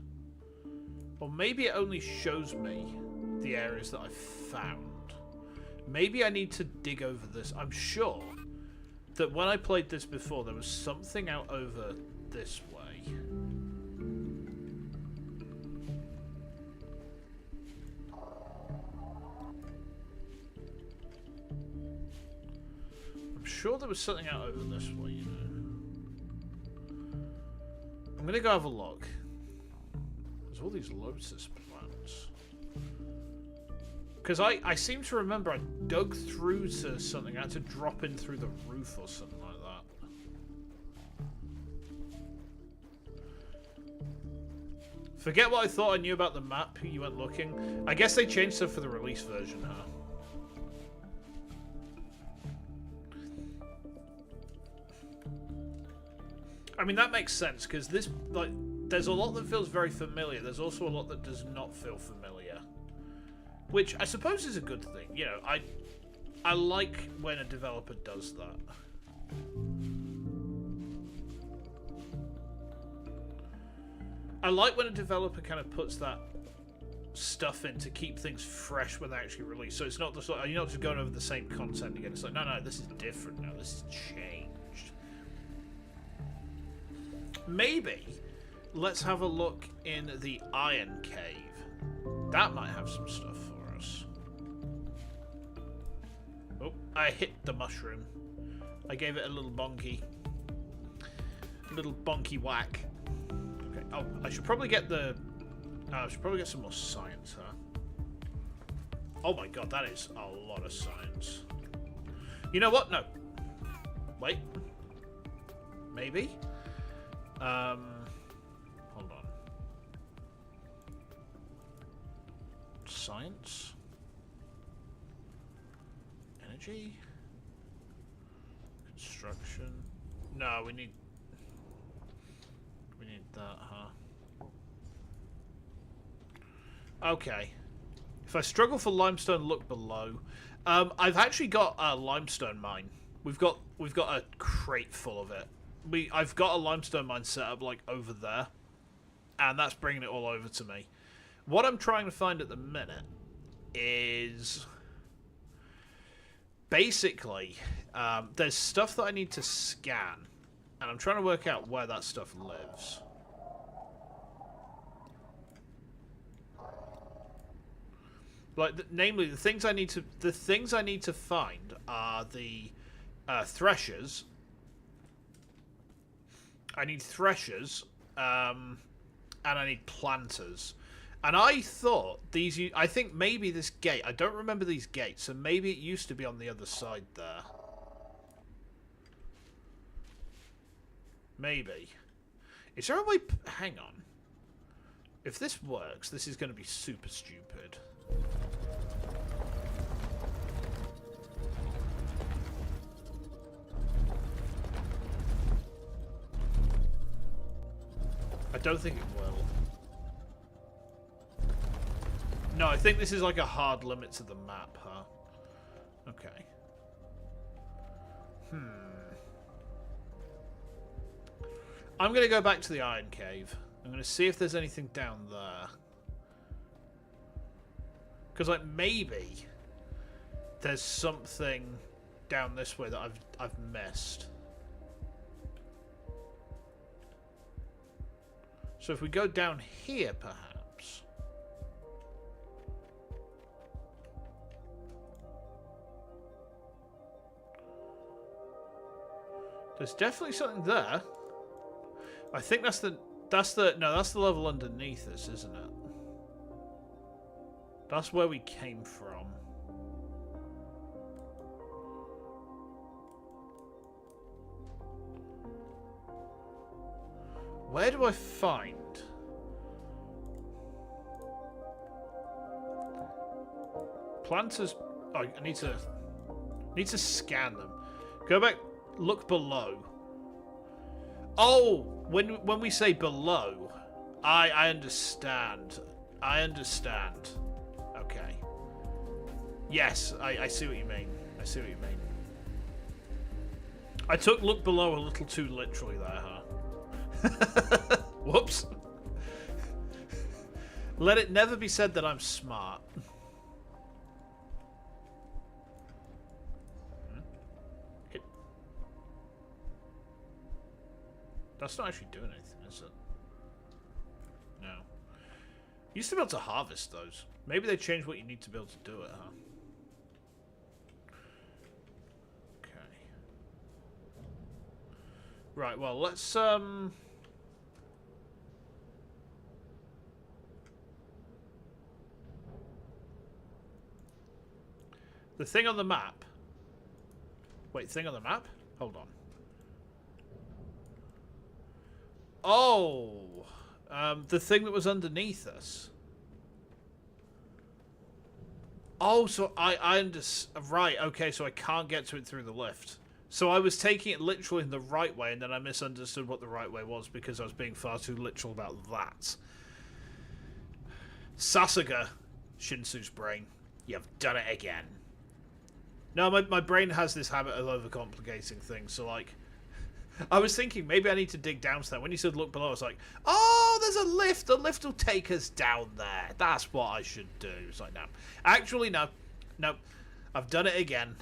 Or maybe it only shows me the areas that I've found. Maybe I need to dig over this. I'm sure that when I played this before, there was something out over this way. I'm sure there was something out over this way, you know. I'm gonna go have a look. There's all these lotus plants. Because I seem to remember I dug through to something. I had to drop in through the roof or something like that. Forget what I thought I knew about the map. You went looking. I guess they changed stuff for the release version, huh? I mean, that makes sense, because this, like, there's a lot that feels very familiar. There's also a lot that does not feel familiar. Which I suppose is a good thing. You know, I like when a developer does that. I like when a developer kind of puts that stuff in to keep things fresh when they actually release. So it's not just like, you're not just going over the same content again. It's like, no, this is different now. This is changed. Maybe let's have a look in the Iron Cave. That might have some stuff for us. Oh, I hit the mushroom. I gave it a little bonky. Little bonky whack. Okay. Oh, I should probably get the... I should probably get some more science, huh? Oh my god, that is a lot of science. You know what? No. Wait. Maybe? Hold on. Science. Energy. Construction. No, we need that, huh? Okay. If I struggle for limestone, look below. I've actually got a limestone mine. We've got a crate full of it. I've got a limestone mine set up like over there, and that's bringing it all over to me. What I'm trying to find at the minute is basically there's stuff that I need to scan, and I'm trying to work out where that stuff lives. Like, namely, the things I need to find are the threshers. I need threshers, and I need planters. And I thought these. I think maybe this gate. I don't remember these gates, so maybe it used to be on the other side there. Maybe. Is there a way? Hang on. If this works, this is going to be super stupid. I don't think it will. No, I think this is like a hard limit to the map, huh? Okay. I'm going to go back to the Iron Cave. I'm going to see if there's anything down there. Because, like, maybe there's something down this way that I've missed. So if we go down here, perhaps. There's definitely something there. I think that's the level underneath us, isn't it? That's where we came from. Where do I find? Planters. Oh, I need to scan them. Go back. Look below. Oh, when we say below, I understand. I understand. Okay. Yes, I see what you mean. I see what you mean. I took look below a little too literally there, huh? Whoops. Let it never be said that I'm smart. That's not actually doing anything, is it? No. You used to be able to harvest those. Maybe they changed what you need to be able to do it, huh? Okay. Right, well, let's, The thing on the map... Wait, thing on the map? Hold on. Oh! The thing that was underneath us. Oh, so I understand. Right, okay, so I can't get to it through the lift. So I was taking it literally in the right way, and then I misunderstood what the right way was because I was being far too literal about that. Sasuga, Shinsu's brain. You've done it again. No, my brain has this habit of overcomplicating things, so like... I was thinking maybe I need to dig down to that. When you said look below, I was like, oh, there's a lift. The lift will take us down there. That's what I should do. It's like, no. Actually, no. No. I've done it again.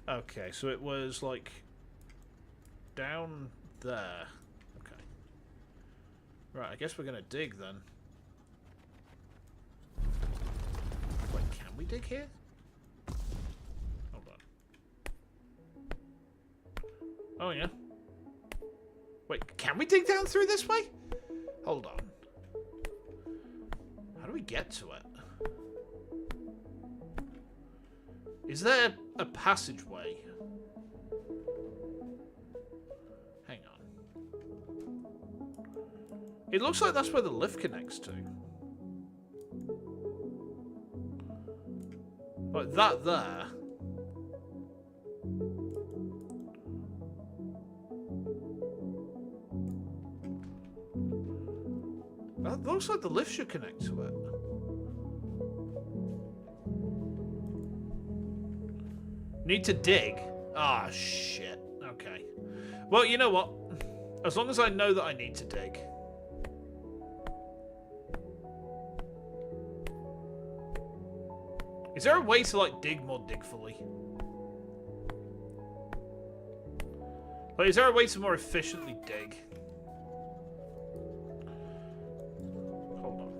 Okay, so it was like down there. Okay. Right, I guess we're going to dig then. Wait, can we dig here? Oh, yeah. Wait, can we dig down through this way? Hold on. How do we get to it? Is there a passageway? Hang on. It looks like that's where the lift connects to. Like that there. That looks like the lift should connect to it. Need to dig? Ah, shit. Okay. Well, you know what? As long as I know that I need to dig. Is there a way to, like, dig more digfully? Like, is there a way to more efficiently dig? Hold on.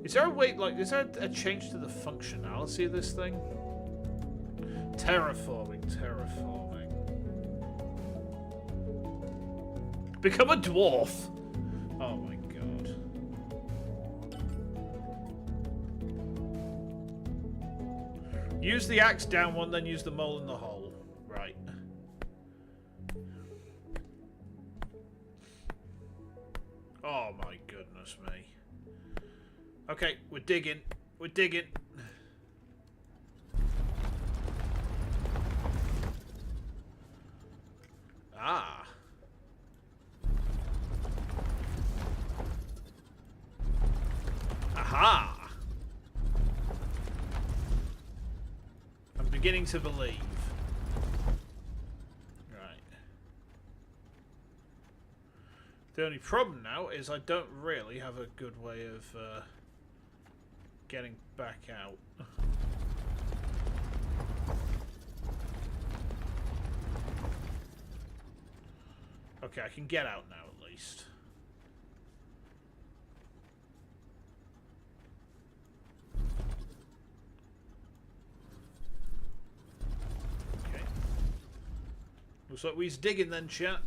Is there a way, like, is there a change to the functionality of this thing? Terraforming. Become a dwarf! Oh my god. Use the axe down one, then use the mole in the hole. Right. Oh my goodness me. Okay, we're digging. We're digging. Ah. Aha! I'm beginning to believe. Right. The only problem now is I don't really have a good way of getting back out. Okay, I can get out now at least. Okay. Looks like we's digging then, chat.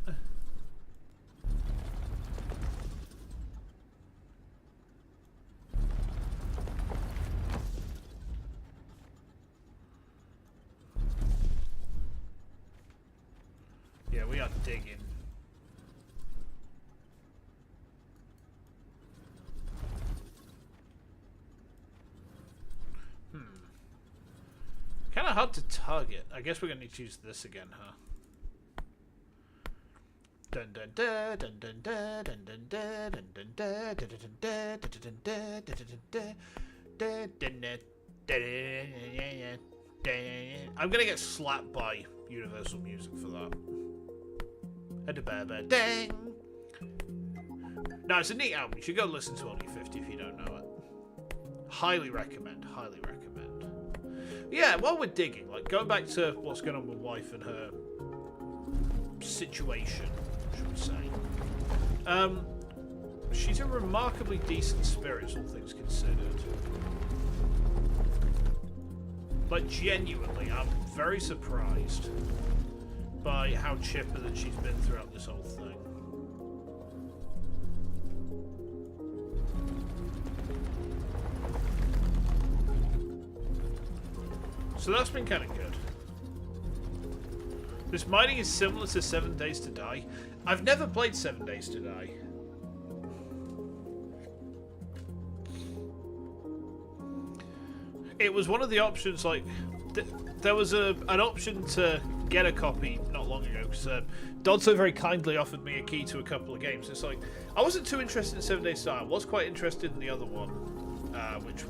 Yeah, we are digging. Kind of hard to target. I guess we're gonna need to use this again, huh? Dun dun dun dun dun dun dun dun dun dun dun dun dun. I'm gonna get slapped by Universal Music for that. No, it's a neat album. You should go listen to Only 50 if you don't know it. Highly recommend. Highly recommend. Yeah, while we're digging, like going back to what's going on with wife and her situation, should we say? She's a remarkably decent spirit, all things considered. Like genuinely, I'm very surprised by how chipper that she's been throughout this whole thing. So that's been kind of good. This mining is similar to 7 Days to Die. I've never played 7 Days to Die. It was one of the options, like, there was an option to get a copy not long ago, because Dodso very kindly offered me a key to a couple of games. It's like, I wasn't too interested in 7 Days to Die. I was quite interested in the other one, which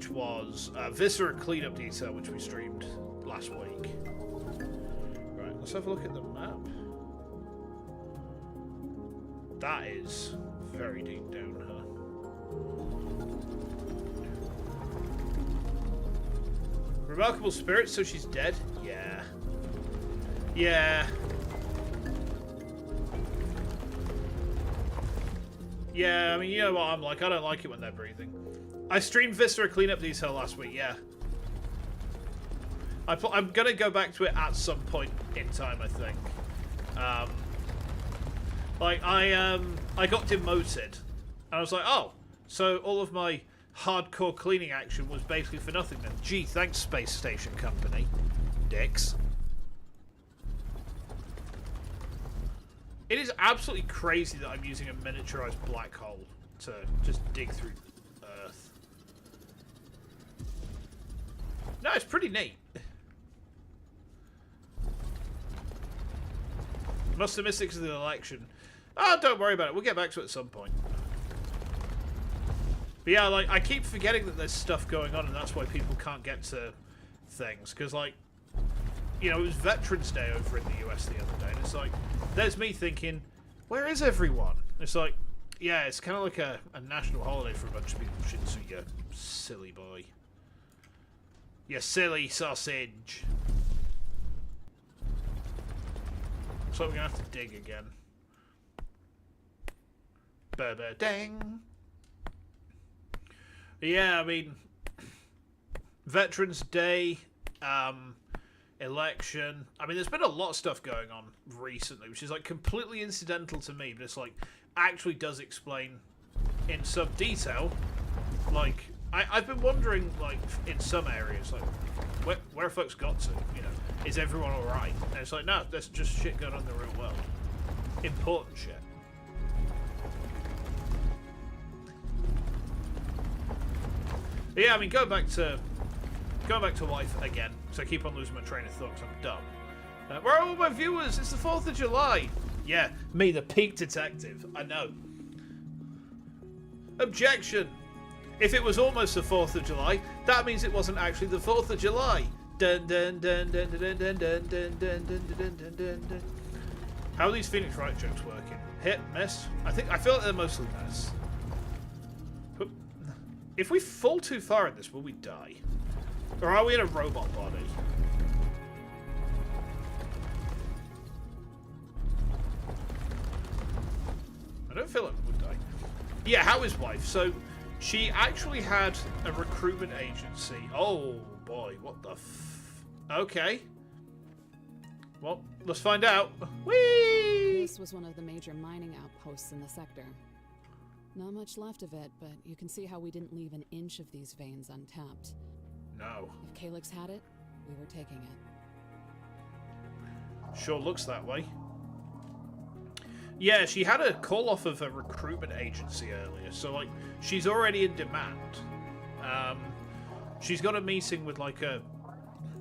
was Viscera Cleanup Detail, which we streamed last week. Right, let's have a look at the map. That is very deep down, huh? Remarkable spirit, so she's dead? Yeah. Yeah. Yeah, I mean, you know what I'm like. I don't like it when they're breathing. I streamed Viscera Cleanup Detail last week, yeah. I'm going to go back to it at some point in time, I think. I got demoted. And I was like, oh, so all of my hardcore cleaning action was basically for nothing then. Gee, thanks, Space Station Company. Dicks. It is absolutely crazy that I'm using a miniaturized black hole to just dig through Earth. No, it's pretty neat. Must have missed it because of the election. Oh, don't worry about it. We'll get back to it at some point. But yeah, like, I keep forgetting that there's stuff going on, and that's why people can't get to things. Because, like, you know, it was Veterans Day over in the US the other day, and it's like, there's me thinking, where is everyone? It's like, yeah, it's kind of like a national holiday for a bunch of people. Shinsu, you silly boy. You silly sausage. Looks like we're going to have to dig again. Ba-ba-dang. Yeah, I mean, Veterans Day, election. I mean, there's been a lot of stuff going on recently, which is like completely incidental to me, but it's like actually does explain in some detail. Like, I've been wondering, like, in some areas, like, where folks got to, you know, is everyone alright? And it's like, no, there's just shit going on in the real world. Important shit. But yeah, I mean, going back to life again, so I keep on losing my train of thought because I'm dumb. Where are all my viewers? It's the 4th of July. Yeah, me, the peak detective. I know. Objection. If it was almost the 4th of July, that means it wasn't actually the 4th of July. Dun dun dun dun dun dun dun dun dun dun dun dun dun dun. How are these Phoenix Wright jokes working? Hit, miss? I feel like they're mostly miss. If we fall too far in this, will we die? Or are we in a robot body? I don't feel like we would die. Yeah, how is wife? So, she actually had a recruitment agency. Oh, boy. What the f... Okay. Well, let's find out. Whee! This was one of the major mining outposts in the sector. Not much left of it, but you can see how we didn't leave an inch of these veins untapped. No. If Calyx had it, we were taking it. Sure looks that way. Yeah, she had a call off of a recruitment agency earlier, so, like, she's already in demand. She's got a meeting with, like,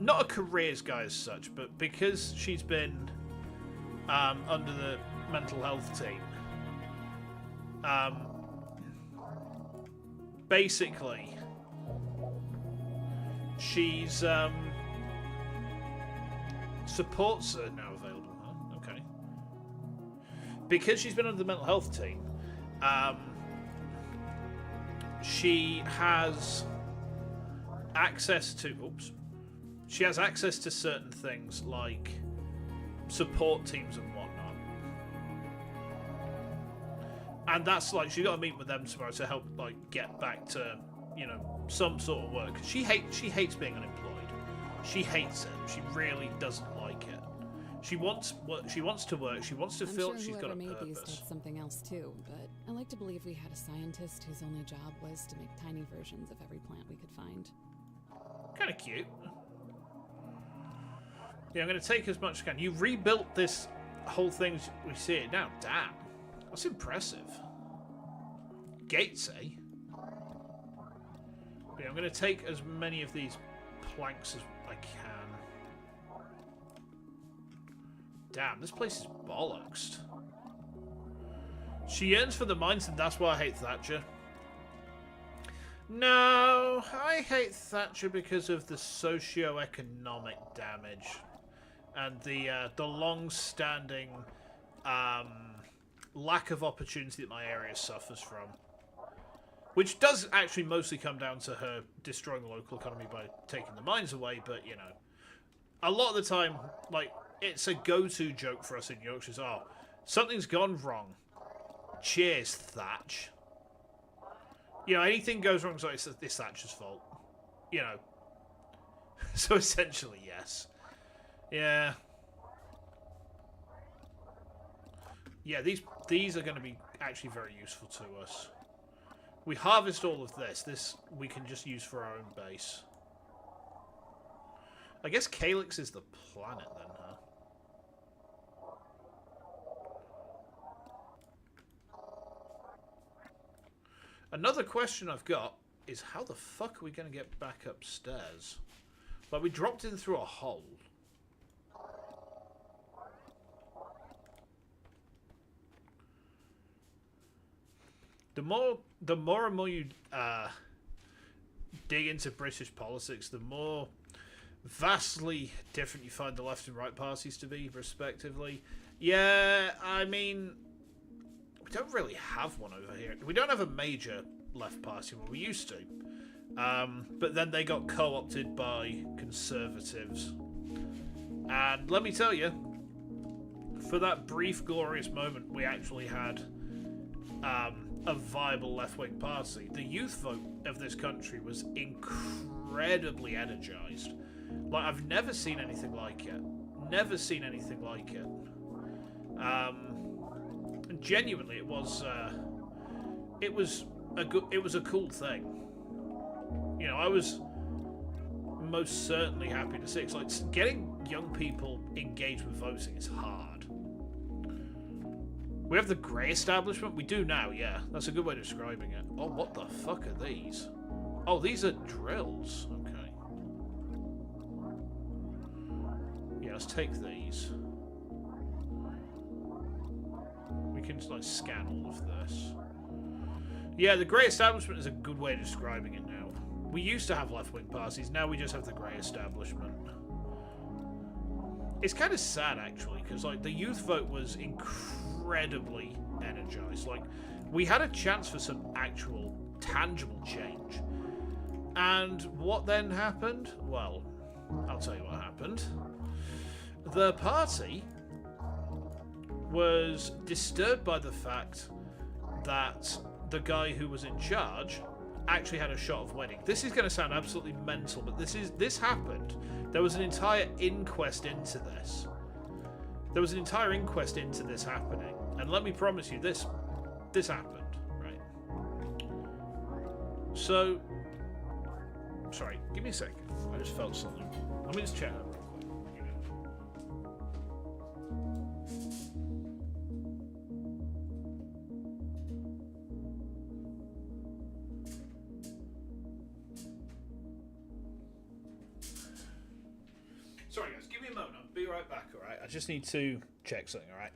not a careers guy as such, but because she's been under the mental health team, basically, she's, supports are now available, huh? Okay. Because she's been under the mental health team, she has access to, she has access to certain things like support teams and whatnot. And that's like, she got to meet with them tomorrow to help, like, get back to, you know, some sort of work. She hates being unemployed. She hates it. She really doesn't like it. She wants work. She wants to work. She wants to feel she's got a made purpose. These did something else too, but I like to believe we had a scientist whose only job was to make tiny versions of every plant we could find. Kind of cute. Yeah, I'm going to take as much as I can. You rebuilt this whole thing as we see it now. Damn. That's impressive. Gates, eh? Yeah, I'm going to take as many of these planks as I can. Damn, this place is bollocks. She yearns for the mines, and that's why I hate Thatcher. No, I hate Thatcher because of the socio-economic damage and the long-standing lack of opportunity that my area suffers from. Which does actually mostly come down to her destroying the local economy by taking the mines away, but, you know, a lot of the time, like, it's a go-to joke for us in Yorkshire. Oh, something's gone wrong. Cheers, Thatch. You know, anything goes wrong, so it's Thatcher's fault. You know. So essentially, yes. Yeah. Yeah, these are going to be actually very useful to us. We harvest all of this. This we can just use for our own base. I guess Calyx is the planet then, huh? Another question I've got is how the fuck are we going to get back upstairs? Like, we dropped in through a hole. The more and more you dig into British politics, the more vastly different you find the left and right parties to be, respectively. Yeah, I mean, we don't really have one over here. We don't have a major left party. Well, we used to. But then they got co-opted by conservatives. And let me tell you, for that brief, glorious moment, we actually had a viable left-wing party. The youth vote of this country was incredibly energized. Like, I've never seen anything like it. Never seen anything like it. And genuinely, it was a cool thing. You know, I was most certainly happy to see it. It's like, getting young people engaged with voting is hard. We have the grey establishment? We do now, yeah. That's a good way of describing it. Oh, what the fuck are these? Oh, these are drills. Okay. Yeah, let's take these. We can, like, scan all of this. Yeah, the grey establishment is a good way of describing it now. We used to have left-wing parties, now we just have the grey establishment. It's kind of sad, actually, because, like, the youth vote was incredibly energized. Like, we had a chance for some actual, tangible change. And what then happened? Well, I'll tell you what happened. The party was disturbed by the fact that the guy who was in charge actually had a shot of winning. This is going to sound absolutely mental, but this happened. There was an entire inquest into this. There was an entire inquest into this happening, and let me promise you, this happened, right? So, sorry, give me a sec. I just felt something. Let me just check that real quick. Sorry guys, give me a moment, I'll be right back, alright? I just need to check something, alright?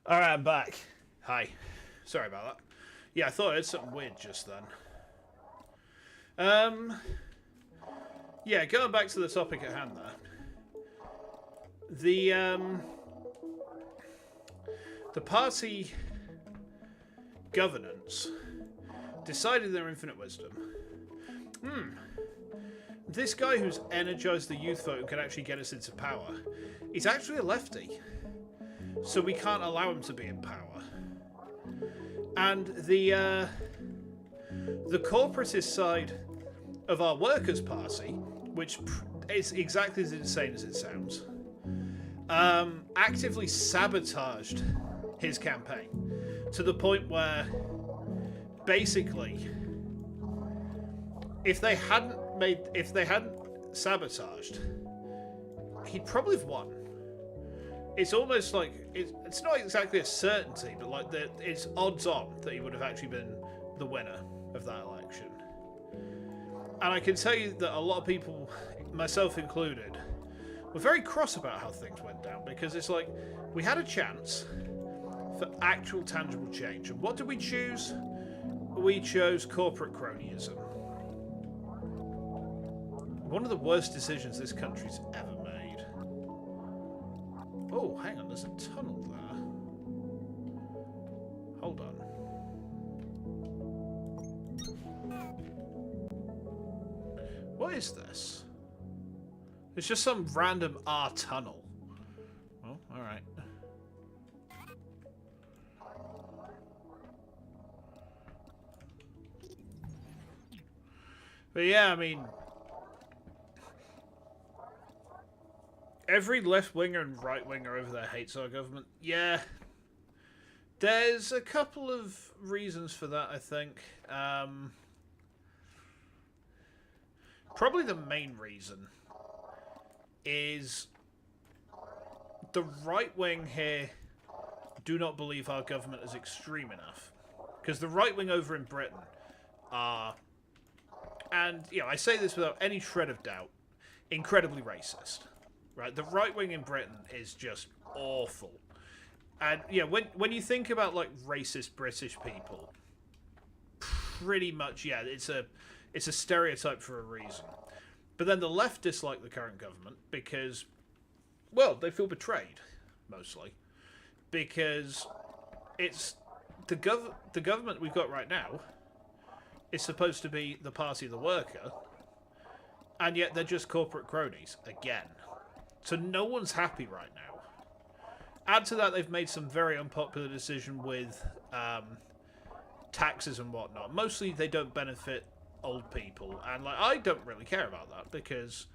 Alright, I'm back. Hi. Sorry about that. Yeah, I thought I heard something weird just then. Yeah, going back to the topic at hand there. The party governance decided their infinite wisdom. This guy who's energized the youth vote and can actually get us into power, he's actually a lefty. So we can't allow him to be in power. And the corporatist side of our Workers' Party, which is exactly as insane as it sounds, actively sabotaged his campaign to the point where, basically, if they hadn't sabotaged, he'd probably have won. It's almost like it's not exactly a certainty, but like it's odds on that he would have actually been the winner of that election. And I can tell you that a lot of people, myself included, were very cross about how things went down, because it's like we had a chance for actual tangible change. And what did we choose? We chose corporate cronyism. One of the worst decisions this country's ever made. Oh, hang on, there's a tunnel there. Hold on. What is this? It's just some random R tunnel. Oh, alright. But yeah, I mean, every left-winger and right-winger over there hates our government. Yeah. There's a couple of reasons for that, I think. Probably the main reason is the right wing here do not believe our government is extreme enough. Because the right wing over in Britain are, and you know, I say this without any shred of doubt, incredibly racist. Right? The right wing in Britain is just awful. And yeah, when you think about like racist British people, pretty much yeah, it's a stereotype for a reason. But then the left dislike the current government because, well, they feel betrayed, mostly. Because it's the government we've got right now is supposed to be the party of the worker, and yet they're just corporate cronies, again. So no one's happy right now. Add to that, they've made some very unpopular decision with taxes and whatnot. Mostly they don't benefit old people, and like I don't really care about that because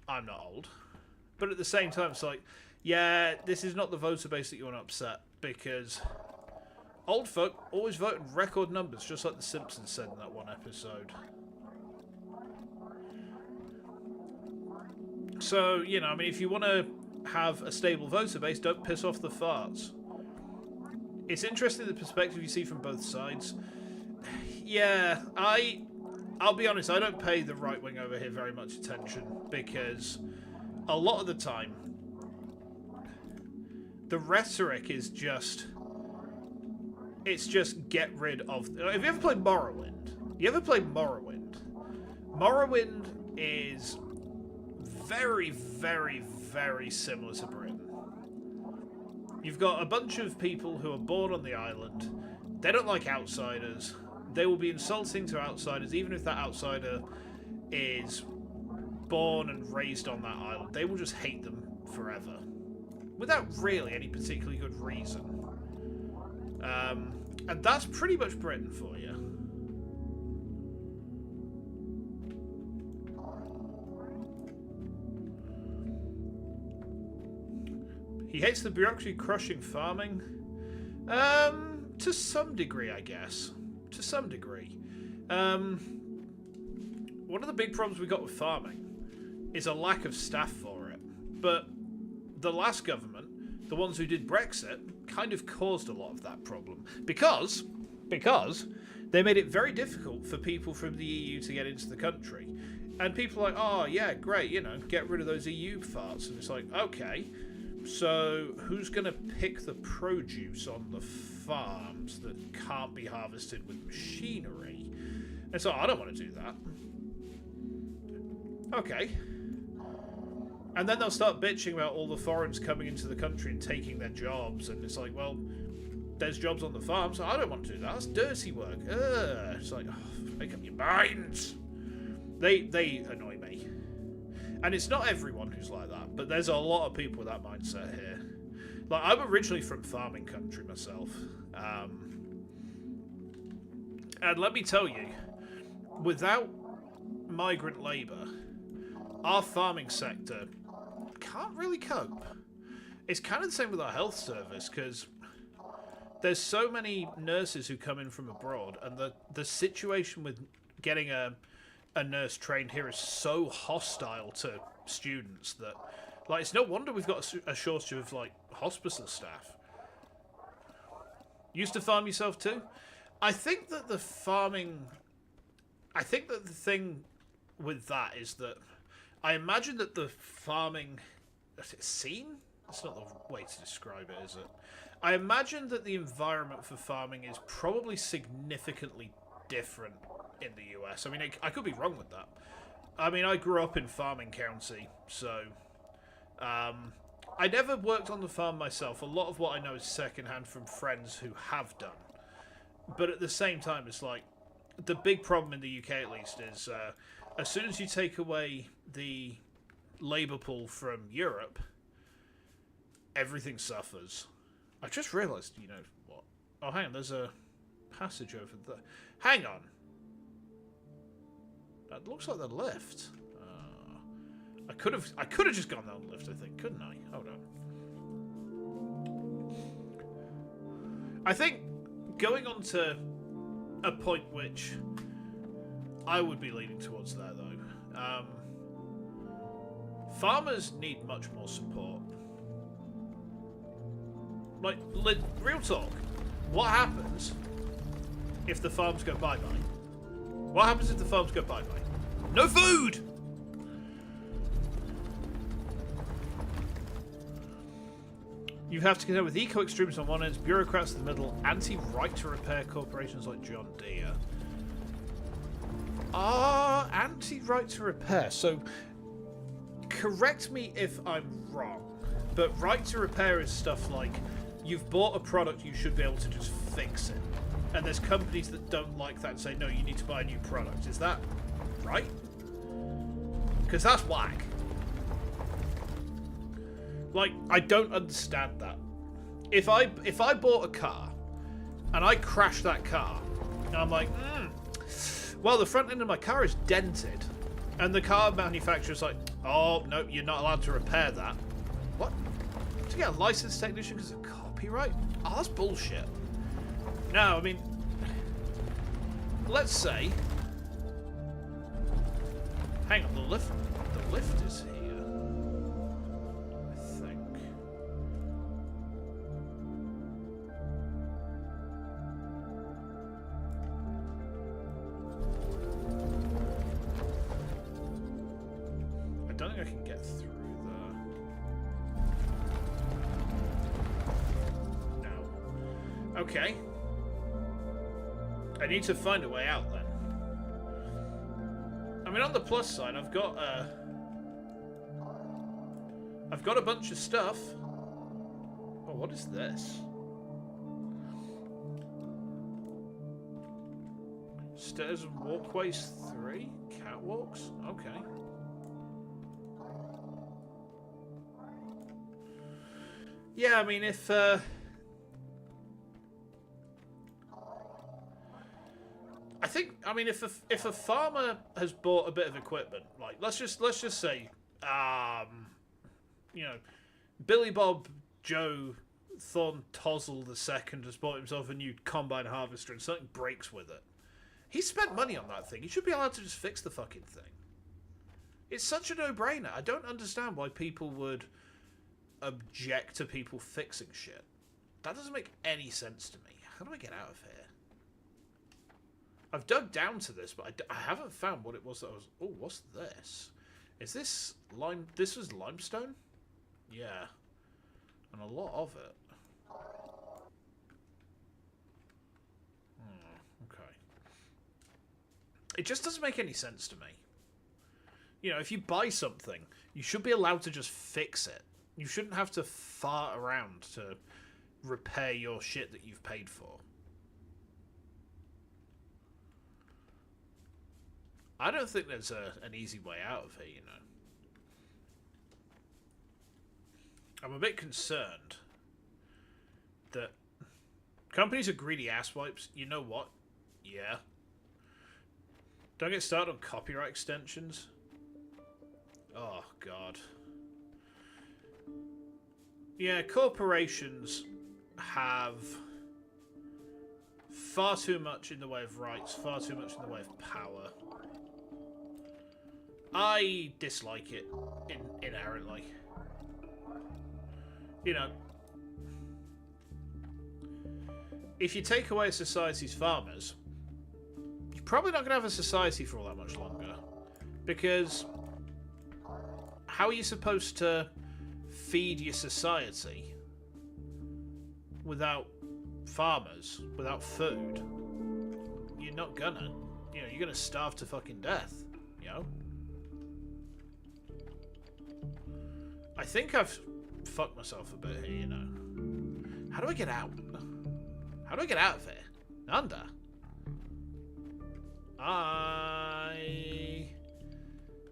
I'm not old. But at the same time, it's like, yeah, this is not the voter base that you want to upset, because old folk always vote in record numbers, just like The Simpsons said in that one episode. So, you know, I mean, if you want to have a stable voter base, don't piss off the farts. It's interesting the perspective you see from both sides. Yeah, I'll be honest, I don't pay the right wing over here very much attention, because a lot of the time the rhetoric is just, it's just get rid of. Have you ever played Morrowind? You ever played Morrowind? Morrowind is very, very, very similar to Britain. You've got a bunch of people who are born on the island. They don't like outsiders. They will be insulting to outsiders, even if that outsider is born and raised on that island. They will just hate them forever, without really any particularly good reason. And that's pretty much Britain for you. He hates the bureaucracy crushing farming. To some degree, I guess. To some degree. One of the big problems we got with farming is a lack of staff for it. But the last government, the ones who did Brexit, kind of caused a lot of that problem. Because they made it very difficult for people from the EU to get into the country. And people are like, oh, yeah, great, you know, get rid of those EU farts. And it's like, okay, so who's going to pick the produce on the farms that can't be harvested with machinery? And so I don't want to do that. Okay. And then they'll start bitching about all the foreigners coming into the country and taking their jobs. And it's like, well, there's jobs on the farm, so I don't want to do that. That's dirty work. Ugh. It's like, oh, make up your minds. They annoy me. And it's not everyone who's like that, but there's a lot of people with that mindset here. Like, I'm originally from farming country myself. And let me tell you, without migrant labour, our farming sector can't really cope. It's kind of the same with our health service, because there's so many nurses who come in from abroad, and the situation with getting a nurse trained here is so hostile to students that, like, it's no wonder we've got a shortage of, like, hospital staff. Used to farm yourself too? I think that the thing with that is that I imagine that the farming scene? That's not the way to describe it, is it? I imagine that the environment for farming is probably significantly different in the US. I mean, I could be wrong with that. I mean, I grew up in farming county, so I never worked on the farm myself. A lot of what I know is secondhand from friends who have done. But at the same time, it's like the big problem in the UK, at least, is as soon as you take away the labour pool from Europe, everything suffers. I just realised, you know what? Oh, hang on, there's a passage over there. Hang on. That looks like the lift. I could have just gone down the lift, I think, couldn't I? Hold on. I think going on to a point which I would be leaning towards there, though. Farmers need much more support. Like, real talk. What happens if the farms go bye-bye? What happens if the farms go bye-bye? No food! You have to contend with eco-extremists on one end, bureaucrats in the middle, anti-right-to-repair corporations like John Deere. Anti-right-to-repair. So, correct me if I'm wrong, but right-to-repair is stuff like, you've bought a product, you should be able to just fix it. And there's companies that don't like that and say, no, you need to buy a new product. Is that right? Because that's whack. Like, I don't understand that. If I bought a car and I crashed that car, and I'm like, well, the front end of my car is dented, and the car manufacturer's like, oh, no, you're not allowed to repair that. What? To get a licensed technician because of copyright? Oh, that's bullshit. No, I mean, let's say, hang on, the lift is here. I don't think I can get through there. No. Okay. I need to find a way out then. I mean, on the plus side, I've got a bunch of stuff. Oh, what is this? Stairs and walkways 3? Catwalks? Okay. Yeah, I mean, if if a farmer has bought a bit of equipment, like let's just say, you know, Billy Bob Joe Thorn Tozzle II has bought himself a new combine harvester and something breaks with it. He spent money on that thing. He should be allowed to just fix the fucking thing. It's such a no-brainer. I don't understand why people would object to people fixing shit. That doesn't make any sense to me. How do I get out of here? I've dug down to this, but I haven't found what it was that I was... Oh, what's this? Is this lime... This was limestone? Yeah. And a lot of it. Okay. It just doesn't make any sense to me. You know, if you buy something, you should be allowed to just fix it. You shouldn't have to fart around to repair your shit that you've paid for. I don't think there's an easy way out of here, you know. I'm a bit concerned that companies are greedy asswipes. You know what? Yeah. Don't get started on copyright extensions. Oh, God. Yeah, corporations have far too much in the way of rights, far too much in the way of power. I dislike it inherently. You know, if you take away society's farmers, you're probably not going to have a society for all that much longer. Because how are you supposed to feed your society without farmers, without food? You're not gonna. You know, you're gonna starve to fucking death, you know? I think I've fucked myself a bit here, you know. How do I get out? How do I get out of here? Under? I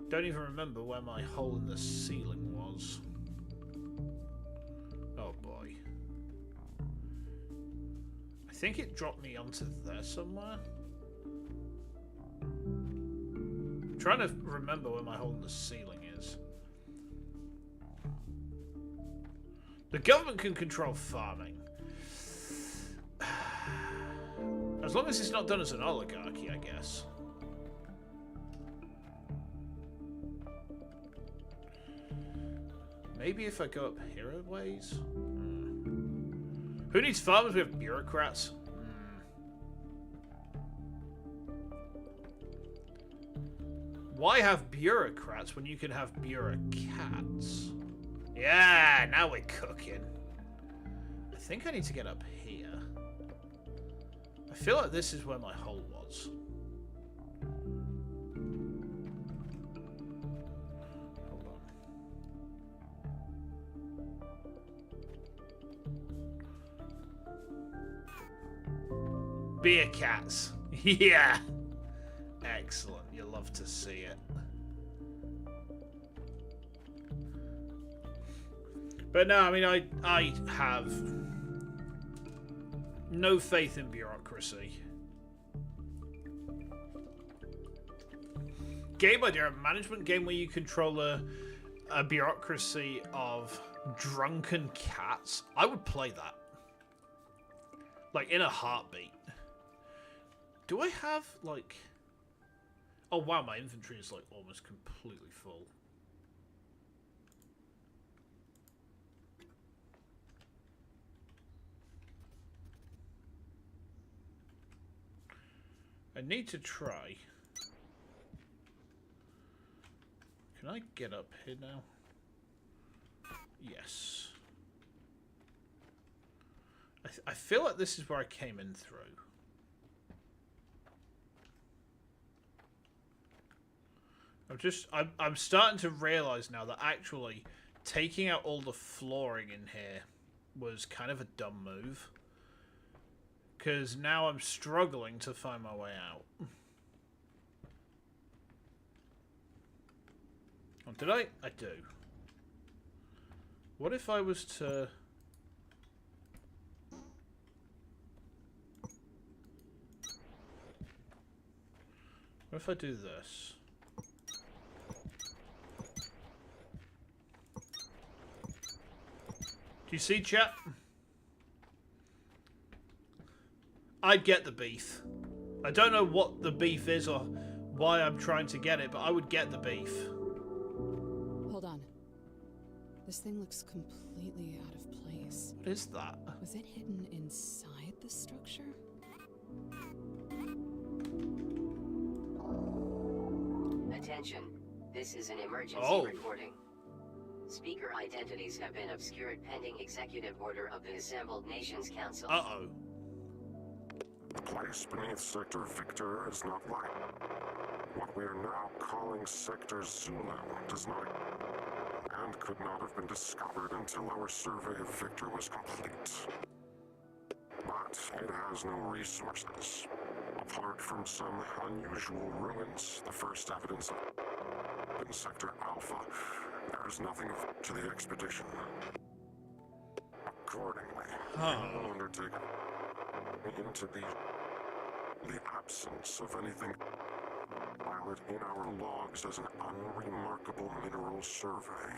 don't even remember where my hole in the ceiling was. Oh boy. I think it dropped me onto there somewhere. I'm trying to remember where my hole in the ceiling is. The government can control farming. As long as it's not done as an oligarchy, I guess. Maybe if I go up here a ways? Who needs farmers? We have bureaucrats. Why have bureaucrats when you can have bureaucrats? Yeah, now we're cooking. I think I need to get up here. I feel like this is where my hole was. Hold on. Beer cats. Yeah. Excellent. You love to see it. But no, I mean, I have no faith in bureaucracy. Game idea, a management game where you control a bureaucracy of drunken cats. I would play that. Like, in a heartbeat. Do I have, like... Oh, wow, my inventory is, like, almost completely full. I need to try. Can I get up here now? Yes. I feel like this is where I came in through. I'm starting to realize now that actually taking out all the flooring in here was kind of a dumb move. Because now I'm struggling to find my way out. Oh, did I? I do. What if I was to... What if I do this? Do you see, chat? I'd get the beef. I don't know what the beef is or why I'm trying to get it, but I would get the beef. Hold on. This thing looks completely out of place. What is that? Was it hidden inside the structure? Attention. This is an emergency recording. Speaker identities have been obscured pending executive order of the Assembled Nations Council. Uh-oh. The place beneath Sector Victor is not like what we are now calling Sector Zulu does not and could not have been discovered until our survey of Victor was complete. But it has no resources. Apart from some unusual ruins, the first evidence of in Sector Alpha, there is nothing to the expedition. Accordingly, we will undertake into the absence of anything valid in our logs as an unremarkable mineral survey.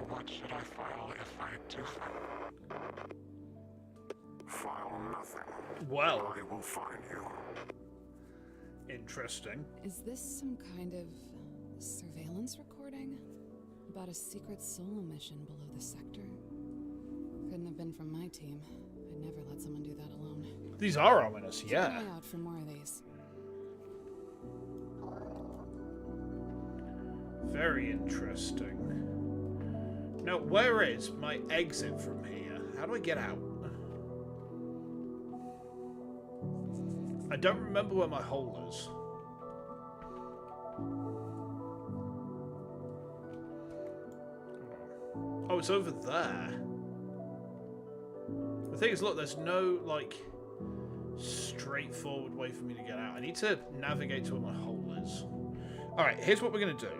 What should I file if I do file nothing? Well, I will find you. Interesting. Is this some kind of surveillance recording? About a secret solo mission below the sector? Couldn't have been from my team. I'd never let someone do that alone. These are ominous, Keep yeah. an eye out for more of these. Very interesting. Now, where is my exit from here? How do I get out? I don't remember where my hole is. it's over there. The thing is, look, there's no, like, straightforward way for me to get out. I need to navigate to where my hole is. Alright, here's what we're going to do.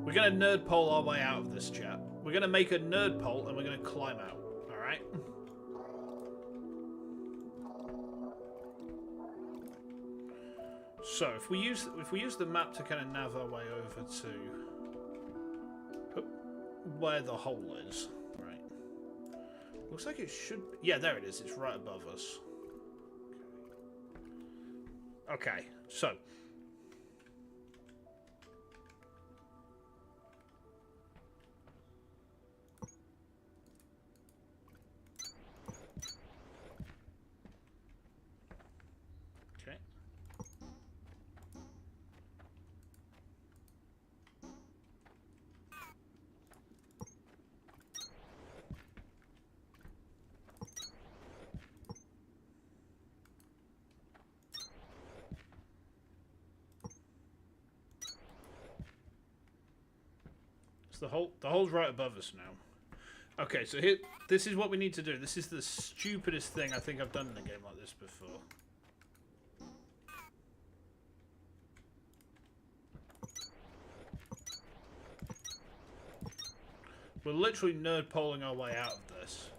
We're going to nerd pole our way out of this chat. We're going to make a nerd pole and we're going to climb out. Alright? So, if we use the map to kind of nav our way over to where the hole is, right? Looks like it should be, yeah, there it is. It's right above us. Okay, so okay. The hole's right above us now. Okay, so here, this is what we need to do. This is the stupidest thing I think I've done in a game like this before. We're literally nerd poling our way out of this.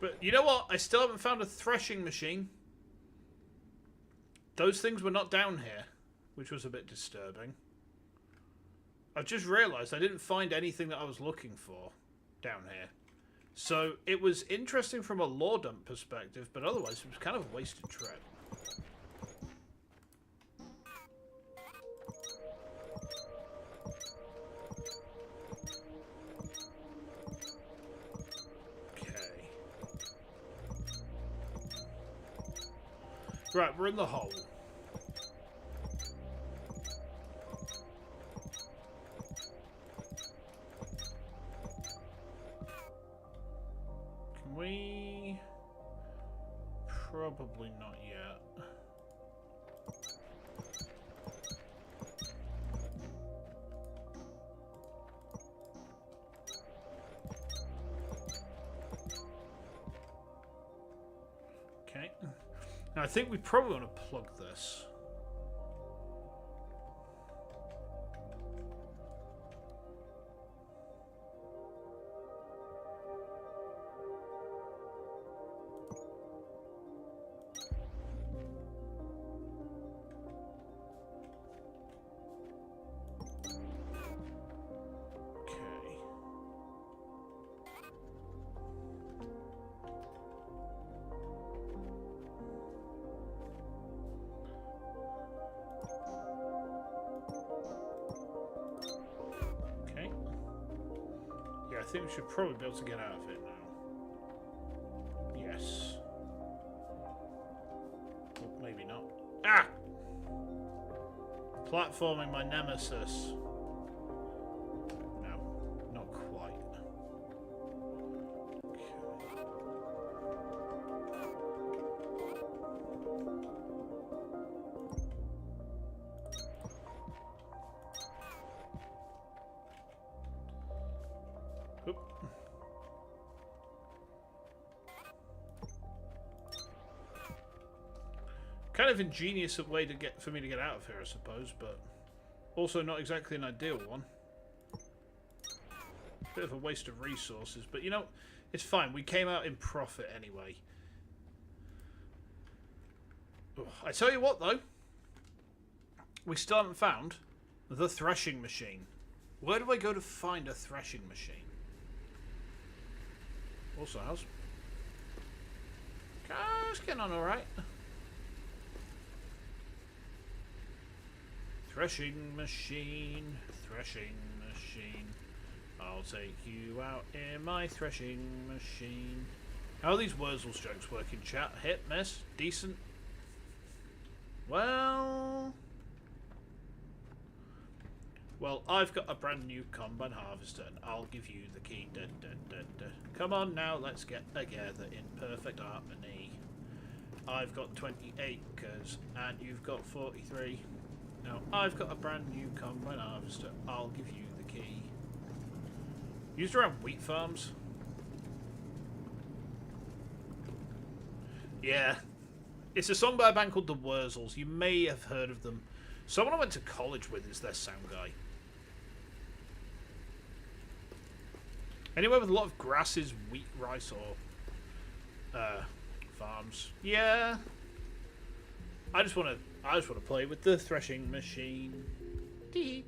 But you know what? I still haven't found a threshing machine. Those things were not down here, which was a bit disturbing. I've just realised I didn't find anything that I was looking for down here. So it was interesting from a lore dump perspective, but otherwise it was kind of a wasted trip. Okay. Right, we're in the hole. We probably not yet. Okay. Now I think we probably want to plug this. I think we should probably be able to get out of it now. Yes. Well, maybe not. Ah! Platforming my nemesis. No, not quite. Oop. Kind of ingenious way for me to get out of here, I suppose, but also not exactly an ideal one. Bit of a waste of resources, but you know, it's fine. We came out in profit anyway. Ugh. I tell you what, though, we still haven't found the threshing machine. Where do I go to find a threshing machine? Also, how's it's getting on alright. Threshing machine, I'll take you out in my threshing machine. How are these Wurzel jokes working, chat? Hit, miss, decent? Well, I've got a brand new combine harvester, and I'll give you the key. Come on now, let's get together in perfect harmony. I've got 20 acres, and you've got 43. Now, I've got a brand new combine harvester. I'll give you the key. Used around wheat farms. Yeah. It's a song by a band called the Wurzels. You may have heard of them. Someone I went to college with is their sound guy. Anywhere with a lot of grasses, wheat, rice, or farms. Yeah. I just want to play with the threshing machine. Dee.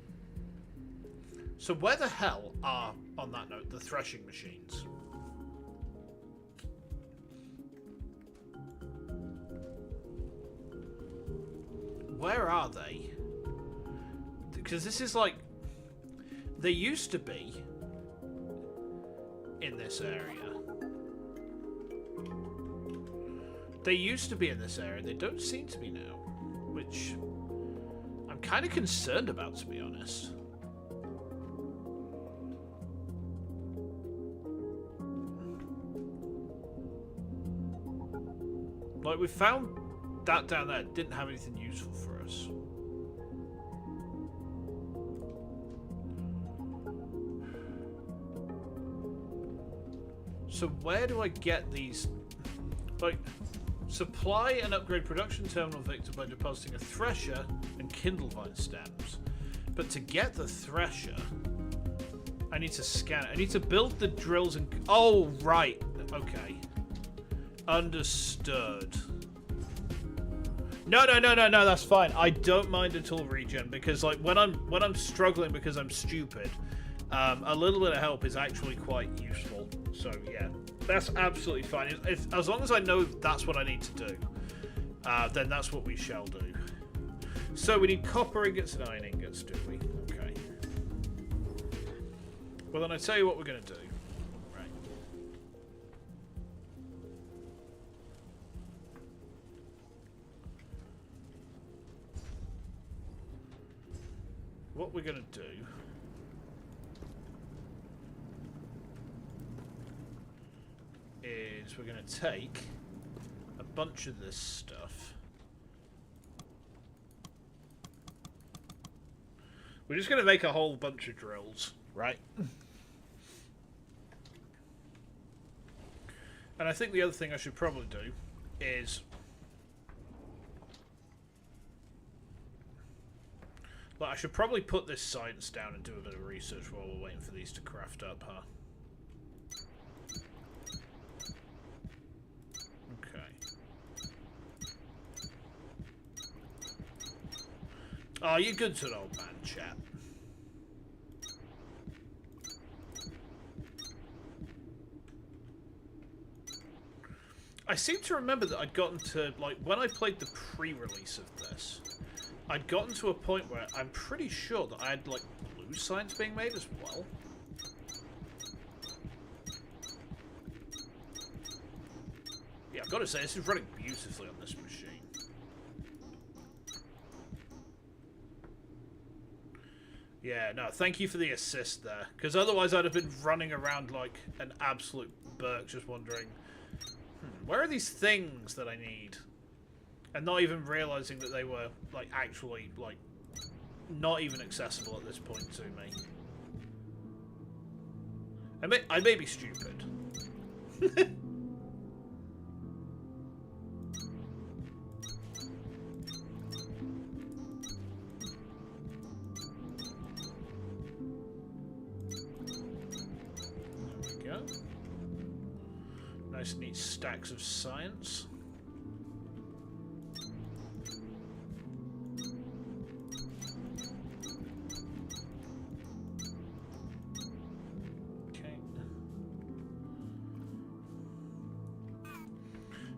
So where the hell are, on that note, the threshing machines? Where are they? Because this is like... They used to be in this area. They used to be in this area. They don't seem to be now. Which I'm kind of concerned about, to be honest. Like, we found that down there. It didn't have anything useful for us. So where do I get these? Like, supply and upgrade production terminal Victor by depositing a thresher and kindlevine stems. But to get the thresher, I need to scan it. I need to build the drills and... Oh, right. Okay. Understood. No, that's fine. I don't mind at all regen, because like when I'm struggling because I'm stupid, a little bit of help is actually quite useful. So yeah, that's absolutely fine. As long as I know that's what I need to do, then that's what we shall do. So we need copper ingots and iron ingots, do we? Okay. Well, then I tell you what we're going to do. Right. What we're going to do is we're going to take a bunch of this stuff. We're just going to make a whole bunch of drills, right? And I think the other thing I should probably do is... Like, I should probably put this science down and do a bit of research while we're waiting for these to craft up, huh? Oh, you're good to an old man, chap. I seem to remember that I'd gotten to, like, when I played the pre-release of this, I'd gotten to a point where I'm pretty sure that I had, like, blue science being made as well. Yeah, I've got to say, this is running beautifully on this machine. Yeah, no, thank you for the assist there. Because otherwise I'd have been running around like an absolute Burke just wondering, where are these things that I need? And not even realizing that they were, like, actually, like, not even accessible at this point to me. I may be stupid. Nice neat stacks of science. Okay.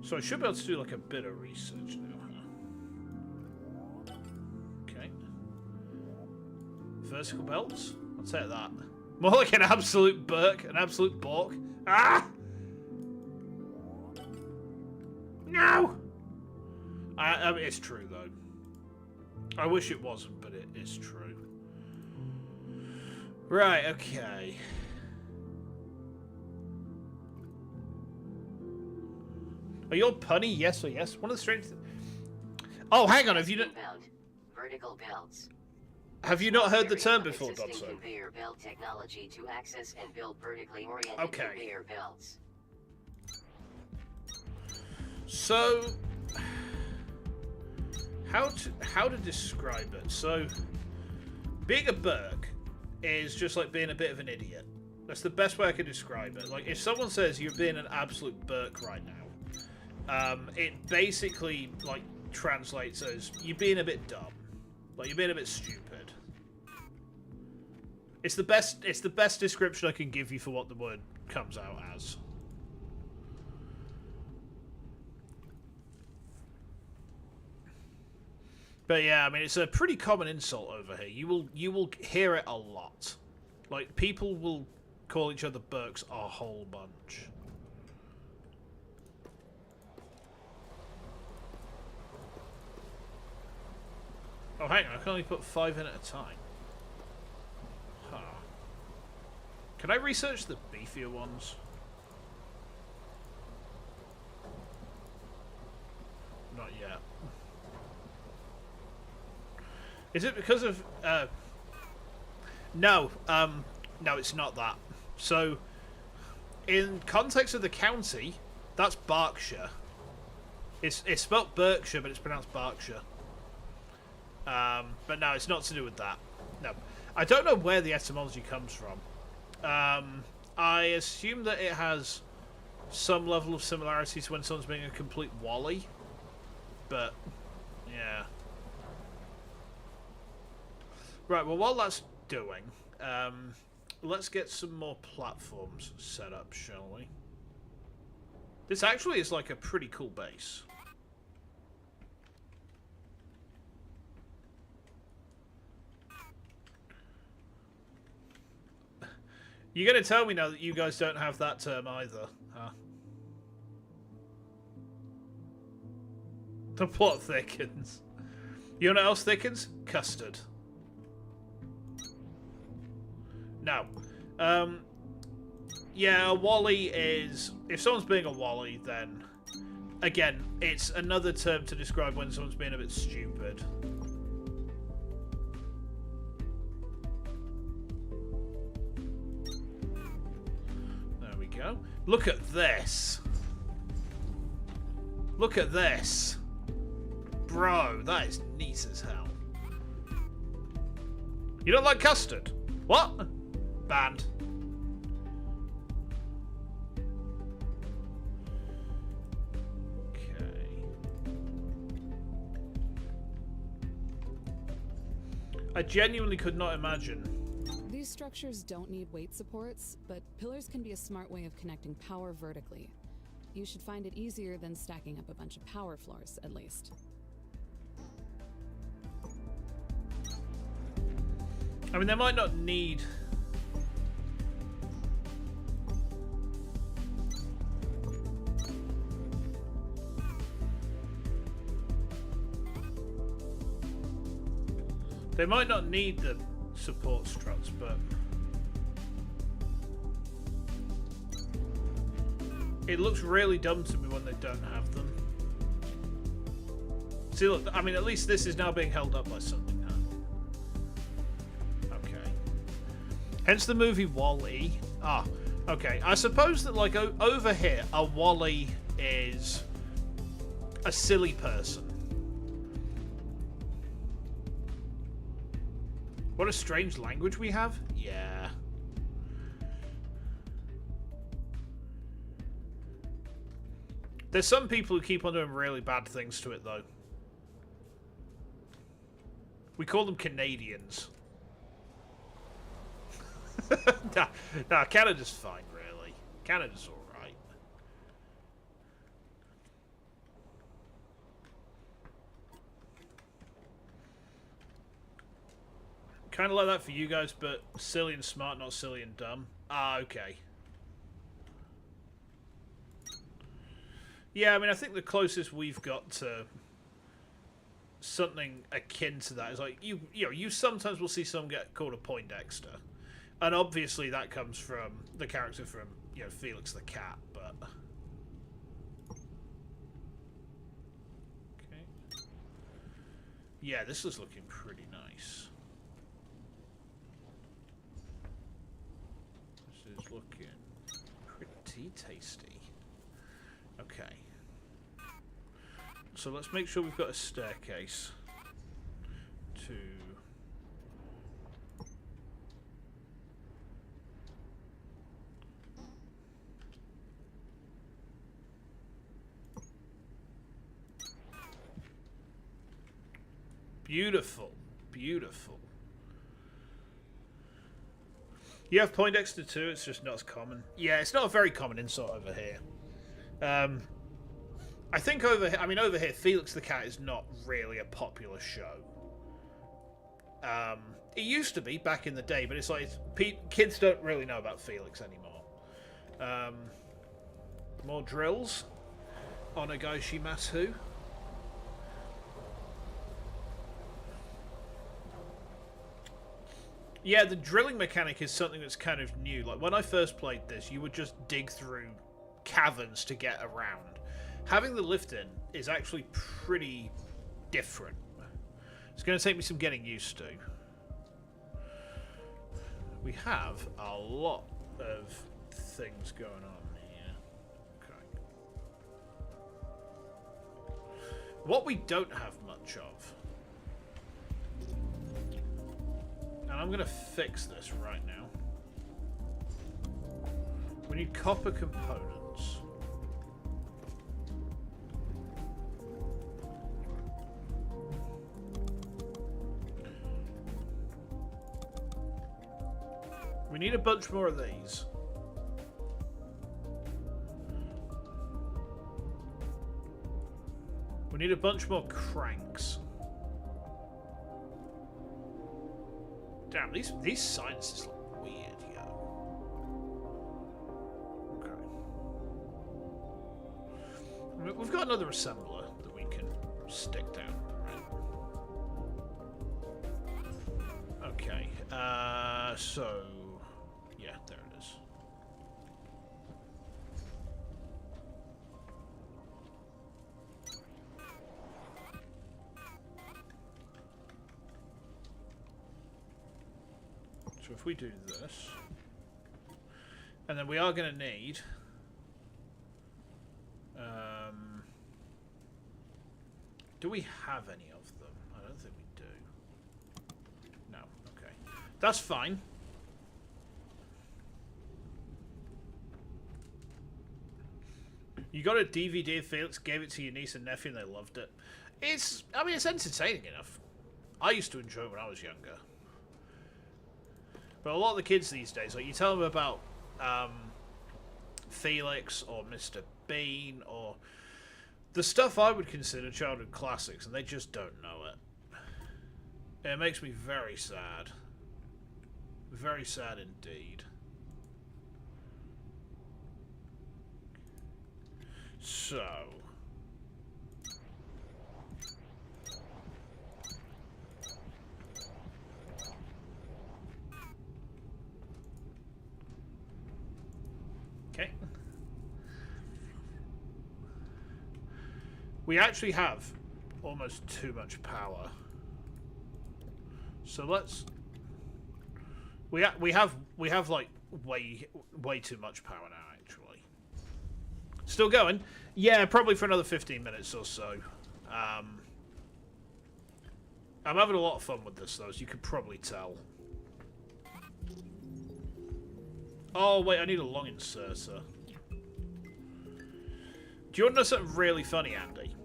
So I should be able to do like a bit of research now, huh? Okay. Vertical belts? I'll take that. More like an absolute Burke, an absolute Bork. Ah! No! I mean, it's true, though. I wish it wasn't, but it is true. Right, okay. Are you all punny? Yes or yes? One of the strange... Oh, hang on. Have you... Inbound. Vertical belts. Have you not heard the term Of before, existing Dodson? conveyor belt technology to access and build vertically oriented Okay. conveyor belts. So, how to describe it? So, being a Burke is just like being a bit of an idiot. That's the best way I can describe it. Like, if someone says you're being an absolute Burke right now, it basically like translates as you being a bit dumb, like you're being a bit stupid. It's the best description I can give you for what the word comes out as. But yeah, I mean, it's a pretty common insult over here. You will hear it a lot. Like, people will call each other Burks a whole bunch. Oh, hang on, I can only put 5 in at a time. Huh. Can I research the beefier ones? Not yet. Is it because of... No, no, it's not that. So, in context of the county, that's Berkshire. It's spelt Berkshire, but it's pronounced Berkshire. But no, it's not to do with that. No. I don't know where the etymology comes from. I assume that it has some level of similarity to when someone's being a complete wally. But, yeah. Right, well, while that's doing, let's get some more platforms set up, shall we? This actually is like a pretty cool base. You're going to tell me now that you guys don't have that term either, huh? The plot thickens. You know what else thickens? Custard. No. Yeah, a wally is... If someone's being a wally, then... Again, it's another term to describe when someone's being a bit stupid. There we go. Look at this. Look at this. Bro, that is neat as hell. You don't like custard? What? Banned. Okay. I genuinely could not imagine. These structures don't need weight supports, but pillars can be a smart way of connecting power vertically. You should find it easier than stacking up a bunch of power floors, at least. I mean, they might not need... They might not need the support struts, but... It looks really dumb to me when they don't have them. See, look, I mean, at least this is now being held up by something, huh? Okay. Hence the movie WALL-E. Ah, okay. I suppose that, like, over here, a Wally is a silly person. What a strange language we have. Yeah. There's some people who keep on doing really bad things to it, though. We call them Canadians. Nah, Canada's fine, really. Canada's alright. Kind of like that for you guys, but silly and smart, not silly and dumb. Ah, okay. Yeah, I mean, I think the closest we've got to something akin to that is like you know, you sometimes will see someone get called a Poindexter, and obviously that comes from the character from, you know, Felix the Cat, but Yeah, this is looking pretty nice. This is looking pretty tasty. Okay. So let's make sure we've got a staircase to... Beautiful, beautiful. You have Poindexter too, it's just not as common. Yeah, it's not a very common insult over here. I think over here, Felix the Cat is not really a popular show. It used to be back in the day, but it's like kids don't really know about Felix anymore. More drills. Onegaishimasu. Yeah, the drilling mechanic is something that's kind of new. Like, when I first played this, you would just dig through caverns to get around. Having the lift in is actually pretty different. It's going to take me some getting used to. We have a lot of things going on here. Okay. What we don't have much of... And I'm going to fix this right now. We need copper components. We need a bunch more of these. We need a bunch more cranks. Damn, these silences look weird, yo. Okay. We've got another assembler that we can stick down. Right. Okay. So... Yeah, there it is. So if we do this, and then we are going to need do we have any of them? I don't think we do. No, okay. That's fine. You got a DVD of Felix, gave it to your niece and nephew, and they loved it. It's entertaining enough. I used to enjoy it when I was younger. But a lot of the kids these days, like, you tell them about Felix or Mr. Bean or the stuff I would consider childhood classics, and they just don't know it. It makes me very sad. Very sad indeed. So... Okay. We actually have almost too much power. So let's... We have like way too much power now, actually. Still going? Yeah, probably for another 15 minutes or so. I'm having a lot of fun with this, though, as you could probably tell. Oh, wait, I need a long inserter. Do you want to know something really funny, Andy?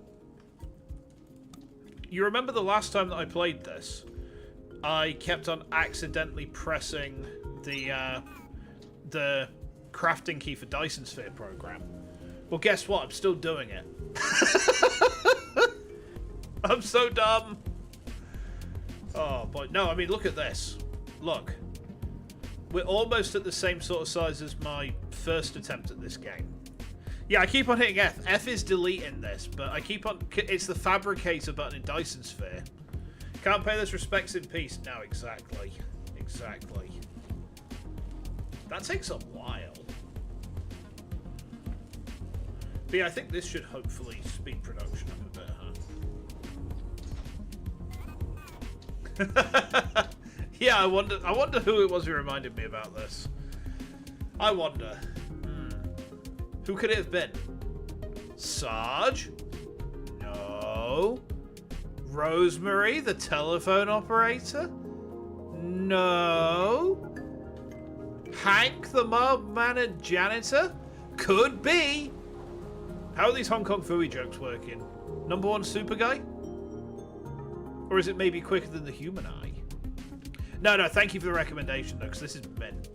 You remember the last time that I played this? I kept on accidentally pressing the crafting key for Dyson Sphere program. Well, guess what? I'm still doing it. I'm so dumb. Oh, boy. No, I mean, look at this. Look. We're almost at the same sort of size as my first attempt at this game. Yeah, I keep on hitting F. F is deleting this, but I keep on... It's the fabricator button in Dyson Sphere. Can't pay this respects in peace. No, exactly. Exactly. That takes a while. But yeah, I think this should hopefully speed production up a bit, huh? Yeah, I wonder who it was who reminded me about this. I wonder. Who could it have been? Sarge? No. Rosemary, the telephone operator? No. Hank, the mob man and janitor? Could be. How are these Hong Kong Fooey jokes working? Number one super guy? Or is it maybe quicker than the human eye? No, thank you for the recommendation though, because this is meant.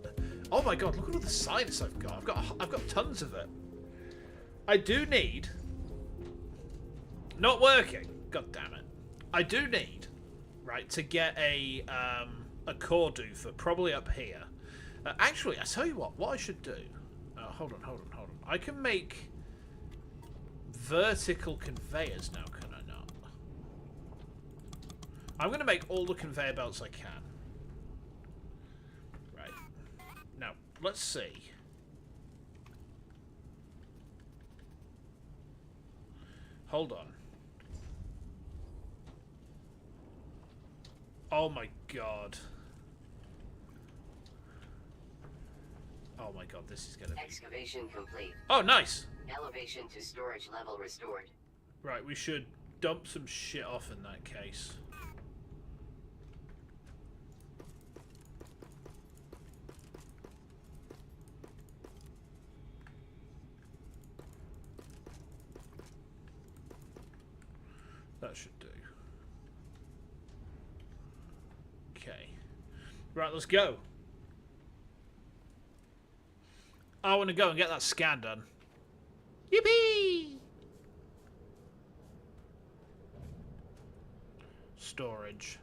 Oh my god, look at all the science I've got. I've got tons of it. I do need. Not working. God damn it. I do need, right, to get a Cordu for probably up here. Actually, I tell you what I should do. Hold on. I can make vertical conveyors now, can I not? I'm going to make all the conveyor belts I can. Right. Now, let's see. Hold on. Oh my god. Oh my god, this is gonna be... Excavation complete. Oh, nice! Elevation to storage level restored. Right, we should dump some shit off in that case. That should do. Okay. Right, let's go. I want to go and get that scan done. Yippee! Storage.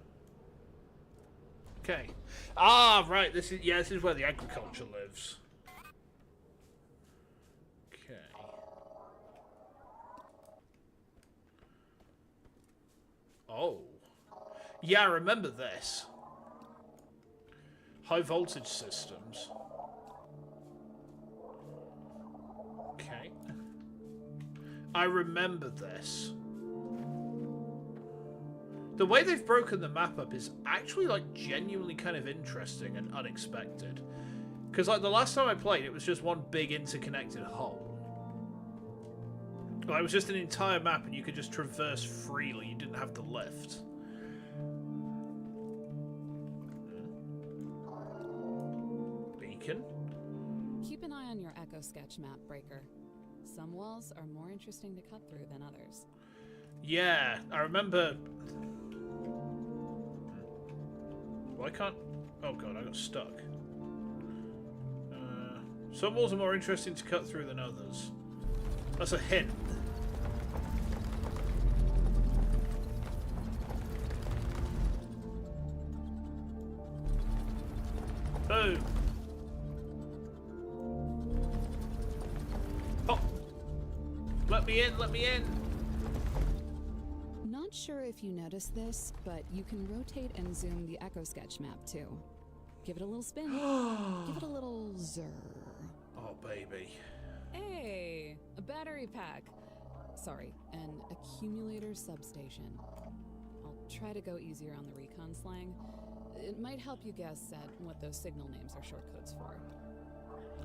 Okay. Ah, right. This is where the agriculture lives. Okay. Oh. Yeah, I remember this. High voltage systems. Okay. I remember this. The way they've broken the map up is actually, like, genuinely kind of interesting and unexpected. Because, like, the last time I played, it was just one big interconnected hole. Like, it was just an entire map and you could just traverse freely. You didn't have to lift. Beacon? Keep an eye on your Echo Sketch map, Breaker. Some walls are more interesting to cut through than others. Yeah, I remember... Why can't... Oh god, I got stuck. Some walls are more interesting to cut through than others. That's a hint. Boom. Oh. Let me in, let me in. Not sure if you noticed this, but you can rotate and zoom the Echo Sketch map too. Give it a little spin. Give it a little zerr. Oh, baby. Hey, a battery pack. Sorry, an accumulator substation. I'll try to go easier on the recon slang. It might help you guess at what those signal names are shortcodes for.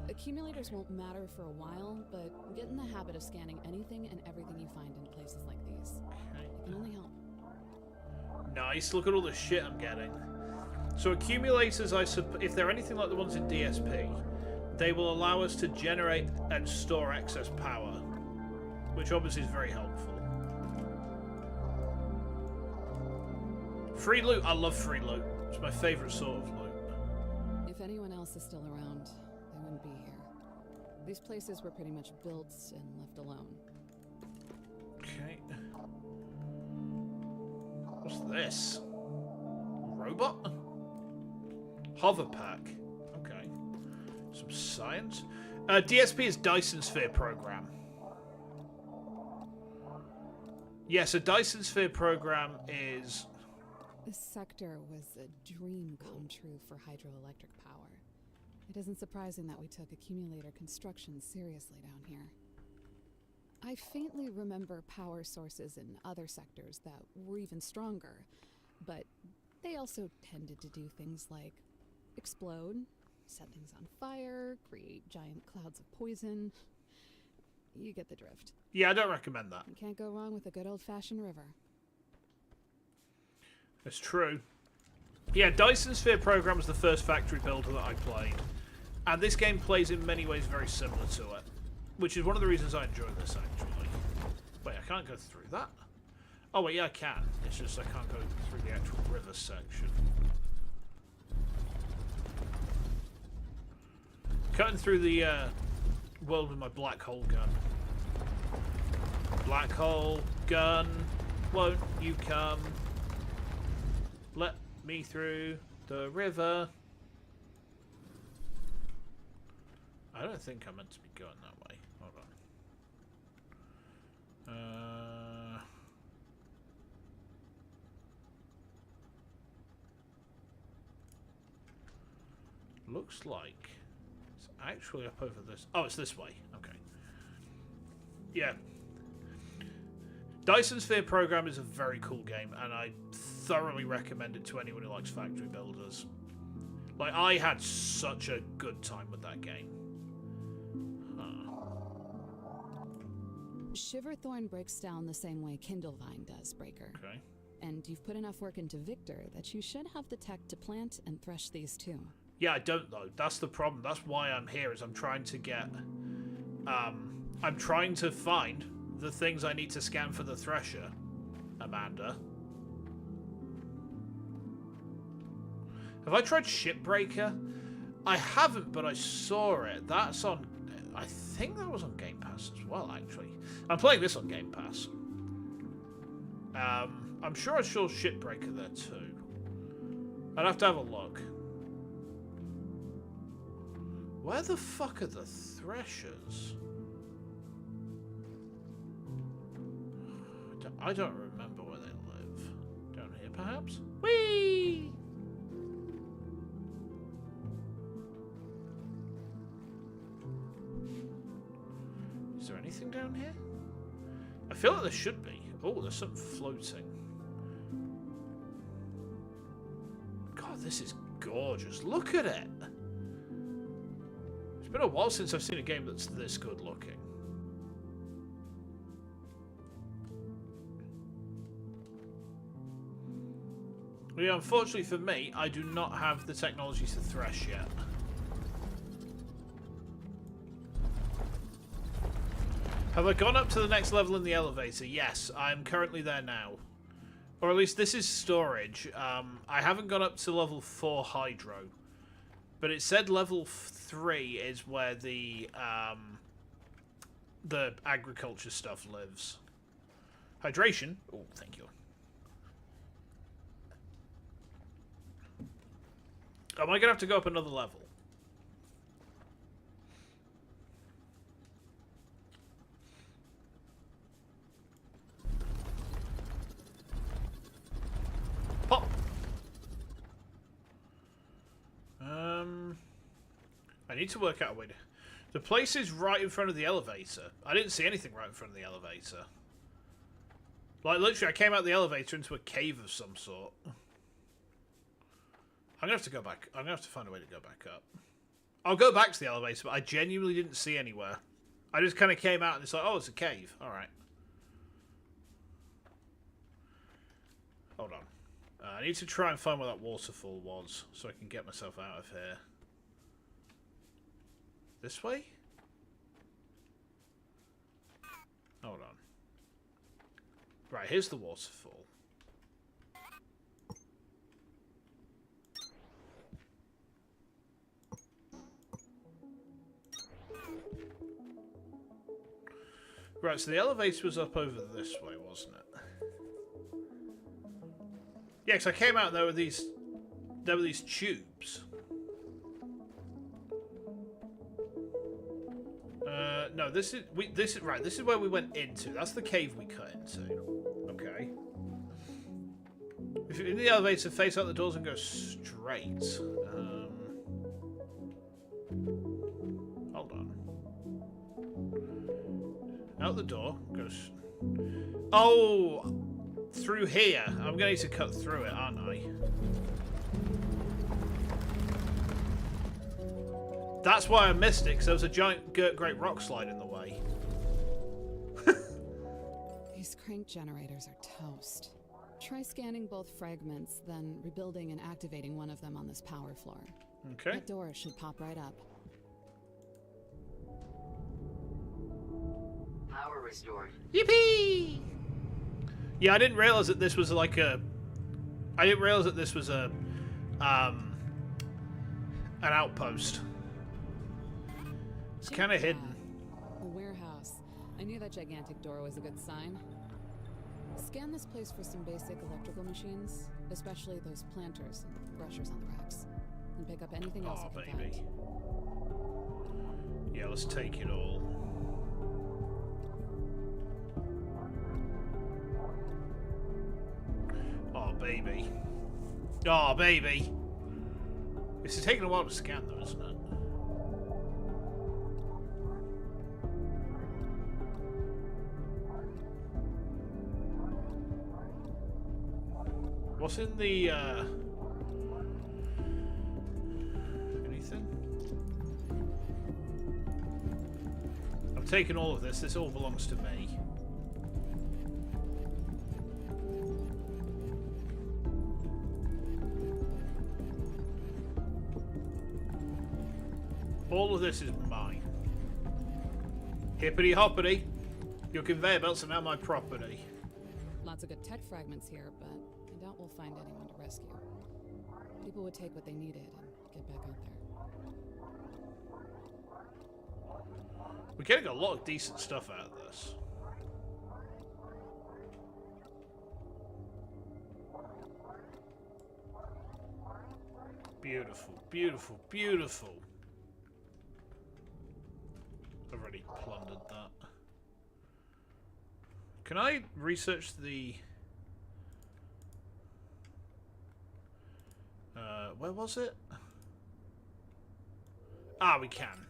Accumulators won't matter for a while, but get in the habit of scanning anything and everything you find in places like these. It can only help. Nice, look at all the shit I'm getting. So accumulators, if they're anything like the ones in DSP, they will allow us to generate and store excess power, which obviously is very helpful. Free loot, I love free loot. It's my favourite sort of loot. If anyone else is still around, they wouldn't be here. These places were pretty much built and left alone. Okay. What's this? Robot? Hover pack. Okay. Some science. DSP is Dyson Sphere program. Yes, a Dyson Sphere program is... This sector was a dream come true for hydroelectric power. It isn't surprising that we took accumulator construction seriously down here. I faintly remember power sources in other sectors that were even stronger, but They also tended to do things like explode, set things on fire, create giant clouds of poison. You get the drift. Yeah, I don't recommend that. You can't go wrong with a good old-fashioned river. It's true. Yeah, Dyson Sphere Program was the first factory builder that I played. And this game plays in many ways very similar to it. Which is one of the reasons I enjoy this, actually. Wait, I can't go through that? Oh, wait, yeah, I can. It's just I can't go through the actual river section. Cutting through the world with my black hole gun. Black hole gun, won't you come? Let me through the river. I don't think I'm meant to be going that way. Hold on. Looks like it's actually up over this. Oh, it's this way. Okay. Yeah. Dyson Sphere Program is a very cool game, and I thoroughly recommend it to anyone who likes factory builders. Like, I had such a good time with that game. Shiverthorn breaks down the same way Kindlevine does, Breaker. Okay. And you've put enough work into Victor that you should have the tech to plant and thresh these too. Yeah, I don't though. That's the problem. That's why I'm here, is I'm trying to get... I'm trying to find the things I need to scan for the thresher, Amanda. Have I tried Shipbreaker? I haven't, but I saw it. That's on... I think that was on Game Pass as well, actually. I'm playing this on Game Pass. I'm sure I saw Shipbreaker there too. I'd have to have a look. Where the fuck are the threshers? I don't remember where they live. Down here, perhaps? Whee! Is there anything down here? I feel like there should be. Oh, there's something floating. God, this is gorgeous. Look at it. It's been a while since I've seen a game that's this good looking. Yeah, unfortunately for me, I do not have the technology to thresh yet. Have I gone up to the next level in the elevator? Yes, I'm currently there now. Or at least this is storage. I haven't gone up to level 4 hydro. But it said level 3 is where the agriculture stuff lives. Hydration? Oh, thank you. Am I going to have to go up another level? Pop! I need to work out a way to... The place is right in front of the elevator. I didn't see anything right in front of the elevator. Like, literally, I came out the elevator into a cave of some sort. I'm going to have to go back. I'm going to have to find a way to go back up. I'll go back to the elevator, but I genuinely didn't see anywhere. I just kind of came out and it's like, oh, it's a cave. Alright. Hold on. I need to try and find where that waterfall was so I can get myself out of here. This way? Hold on. Right, here's the waterfall. Right, so the elevator was up over this way, wasn't it? Yeah, because I came out and there were these tubes. No, this is right. This is where we went into. That's the cave we cut into. Okay. If you're in the elevator, face out the doors and go straight. Hold on. Out the door goes. Oh, through here. I'm going to need to cut through it, aren't I? That's why I missed it, because there was a giant great rock slide in the way. These crank generators are toast. Try scanning both fragments, then rebuilding and activating one of them on this power floor. Okay. That door should pop right up. Power restored. Yippee! Yeah, I didn't realize that this was like a... I didn't realize that this was a... an outpost. It's kind of hidden. A warehouse. I knew that gigantic door was a good sign. Scan this place for some basic electrical machines, especially those planters and brushers on the racks. And pick up anything else you can baby. find. Yeah, let's take it all. Oh, baby. Oh, baby. This is taking a while to scan, though, isn't it? What's in the, anything? I've taken all of this. This all belongs to me. All of this is mine. Hippity hoppity. Your conveyor belts are now my property. Lots of good tech fragments here, but I doubt we'll find anyone to rescue. People would take what they needed and get back out there. We're getting a lot of decent stuff out of this. Beautiful, beautiful, beautiful. I've already plundered that. Can I research the... where was it? Ah, we can.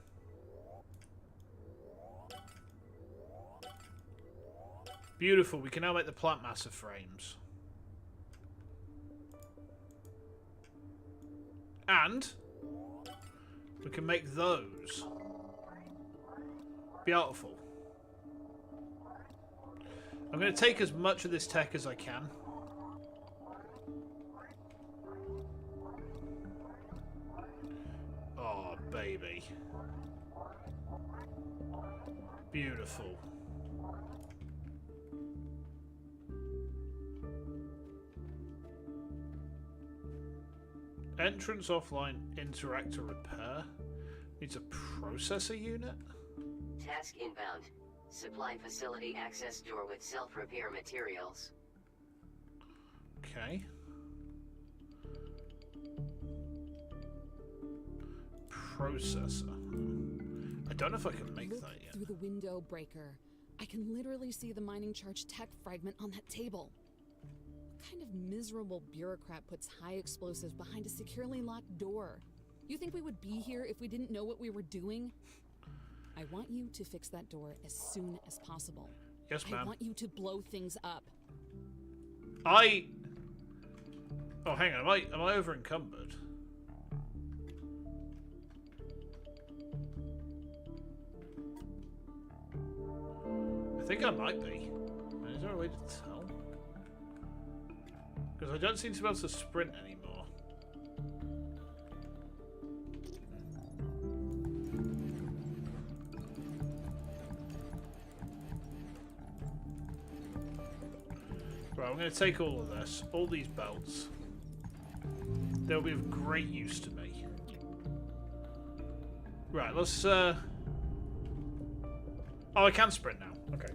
Beautiful, we can now make the plant matter frames. And we can make those. Beautiful. I'm going to take as much of this tech as I can. Oh, baby. Beautiful. Entrance offline interactor repair. Needs a processor unit? Task inbound. Supply facility access door with self-repair materials. Okay. Processor. I don't know if I can make Look that yet. through the window breaker. I can literally see the mining charge tech fragment on that table. What kind of miserable bureaucrat puts high explosives behind a securely locked door? You think we would be here if we didn't know what we were doing? I want you to fix that door as soon as possible. Yes, ma'am. I want you to blow things up. Oh, hang on. Am I over encumbered? I think I might be. Is there a way to tell? Because I don't seem to be able to sprint anymore. Right, I'm going to take all of this, all these belts. They'll be of great use to me. Right, let's, Oh, I can sprint now. Okay.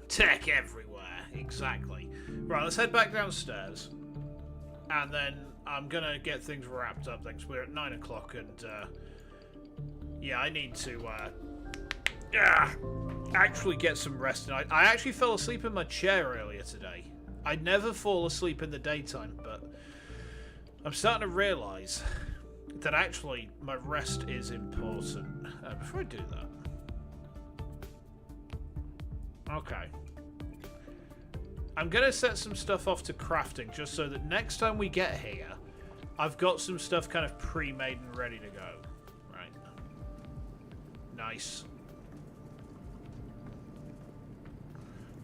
Tech everywhere. Exactly. Right, let's head back downstairs. And then I'm going to get things wrapped up, thanks. We're at 9 o'clock and, yeah, I need to, actually get some rest tonight. I actually fell asleep in my chair earlier today. I never fall asleep in the daytime, but I'm starting to realise that actually my rest is important. Before I do that... Okay. I'm going to set some stuff off to crafting, just so that next time we get here, I've got some stuff kind of pre-made and ready to go. Right. Nice.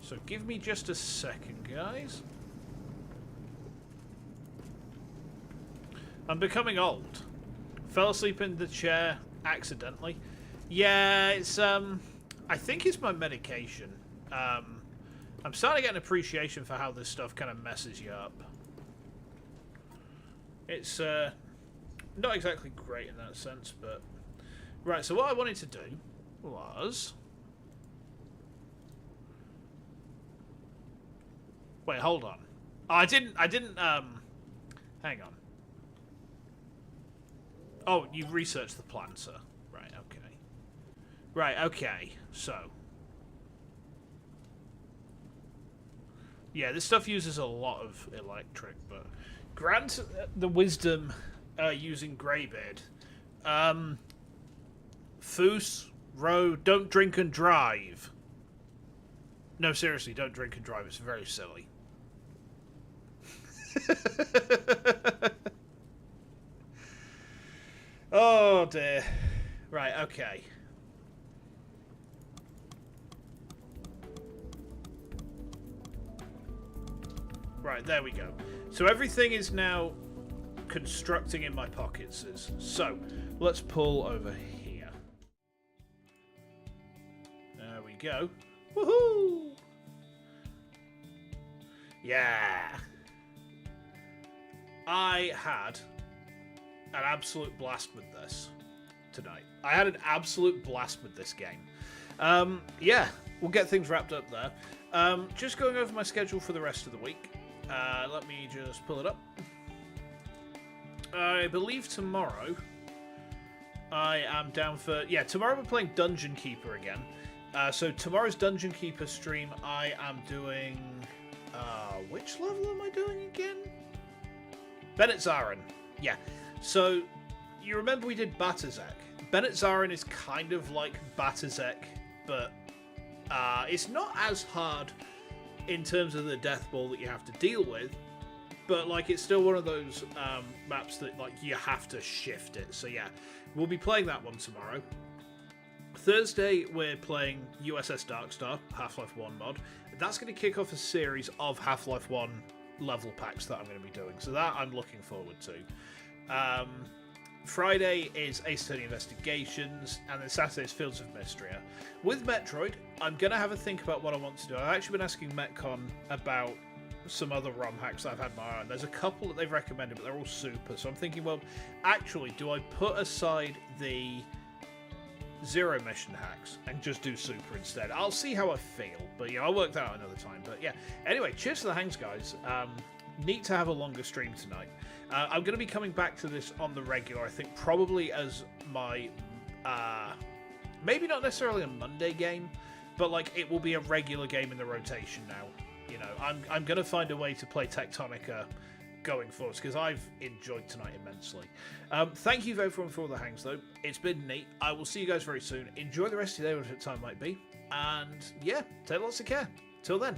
So give me just a second, guys. I'm becoming old. Fell asleep in the chair accidentally. Yeah, it's I think it's my medication. I'm starting to get an appreciation for how this stuff kind of messes you up. It's not exactly great in that sense, but right. So what I wanted to do was wait. Hold on. I didn't. Hang on. Oh, you've researched the plan, sir. Right. Okay. Right. Okay. So. Yeah, this stuff uses a lot of electric, but grant the wisdom using Greybeard. Foos, Row, don't drink and drive. No, seriously, don't drink and drive. It's very silly. Oh, dear. Right, okay. Right, there we go. So everything is now constructing in my pockets. So, let's pull over here. There we go. Woohoo! Yeah! I had an absolute blast with this tonight. I had an absolute blast with this game. Yeah, we'll get things wrapped up there. Just going over my schedule for the rest of the week. Let me just pull it up. I believe tomorrow I am down for... Yeah, tomorrow we're playing Dungeon Keeper again. So tomorrow's Dungeon Keeper stream, I am doing... which level am I doing again? Bennett Zarin. Yeah. So, you remember we did Batazek. Bennett Zarin is kind of like Batazek, but it's not as hard in terms of the death ball that you have to deal with, but like it's still one of those maps that like you have to shift it. So yeah, we'll be playing that one tomorrow. Thursday we're playing USS Darkstar, Half-Life 1 mod. That's going to kick off a series of Half-Life 1 level packs that I'm going to be doing, so that I'm looking forward to. Friday is Ace Attorney Investigations, and then Saturday is Fields of Mystria. With Metroid, I'm going to have a think about what I want to do. I've actually been asking Metcon about some other ROM hacks that I've had my eye on. There's a couple that they've recommended, but they're all super. So I'm thinking, well, actually, do I put aside the Zero mission hacks and just do super instead? I'll see how I feel, but yeah, I'll work that out another time. But yeah, anyway, cheers to the hangs, guys. Neat to have a longer stream tonight. I'm going to be coming back to this on the regular, I think, probably as my, maybe not necessarily a Monday game, but like it will be a regular game in the rotation now. You know, I'm going to find a way to play Techtonica going forwards, because I've enjoyed tonight immensely. Thank you everyone for all the hangs, though. It's been neat. I will see you guys very soon. Enjoy the rest of your day, whatever time might be. And yeah, take lots of care. Till then.